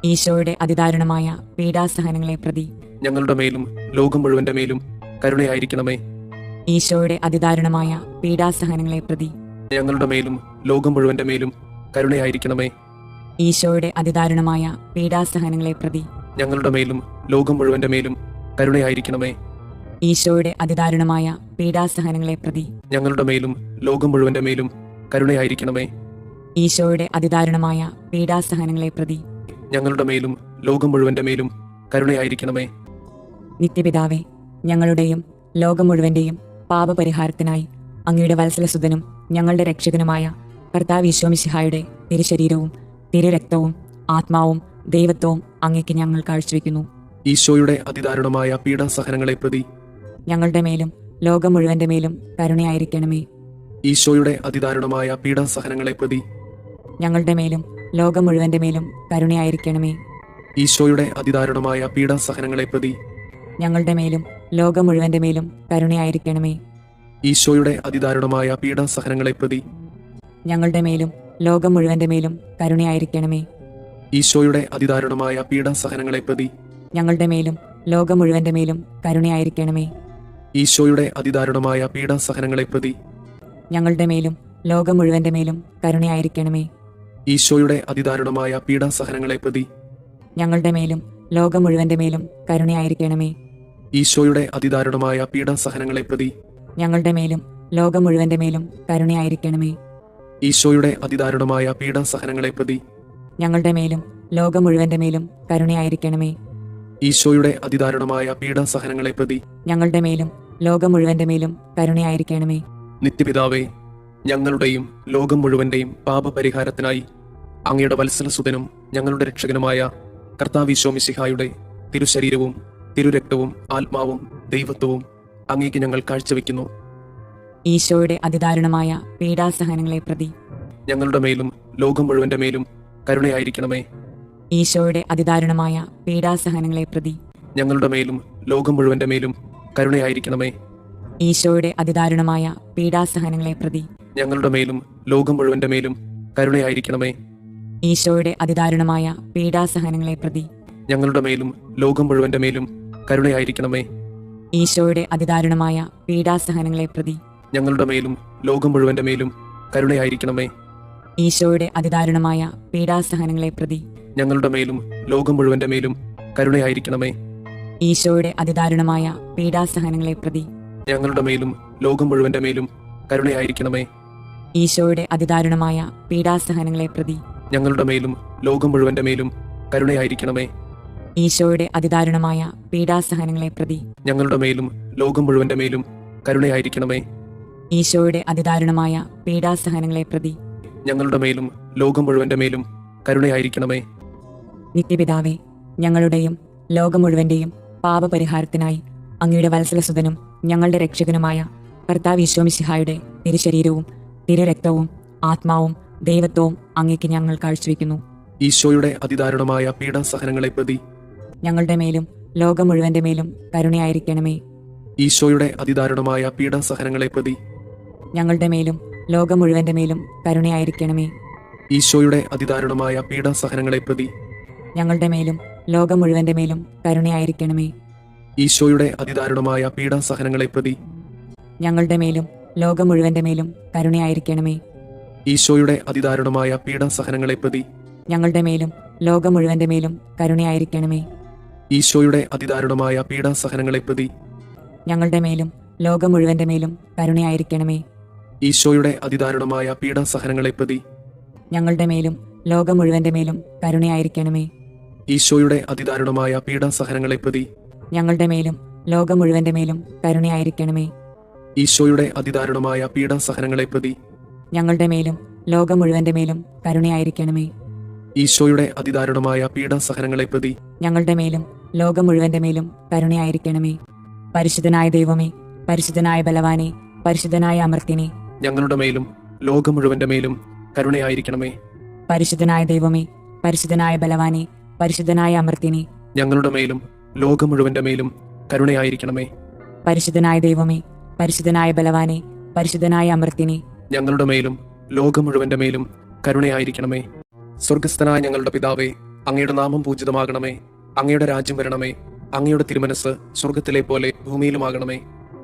ഈശോയുടെ അതിദാരുണമായ പീഡാസഹനങ്ങളെ പ്രതി ഞങ്ങളുടെ മേലും ലോകം മുഴുവന്റെ മേലും കരുണയായിരിക്കണമേ. ഈശോയുടെ അതിദാരുണമായ പീഡാസഹനങ്ങളെ പ്രതി ഞങ്ങളുടെ മേലും ലോകം മുഴുവന്റെ മേലും കരുണയായിരിക്കണമേ. ഈശോയുടെ അതിദാരുണമായ പീഡാസഹനങ്ങളെ പ്രതി ഞങ്ങളുടെ മേലും ലോകം മുഴുവന്റെ മേലും കരുണയായിരിക്കണമേ. ഈശോയുടെ അതിദാരുണമായ പീഡാസഹനങ്ങളെ പ്രതി ഞങ്ങളുടെ മേലും ലോകം മുഴുവന്റെ മേലും കരുണയായിരിക്കണമേ. ഈശോയുടെ അതിദാരുണമായ പീഡാസഹനങ്ങളെ പ്രതി ഞങ്ങളുടെ മേലും ലോകം മുഴുവന്റെ മേലും കരുണയായിരിക്കണമേ. നിത്യപിതാവേ, ഞങ്ങളുടെയും ലോകം മുഴുവന്റെയും പാപപരിഹാരത്തിനായി അങ്ങയുടെ വത്സലസുതനും ഞങ്ങളുടെ രക്ഷകനുമായ കർത്താവ് ഈശോ മിശിഹായുടെ തിരുശരീരവും തിരുരക്തവും ആത്മാവും ദൈവത്വവും അങ്ങേക്ക് ഞങ്ങൾ കാഴ്ചവെക്കുന്നു. ഈശോയുടെ അതിദാരുണമായ പീഡാസഹനങ്ങളെ പ്രതി ഞങ്ങളുടെ മേലും ലോകം മുഴുവന്റെ മേലും കരുണയായിരിക്കണമേ. ഈശോയുടെ അതിദാരുണമായ പീഡാസഹനങ്ങളെ പ്രതി ഞങ്ങളുടെ മേലും ലോകം മുഴുവന്റെ മേലും കരുണയായിരിക്കണമേ. ഈശോയുടെ അതിദാരുണമായ പീഡാസഹനങ്ങളെ പ്രതി ഞങ്ങളുടെ മേലും ലോകം മുഴുവന്റെ മേലും കരുണയായിരിക്കണമേ. ഈശോയുടെ അതിദാരുണമായ പീഡാസഹനങ്ങളെ പ്രതി ഞങ്ങളുടെ മേലും ലോകം മുഴുവന്റെ മേലും കരുണയായിരിക്കണമേ. ഈശോയുടെ അതിദാരുണമായ പീഡാസഹനങ്ങളെ പ്രതി ഞങ്ങളുടെ മേലും ലോകം മുഴുവന്റെ മേലും കരുണയായിരിക്കണമേ. ഈശോയുടെ അതിദാരുണമായ പീഡാസഹനങ്ങളെ പ്രതി ഞങ്ങളുടെ മേലും ലോകം മുഴുവന്റെ മേലും കരുണയായിരിക്കണമേ. ഈശോയുടെ അതിദാരുണമായ പീഡാസഹനങ്ങളെ പ്രതി ഞങ്ങളുടെ മേലും ലോകം മുഴുവന്റെ മേലും കരുണയായിരിക്കണമേ. ഈശോയുടെ അതിദാരുണമായ പീഡാസഹനങ്ങളെ പ്രതി ഞങ്ങളുടെ മേലും ലോകം മുഴുവന്റെ മേലും കരുണയായിരിക്കണമേ. ഈശോയുടെ അതിദാരുണമായ പീഡാസഹനങ്ങളെ പ്രതി ഞങ്ങളുടെ മേലും ലോകം മുഴുവന്റെ മേലും കരുണയായിരിക്കണമേ. ഈശോയുടെ അതിദാരുണമായ പീഡാസഹനങ്ങളെ പ്രതി ഞങ്ങളുടെ മേലും ലോകം മുഴുവന്റെ മേലും കരുണയായിരിക്കണമേ. നിത്യപിതാവേ, ഞങ്ങളുടെയും ലോകം മുഴുവന്റെയും പാപപരിഹാരത്തിനായി അങ്ങയുടെ വത്സലസുതനും ഞങ്ങളുടെ രക്ഷകനുമായ കർത്താവ് ഈശോ മിശിഹായുടെ തിരുശരീരവും തിരുരക്തവും ആത്മാവും ദൈവത്വവും അങ്ങേക്ക് ഞങ്ങൾ കാഴ്ചവെക്കുന്നു. ഈശോയുടെ അതിദാരുണമായ പീഡാസഹനങ്ങളെ പ്രതി ഞങ്ങളുടെ മേലും ലോകം മുഴുവന്റെ മേലും കരുണയായിരിക്കണമേ. ഈശോയുടെ അതിദാരുണമായ പീഡാസഹനങ്ങളെ പ്രതി ഞങ്ങളുടെ മേലും ലോകം മുഴുവന്റെ മേലും കരുണയായിരിക്കണമേ. ഈശോയുടെ അതിദാരുണമായ പീഡാസഹനങ്ങളെ പ്രതി ഞങ്ങളുടെ മേലും ലോകം മുഴുവന്റെ മേലും കരുണയായിരിക്കണമേ. ഈശോയുടെ അതിദാരുണമായ പീഡാസഹനങ്ങളെ പ്രതി ഞങ്ങളുടെ മേലും ലോകം മുഴുവന്റെ മേലും കരുണയായിരിക്കണമേ. ഈശോയുടെ അതിദാരുണമായ പീഡാസഹനങ്ങളെ പ്രതി ഞങ്ങളുടെ മേലും ലോകം മുഴുവന്റെ മേലും കരുണയായിരിക്കണമേ. ഈശോയുടെ അതിദാരുണമായ പീഡാസഹനങ്ങളെ പ്രതി ഞങ്ങളുടെ മേലും ലോകം മുഴുവന്റെ മേലും കരുണയായിരിക്കണമേ. ഈശോയുടെ അതിദാരുണമായ പീഡാസഹനങ്ങളെ പ്രതി ഞങ്ങളുടെ മേലും ലോകം മുഴുവന്റെ മേലും കരുണയായിരിക്കണമേ. ഈശോയുടെ അതിദാരുണമായ പീഡാസഹനങ്ങളെ പ്രതി ഞങ്ങളുടെ മേലും ലോകം മുഴുവന്റെ മേലും കരുണയായിരിക്കണമേ. ഈശോയുടെ അതിദാരുണമായ പീഡാസഹനങ്ങളെ പ്രതി ഞങ്ങളുടെ മേലും ലോകം മുഴുവന്റെ മേലും കരുണയായിരിക്കണമേ. ഈശോയുടെ അതിദാരുണമായ പീഡാസഹനങ്ങളെ പ്രതി ഞങ്ങളുടെ മേലും ലോകം മുഴുവന്റെ മേലും കരുണയായിരിക്കണമേ. നിത്യപിതാവേ, ഞങ്ങളുടെയും ലോകം മുഴുവന്റെയും പാപപരിഹാരത്തിനായി അങ്ങയുടെ വത്സലസുതനും ഞങ്ങളുടെ രക്ഷകനുമായ കർത്താവ് ഈശോമിശിഹായുടെ തിരുശരീരവും തിരുരക്തവും ആത്മാവും ദൈവത്വവും അങ്ങേക്ക് ഞങ്ങൾ കാഴ്ചവെക്കുന്നു. ഈശോയുടെ അതിദാരുണമായ പീഡാസഹനങ്ങളെ പ്രതി ഞങ്ങളുടെ മേലും ലോകം മുഴുവന്റെ മേലും കരുണയായിരിക്കണമേ. ഈശോയുടെ അതിദാരുണമായ പീഡാസഹനങ്ങളെ പ്രതി ഞങ്ങളുടെ മേലും ലോകം മുഴുവന്റെ മേലും കരുണയായിരിക്കണമേ. ഈശോയുടെ അതിദാരുണമായ പീഡാസഹനങ്ങളെ പ്രതി ഞങ്ങളുടെ മേലും ലോകം മുഴുവന്റെ മേലും കരുണയായിരിക്കണമേ. ഈശോയുടെ അതിദാരുണമായ പീഡാസഹനങ്ങളെ പ്രതി ഞങ്ങളുടെ മേലും ലോകം മുഴുവന്റെ മേലും കരുണയായിരിക്കണമേ. ഈശോയുടെ അതിദാരുണമായ പീഡാസഹനങ്ങളെ പ്രതി ഞങ്ങളുടെ മേലും ലോകം മുഴുവന്റെ മേലും കരുണയായിരിക്കണമേ. ഈശോയുടെ അതിദാരുണമായ പീഡാസഹനങ്ങളെ പ്രതി ഞങ്ങളുടെ മേലും ലോകം മുഴുവന്റെ മേലും കരുണയായിരിക്കണമേ. ഈശോയുടെ അതിദാരുണമായ പീഡാസഹനങ്ങളെ പ്രതി ഞങ്ങളുടെ മേലും ലോകം മുഴുവന്റെ മേലും കരുണയായിരിക്കണമേ. ഈശോയുടെ അതിദാരുണമായ പീഡാസഹനങ്ങളെ പ്രതി ഞങ്ങളുടെ മേലും ലോകം മുഴുവന്റെ മേലും കരുണയായിരിക്കണമേ. ഈശോയുടെ അതിദാരുണമായ പീഡാസഹനങ്ങളെ പ്രതി ഞങ്ങളുടെ മേലും ലോകം മുഴുവന്റെ മേലും കരുണയായിരിക്കണമേ. ഈശോയുടെ അതിദാരുണമായ പീഡാസഹനങ്ങളെ പ്രതി ഞങ്ങളുടെ മേലും ലോകം മുഴുവന്റെ മേലും കരുണയായിരിക്കണമേ. പരിശുദ്ധനായ ദൈവമേ, പരിശുദ്ധനായ ബലവാനെ, പരിശുദ്ധനായ അമർത്യനെ, ഞങ്ങളുടെ മേലും ലോകം മുഴുവന്റെ മേലും കരുണയായിരിക്കണമേ. പരിശുദ്ധനായ ദൈവമേ, പരിശുദ്ധനായ ബലവാനെ, പരിശുദ്ധനായ അമർത്യനെ, ഞങ്ങളുടെ മേലും ലോകം മുഴുവന്റെ മേലും കരുണയായിരിക്കണമേ. പരിശുദ്ധനായ ദൈവമേ, പരിശുദ്ധനായ ബലവാനെ, പരിശുദ്ധനായ അമർത്യനെ, ഞങ്ങളുടെ മേലും ലോകം മുഴുവന്റെ മേലും കരുണയായിരിക്കണമേ. സ്വർഗസ്ഥനായ ഞങ്ങളുടെ പിതാവേ, അങ്ങയുടെ നാമം പൂജിതമാകണമേ. അങ്ങയുടെ രാജ്യം വരണമേ. അങ്ങയുടെ തിരുമനസ് സ്വർഗത്തിലെ പോലെ ഭൂമിയിലുമാകണമേ.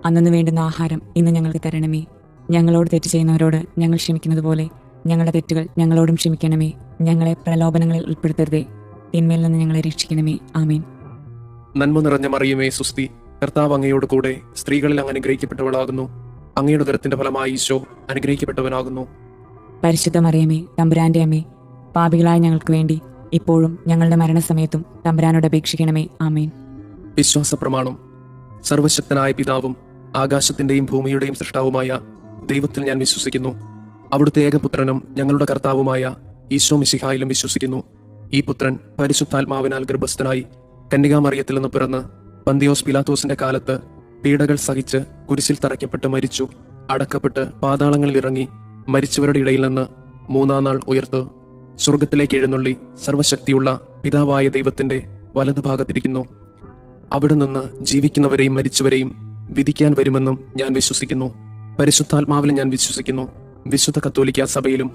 അന്നു വേണ്ടുന്ന ആഹാരം ഇന്ന് ഞങ്ങൾക്ക് തരണമേ. ഞങ്ങളോട് തെറ്റ് ചെയ്യുന്നവരോട് ഞങ്ങൾ ക്ഷമിക്കുന്നത് പോലെ ഞങ്ങളുടെ തെറ്റുകൾ ഞങ്ങളോടും ക്ഷമിക്കണമേ. ഞങ്ങളെ പ്രലോഭനങ്ങളിൽ ഉൾപ്പെടുത്തരുതേ, തിന്മയിൽ നിന്ന് ഞങ്ങളെ രക്ഷിക്കണമേ. ആമേൻ. നന്മ നിറഞ്ഞ മറിയമേ, സുസ്തി, കർത്താവ് അങ്ങയോട് കൂടെ സ്ത്രീകളിൽ അങ്ങ് അനുഗ്രഹിക്കപ്പെട്ടവളാകുന്നു. അങ്ങയുടെ ഉദരത്തിന്റെ ഫലമായി ഈശോ അനുഗ്രഹിക്കപ്പെട്ടവനാകുന്നു. പരിശുദ്ധ മറിയമേ, തമ്പുരാന്റെ അമ്മേ, പാപികളായ ഞങ്ങൾക്ക് വേണ്ടി ഇപ്പോഴും ഞങ്ങളുടെ മരണസമയത്തും തമ്പുരാനോട് അപേക്ഷിക്കണമേ. ആമേൻ. വിശ്വാസ പ്രമാണം. സർവശക്തനായ പിതാവും ആകാശത്തിന്റെയും ഭൂമിയുടെയും സൃഷ്ടാവുമായ ദൈവത്തിൽ ഞാൻ വിശ്വസിക്കുന്നു. അവിടുത്തെ ഏകപുത്രനും ഞങ്ങളുടെ കർത്താവുമായ ഈശോ മിശിഹായിലും വിശ്വസിക്കുന്നു. ഈ പുത്രൻ പരിശുദ്ധാത്മാവിനാൽ ഗർഭസ്ഥനായി കന്യകാമറിയത്തിൽ നിന്ന് പിറന്ന് പന്തിയോസ് പിലാത്തോസിന്റെ കാലത്ത് പീഡകൾ സഹിച്ച് കുരിശിൽ തറയ്ക്കപ്പെട്ട് മരിച്ചു, അടക്കപ്പെട്ട് പാതാളങ്ങളിൽ ഇറങ്ങി, മരിച്ചവരുടെ ഇടയിൽ നിന്ന് മൂന്നാം നാൾ ഉയർത്ത് സ്വർഗത്തിലേക്ക് എഴുന്നള്ളി സർവശക്തിയുള്ള പിതാവായ ദൈവത്തിന്റെ വലതുഭാഗത്തിരിക്കുന്നു. അവിടെ നിന്ന് ജീവിക്കുന്നവരെയും മരിച്ചവരെയും വിധിക്കാൻ വരുമെന്നും ഞാൻ വിശ്വസിക്കുന്നു. പരിശുദ്ധാത്മാവിലും ഞാൻ വിശ്വസിക്കുന്നു. വിശുദ്ധ കത്തോലിക്ക സഭയിലും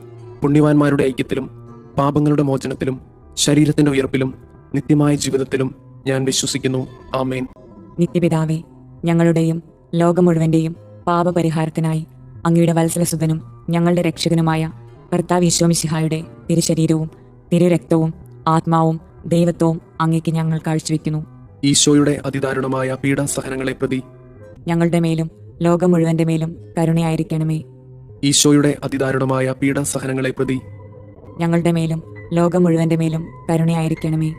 പുണ്യവാന്മാരുടെ ഐക്യത്തിലും പാപങ്ങളുടെ മോചനത്തിലും ശരീരത്തിന്റെ ഉയർപ്പിലും നിത്യമായ ജീവിതത്തിലും ഞാൻ വിശ്വസിക്കുന്നു. ആമേൻ. നിത്യപിതാവേ, ഞങ്ങളുടെയും ലോകം മുഴുവന്റെയും പാപപരിഹാരത്തിനായി അങ്ങയുടെ വത്സലസുതനും ഞങ്ങളുടെ രക്ഷകനുമായ കർത്താവ് ഈശോമിശിഹായുടെ തിരുശരീരവും തിരുരക്തവും ആത്മാവും ദൈവത്വവും അങ്ങേക്ക് ഞങ്ങൾ കാഴ്ചവെക്കുന്നു. ഈശോയുടെ അതിദാരുണമായ പീഡാസഹനങ്ങളെ പ്രതി ഞങ്ങളുടെ മേലും ലോകം മുഴുവന്റെ മേലും കരുണയായിരിക്കണമേ. ഈശോയുടെ അതിദാരുണമായ പീഡാസഹനങ്ങളെ പ്രതി ഞങ്ങളുടെ മേലും ലോകം മുഴുവന്റെ മേലും കരുണയായിരിക്കണമേ.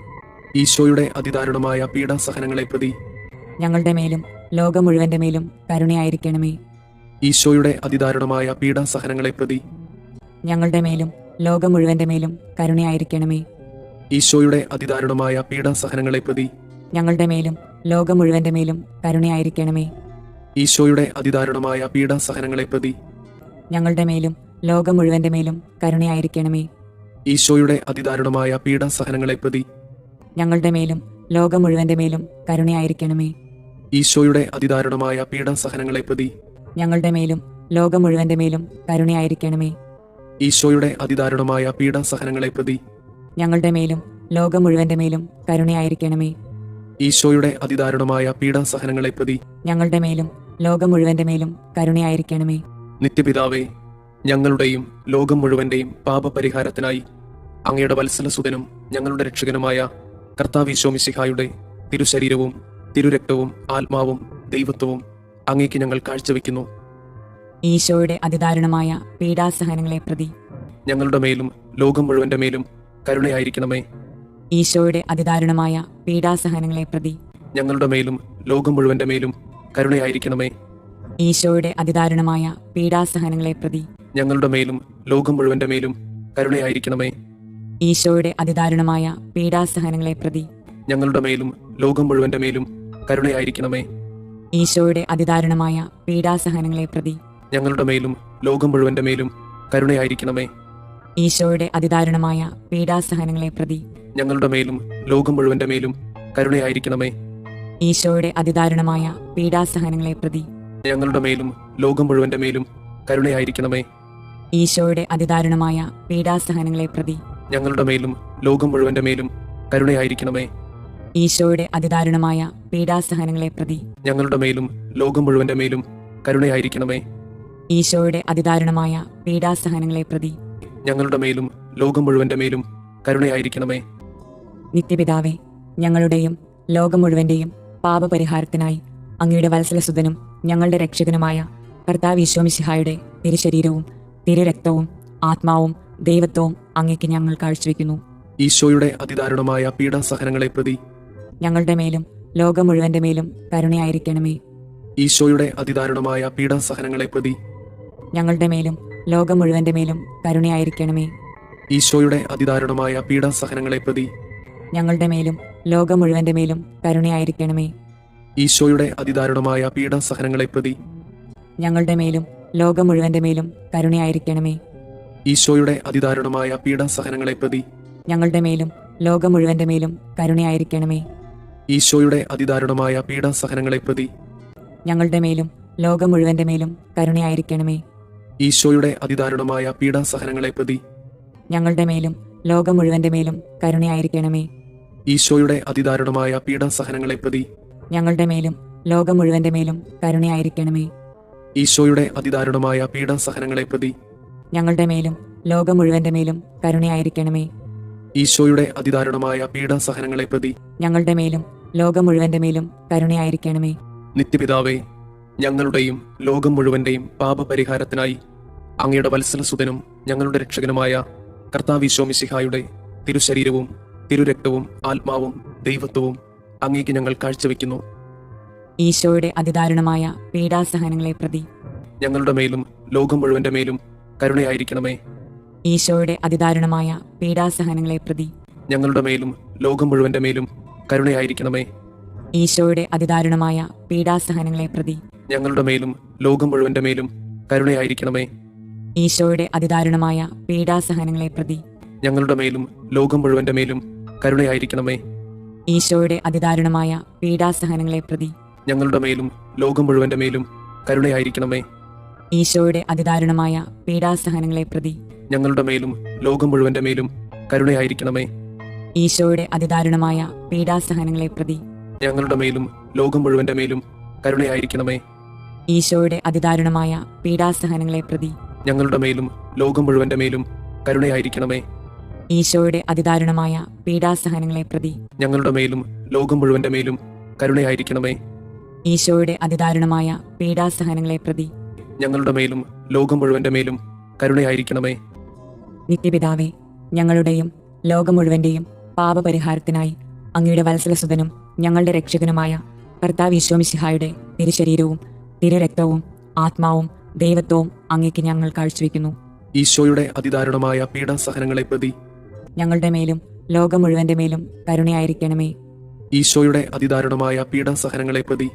ഈശോയുടെ അതിദാരുണമായ പീഡാസഹനങ്ങളെ പ്രതി ഞങ്ങളുടെ മേലും ലോകം മുഴുവന്റെ മേലും കരുണയായിരിക്കണമേ. ഈശോയുടെ അതിദാരുണമായ പീഡാസഹനങ്ങളെ പ്രതി ഞങ്ങളുടെ മേലും ലോകം മുഴുവന്റെ മേലും കരുണയായിരിക്കണമേ. ഈശോയുടെ അതിദാരുണമായ പീഡാസഹനങ്ങളെ പ്രതി ഞങ്ങളുടെ മേലും ലോകം മുഴുവന്റെ മേലും കരുണയായിരിക്കണമേ. ഈശോയുടെ അതിദാരുണമായ പീഡാസഹനങ്ങളെ പ്രതി ഞങ്ങളുടെ മേലും ലോകം മുഴുവന്റെ മേലും കരുണയായിരിക്കണമേ. ഈശോയുടെ അതിദാരുണമായ പീഡാസഹനങ്ങളെ പ്രതി ഞങ്ങളുടെ മേലും ലോകം മുഴുവന്റെ മേലും കരുണയായിരിക്കണമേ. ഈശോയുടെ അതിദാരുണമായ പീഡാസഹനങ്ങളെ പ്രതി ഞങ്ങളുടെ മേലും ലോകം മുഴുവന്റെ മേലും കരുണയായിരിക്കണമേ. ഈശോയുടെ അതിദാരുണമായ പീഡാസഹനങ്ങളെ പ്രതി ഞങ്ങളുടെ മേലും ലോകം മുഴുവന്റെ മേലും കരുണയായിരിക്കണമേ. ഈശോയുടെ അതിദാരുണമായ പീഡാസഹനങ്ങളെ പ്രതി ഞങ്ങളുടെ മേലും ലോകം മുഴുവന്റെ മേലും കരുണയായിരിക്കണമേ. നിത്യപിതാവേ, ഞങ്ങളുടെയും ലോകം മുഴുവന്റെയും പാപപരിഹാരത്തിനായി അങ്ങയുടെ വത്സലസുതനും ഞങ്ങളുടെ രക്ഷകനുമായ കർത്താവ് മിശിഹായുടെ തിരുശരീരവും തിരുരക്തവും ആത്മാവും ദൈവത്വവും അങ്ങേക്ക് ഞങ്ങൾ കാഴ്ചവെക്കുന്നു. ഈശോയുടെ അതിദാരുണമായ പീഡാസഹനങ്ങളെ പ്രതി ഞങ്ങളുടെ മേലും ലോകം മുഴുവന്റെ മേലും കരുണയായിരിക്കണമേ. ഈശോയുടെ അതിദാരുണമായ പീഡാസഹനങ്ങളെ പ്രതി ഞങ്ങളുടെ മേലും ലോകം മുഴുവന്റെ മേലും കരുണയായിരിക്കണമേ. ഈശോയുടെ അതിദാരുണമായ പീഡാസഹനങ്ങളെ പ്രതി ഞങ്ങളുടെ മേലും ലോകം മുഴുവന്റെ മേലും കരുണയായിരിക്കണമേ. ഈശോയുടെ അതിദാരുണമായ പീഡാസഹനങ്ങളെ പ്രതി ഞങ്ങളുടെ മേലും ലോകം മുഴുവന്റെ മേലും കരുണയായിരിക്കണമേ. ഈശോയുടെ അതിദാരുണമായ പീഡാസഹനങ്ങളെ പ്രതി ഞങ്ങളുടെ മേലും ലോകം മുഴുവന്റെ മേലും കരുണയായിരിക്കണമേ. ഈശോയുടെ അതിദാരുണമായ പീഡാസഹനങ്ങളെ പ്രതി ഞങ്ങളുടെ മേലും ലോകം മുഴുവന്റെ മേലും കരുണയായിരിക്കണമേ. ഈശോയുടെ അതിദാരുണമായ പീഡാസഹനങ്ങളെ പ്രതി ഞങ്ങളുടെ മേലും ലോകം മുഴുവന്റെ മേലും കരുണയായിരിക്കണമേ. ഈശോയുടെ അതിദാരുണമായ പീഡാസഹനങ്ങളെ പ്രതി ഞങ്ങളുടെ മേലും ലോകം മുഴുവന്റെ മേലും കരുണയായിരിക്കണമേ. ഈശോയുടെ അതിദാരുണമായ പീഡാസഹനങ്ങളെ പ്രതി ഞങ്ങളുടെ മേലും ലോകം മുഴുവന്റെ മേലും കരുണയായിരിക്കണമേ. ഈശോയുടെ അതിദാരുണമായ പീഡാസഹനങ്ങളെ പ്രതി ഞങ്ങളുടെ മേലും ലോകം മുഴുവന്റെ മേലും കരുണയായിരിക്കണമേ. നിത്യപിതാവേ, ഞങ്ങളുടെയും ലോകം മുഴുവന്റെയും പാപപരിഹാരത്തിനായി അങ്ങയുടെ വത്സലസുതനും ഞങ്ങളുടെ രക്ഷകനുമായ കർത്താവ് മിശിഹായുടെ തിരുശരീരവും തിരുരക്തവും ആത്മാവും ദൈവത്വവും അങ്ങേക്ക് ഞങ്ങൾ കാഴ്ചവെക്കുന്നു. ഈശോയുടെ അതിദാരുണമായ പീഡാസഹനങ്ങളെ പ്രതി ഞങ്ങളുടെ മേലും ലോകം മുഴുവന്റെ മേലും കരുണയായിരിക്കണമേ. ഈശോയുടെ അതിദാരുണമായ പീഡാസഹനങ്ങളെ പ്രതി ഞങ്ങളുടെ മേലും ലോകം മുഴുവന്റെ മേലും കരുണയായിരിക്കണമേ. ഈശോയുടെ അതിദാരുണമായ പീഡാസഹനങ്ങളെ പ്രതി ഞങ്ങളുടെ മേലും ലോകം മുഴുവന്റെ മേലും കരുണയായിരിക്കണമേ. ഈശോയുടെ അതിദാരുണമായ പീഡാസഹനങ്ങളെ പ്രതി ഞങ്ങളുടെ മേലും ലോകം മുഴുവന്റെ മേലും കരുണയായിരിക്കണമേ. ഈശോയുടെ അതിദാരുണമായ പീഡാസഹനങ്ങളെ പ്രതി ഞങ്ങളുടെ മേലും ലോകം മുഴുവന്റെ മേലും കരുണയായിരിക്കണമേ. ഈശോയുടെ അതിദാരുണമായ പീഡാസഹനങ്ങളെ പ്രതി ഞങ്ങളുടെ മേലും ലോകം മുഴുവന്റെ മേലും കരുണയായിരിക്കണമേ. ഈശോയുടെ അതിദാരുണമായ പീഡാസഹനങ്ങളെ പ്രതി ഞങ്ങളുടെ മേലും ലോകം മുഴുവന്റെ മേലും കരുണയായിരിക്കണമേ. ഈശോയുടെ അതിദാരുണമായ പീഡാസഹനങ്ങളെ പ്രതി ഞങ്ങളുടെ മേലും ലോകം മുഴുവന്റെ മേലും കരുണയായിരിക്കണമേ. ഈശോയുടെ അതിദാരുണമായ പീഡാസഹനങ്ങളെ പ്രതി ഞങ്ങളുടെ മേലും ലോകം മുഴുവന്റെ മേലും കരുണയായിരിക്കണമേ. ഈശോയുടെ അതിദാരുണമായ പീഡാസഹനങ്ങളെ പ്രതി ഞങ്ങളുടെ മേലും ലോകം മുഴുവന്റെ മേലും കരുണയായിരിക്കണമേ. നിത്യപിതാവേ, ഞങ്ങളുടെയും ലോകം മുഴുവന്റെയും പാപപരിഹാരത്തിനായി അങ്ങയുടെ വത്സലസുതനും ഞങ്ങളുടെ രക്ഷകനുമായ കർത്താവ് മിശിഹായുടെ തിരുശരീരവും തിരുരക്തവും ആത്മാവും ദൈവത്വവും അങ്ങേക്ക് ഞങ്ങൾ കാഴ്ചവെക്കുന്നു. ഈശോയുടെ അതിദാരുണമായ പീഡാസഹനങ്ങളെ പ്രതി ഞങ്ങളുടെ മേലും ലോകം മുഴുവന്റെ മേലും കരുണയായിരിക്കണമേ. ഈശോയുടെ അതിദാരുണമായ പീഡാസഹനങ്ങളെ പ്രതി ഞങ്ങളുടെ മേലും ലോകം മുഴുവന്റെ മേലും കരുണയായിരിക്കണമേ. ഈശോയുടെ അതിദാരുണമായ പീഡാസഹനങ്ങളെ പ്രതി ഞങ്ങളുടെ മേലും ലോകം മുഴുവന്റെ മേലും കരുണയായിരിക്കണമേ. ഈശോയുടെ അതിദാരുണമായ പീഡാസഹനങ്ങളെ പ്രതി ഞങ്ങളുടെ മേലും ലോകം മുഴുവന്റെ മേലും കരുണയായിരിക്കണമേ. ഈശോയുടെ അതിദാരുണമായ പീഡാസഹനങ്ങളെ പ്രതി ഞങ്ങളുടെ മേലും ലോകം മുഴുവന്റെ മേലും കരുണയായിരിക്കണമേ. ഈശോയുടെ അതിദാരുണമായ പീഡാസഹനങ്ങളെ പ്രതി ഞങ്ങളുടെ മേലും ലോകം മുഴുവന്റെ മേലും കരുണയായിരിക്കണമേ. ഈശോയുടെ അതിദാരുണമായ പീഡാസഹനങ്ങളെ പ്രതി ഞങ്ങളുടെ മേലും ലോകം മുഴുവന്റെ മേലും കരുണയായിരിക്കണമേ. ഈശോയുടെ അതിദാരുണമായ പീഡാസഹനങ്ങളെ പ്രതി ഞങ്ങളുടെ മേലും ലോകം മുഴുവന്റെ മേലും കരുണയായിരിക്കണമേ. ഈശോയുടെ അതിദാരുണമായ പീഡാസഹനങ്ങളെ പ്രതി ഞങ്ങളുടെ മേലും ലോകം മുഴുവന്റെ മേലും കരുണയായിരിക്കണമേ. ഈശോയുടെ അതിദാരുണമായ പീഡാസഹനങ്ങളെ പ്രതി ഞങ്ങളുടെ മേലും ലോകം മുഴുവന്റെ മേലും കരുണയായിരിക്കണമേ. നിത്യപിതാവേ, ഞങ്ങളുടെയും ലോകം മുഴുവന്റെയും പാപപരിഹാരത്തിനായി അങ്ങയുടെ വത്സലസുതനും ഞങ്ങളുടെ രക്ഷകനുമായ കർത്താവ് മിശിഹായുടെ തിരുശരീരവും തിരുരക്തവും ആത്മാവും ദൈവത്വവും അങ്ങേക്ക് ഞങ്ങൾ കാഴ്ചവെക്കുന്നു. ഈശോയുടെ അതിദാരുണമായ പീഡാസഹനങ്ങളെ പ്രതി ഞങ്ങളുടെ മേലും ലോകം മുഴുവന്റെ മേലും കരുണയായിരിക്കണമേ. ഈശോയുടെ അതിദാരുണമായ പീഡാസഹനങ്ങളെ പ്രതി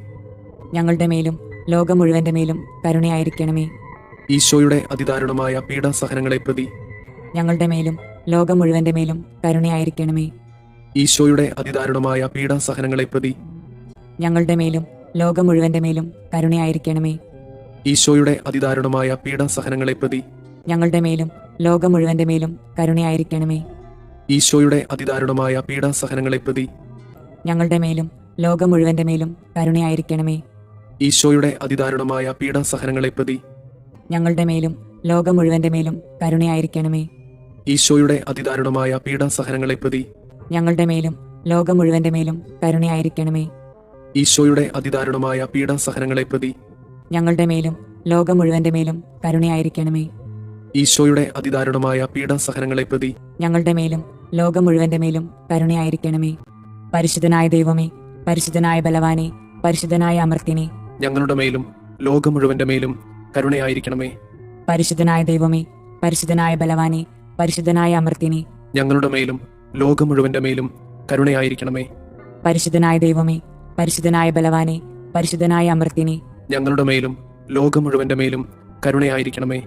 ഞങ്ങളുടെ മേലും ലോകം മുഴുവന്റെ മേലും കരുണയായിരിക്കണമേ. ഈശോയുടെ അതിദാരുണമായ പീഡാസഹനങ്ങളെ പ്രതി ഞങ്ങളുടെ മേലും ലോകം മുഴുവന്റെ മേലും കരുണയായിരിക്കണമേ. ഈശോയുടെ അതിദാരുണമായ പീഡാസഹനങ്ങളെ പ്രതി ഞങ്ങളുടെ മേലും ലോകം മുഴുവന്റെ മേലും കരുണയായിരിക്കണമേ. ഈശോയുടെ അതിദാരുണമായ പീഡാസഹനങ്ങളെ പ്രതി ഞങ്ങളുടെ മേലും ലോകം മുഴുവന്റെ മേലും കരുണയായിരിക്കണമേ. ഈശോയുടെ അതിദാരുണമായ പീഡാസഹനങ്ങളെ പ്രതി ഞങ്ങളുടെ മേലും ലോകം മുഴുവന്റെ മേലും കരുണയായിരിക്കണമേ. ഈശോയുടെ അതിദാരുണമായ പീഡാസഹനങ്ങളെ പ്രതി ഞങ്ങളുടെ മേലും ലോകം മുഴുവന്റെ മേലും കരുണയായിരിക്കണമേ. ഈശോയുടെ അതിദാരുണമായ പീഡാസഹനങ്ങളെ പ്രതി ഞങ്ങളുടെ മേലും ലോകം മുഴുവന്റെ മേലും കരുണയായിരിക്കണമേ. ഈശോയുടെ അതിദാരുണമായ പീഡാസഹനങ്ങളെ പ്രതി ഞങ്ങളുടെ മേലും ലോകം മുഴുവന്റെ മേലും കരുണയായിരിക്കണമേ. ഈശോയുടെ അതിദാരുണമായ പീഡാസഹനങ്ങളെ പ്രതി ഞങ്ങളുടെ മേലും ലോകം മുഴുവന്റെ മേലും കരുണയായിരിക്കണമേ. പരിശുദ്ധനായ ദൈവമേ, പരിശുദ്ധനായ ബലവാനെ, പരിശുദ്ധനായ അമർത്തിനെ, ഞങ്ങളുടെ മേലും ലോകം മുഴുവന്റെ മേലും കരുണയായിരിക്കണമേ. പരിശുദ്ധനായ ദൈവമേ, പരിശുദ്ധനായ ബലവാനെ, പരിശുദ്ധനായ അമർത്തിനെ, ഞങ്ങളുടെ മേലും ലോകം മുഴുവന്റെ മേലും കരുണയായിരിക്കണമേ. പരിശുദ്ധനായ ദൈവമേ, പരിശുദ്ധനായ ബലവാനെ, പരിശുദ്ധനായ അമർത്തിനെ, ഞങ്ങളുടെ മേലും ലോകം മുഴുവന്റെ മേലും കരുണയായിരിക്കണമേ.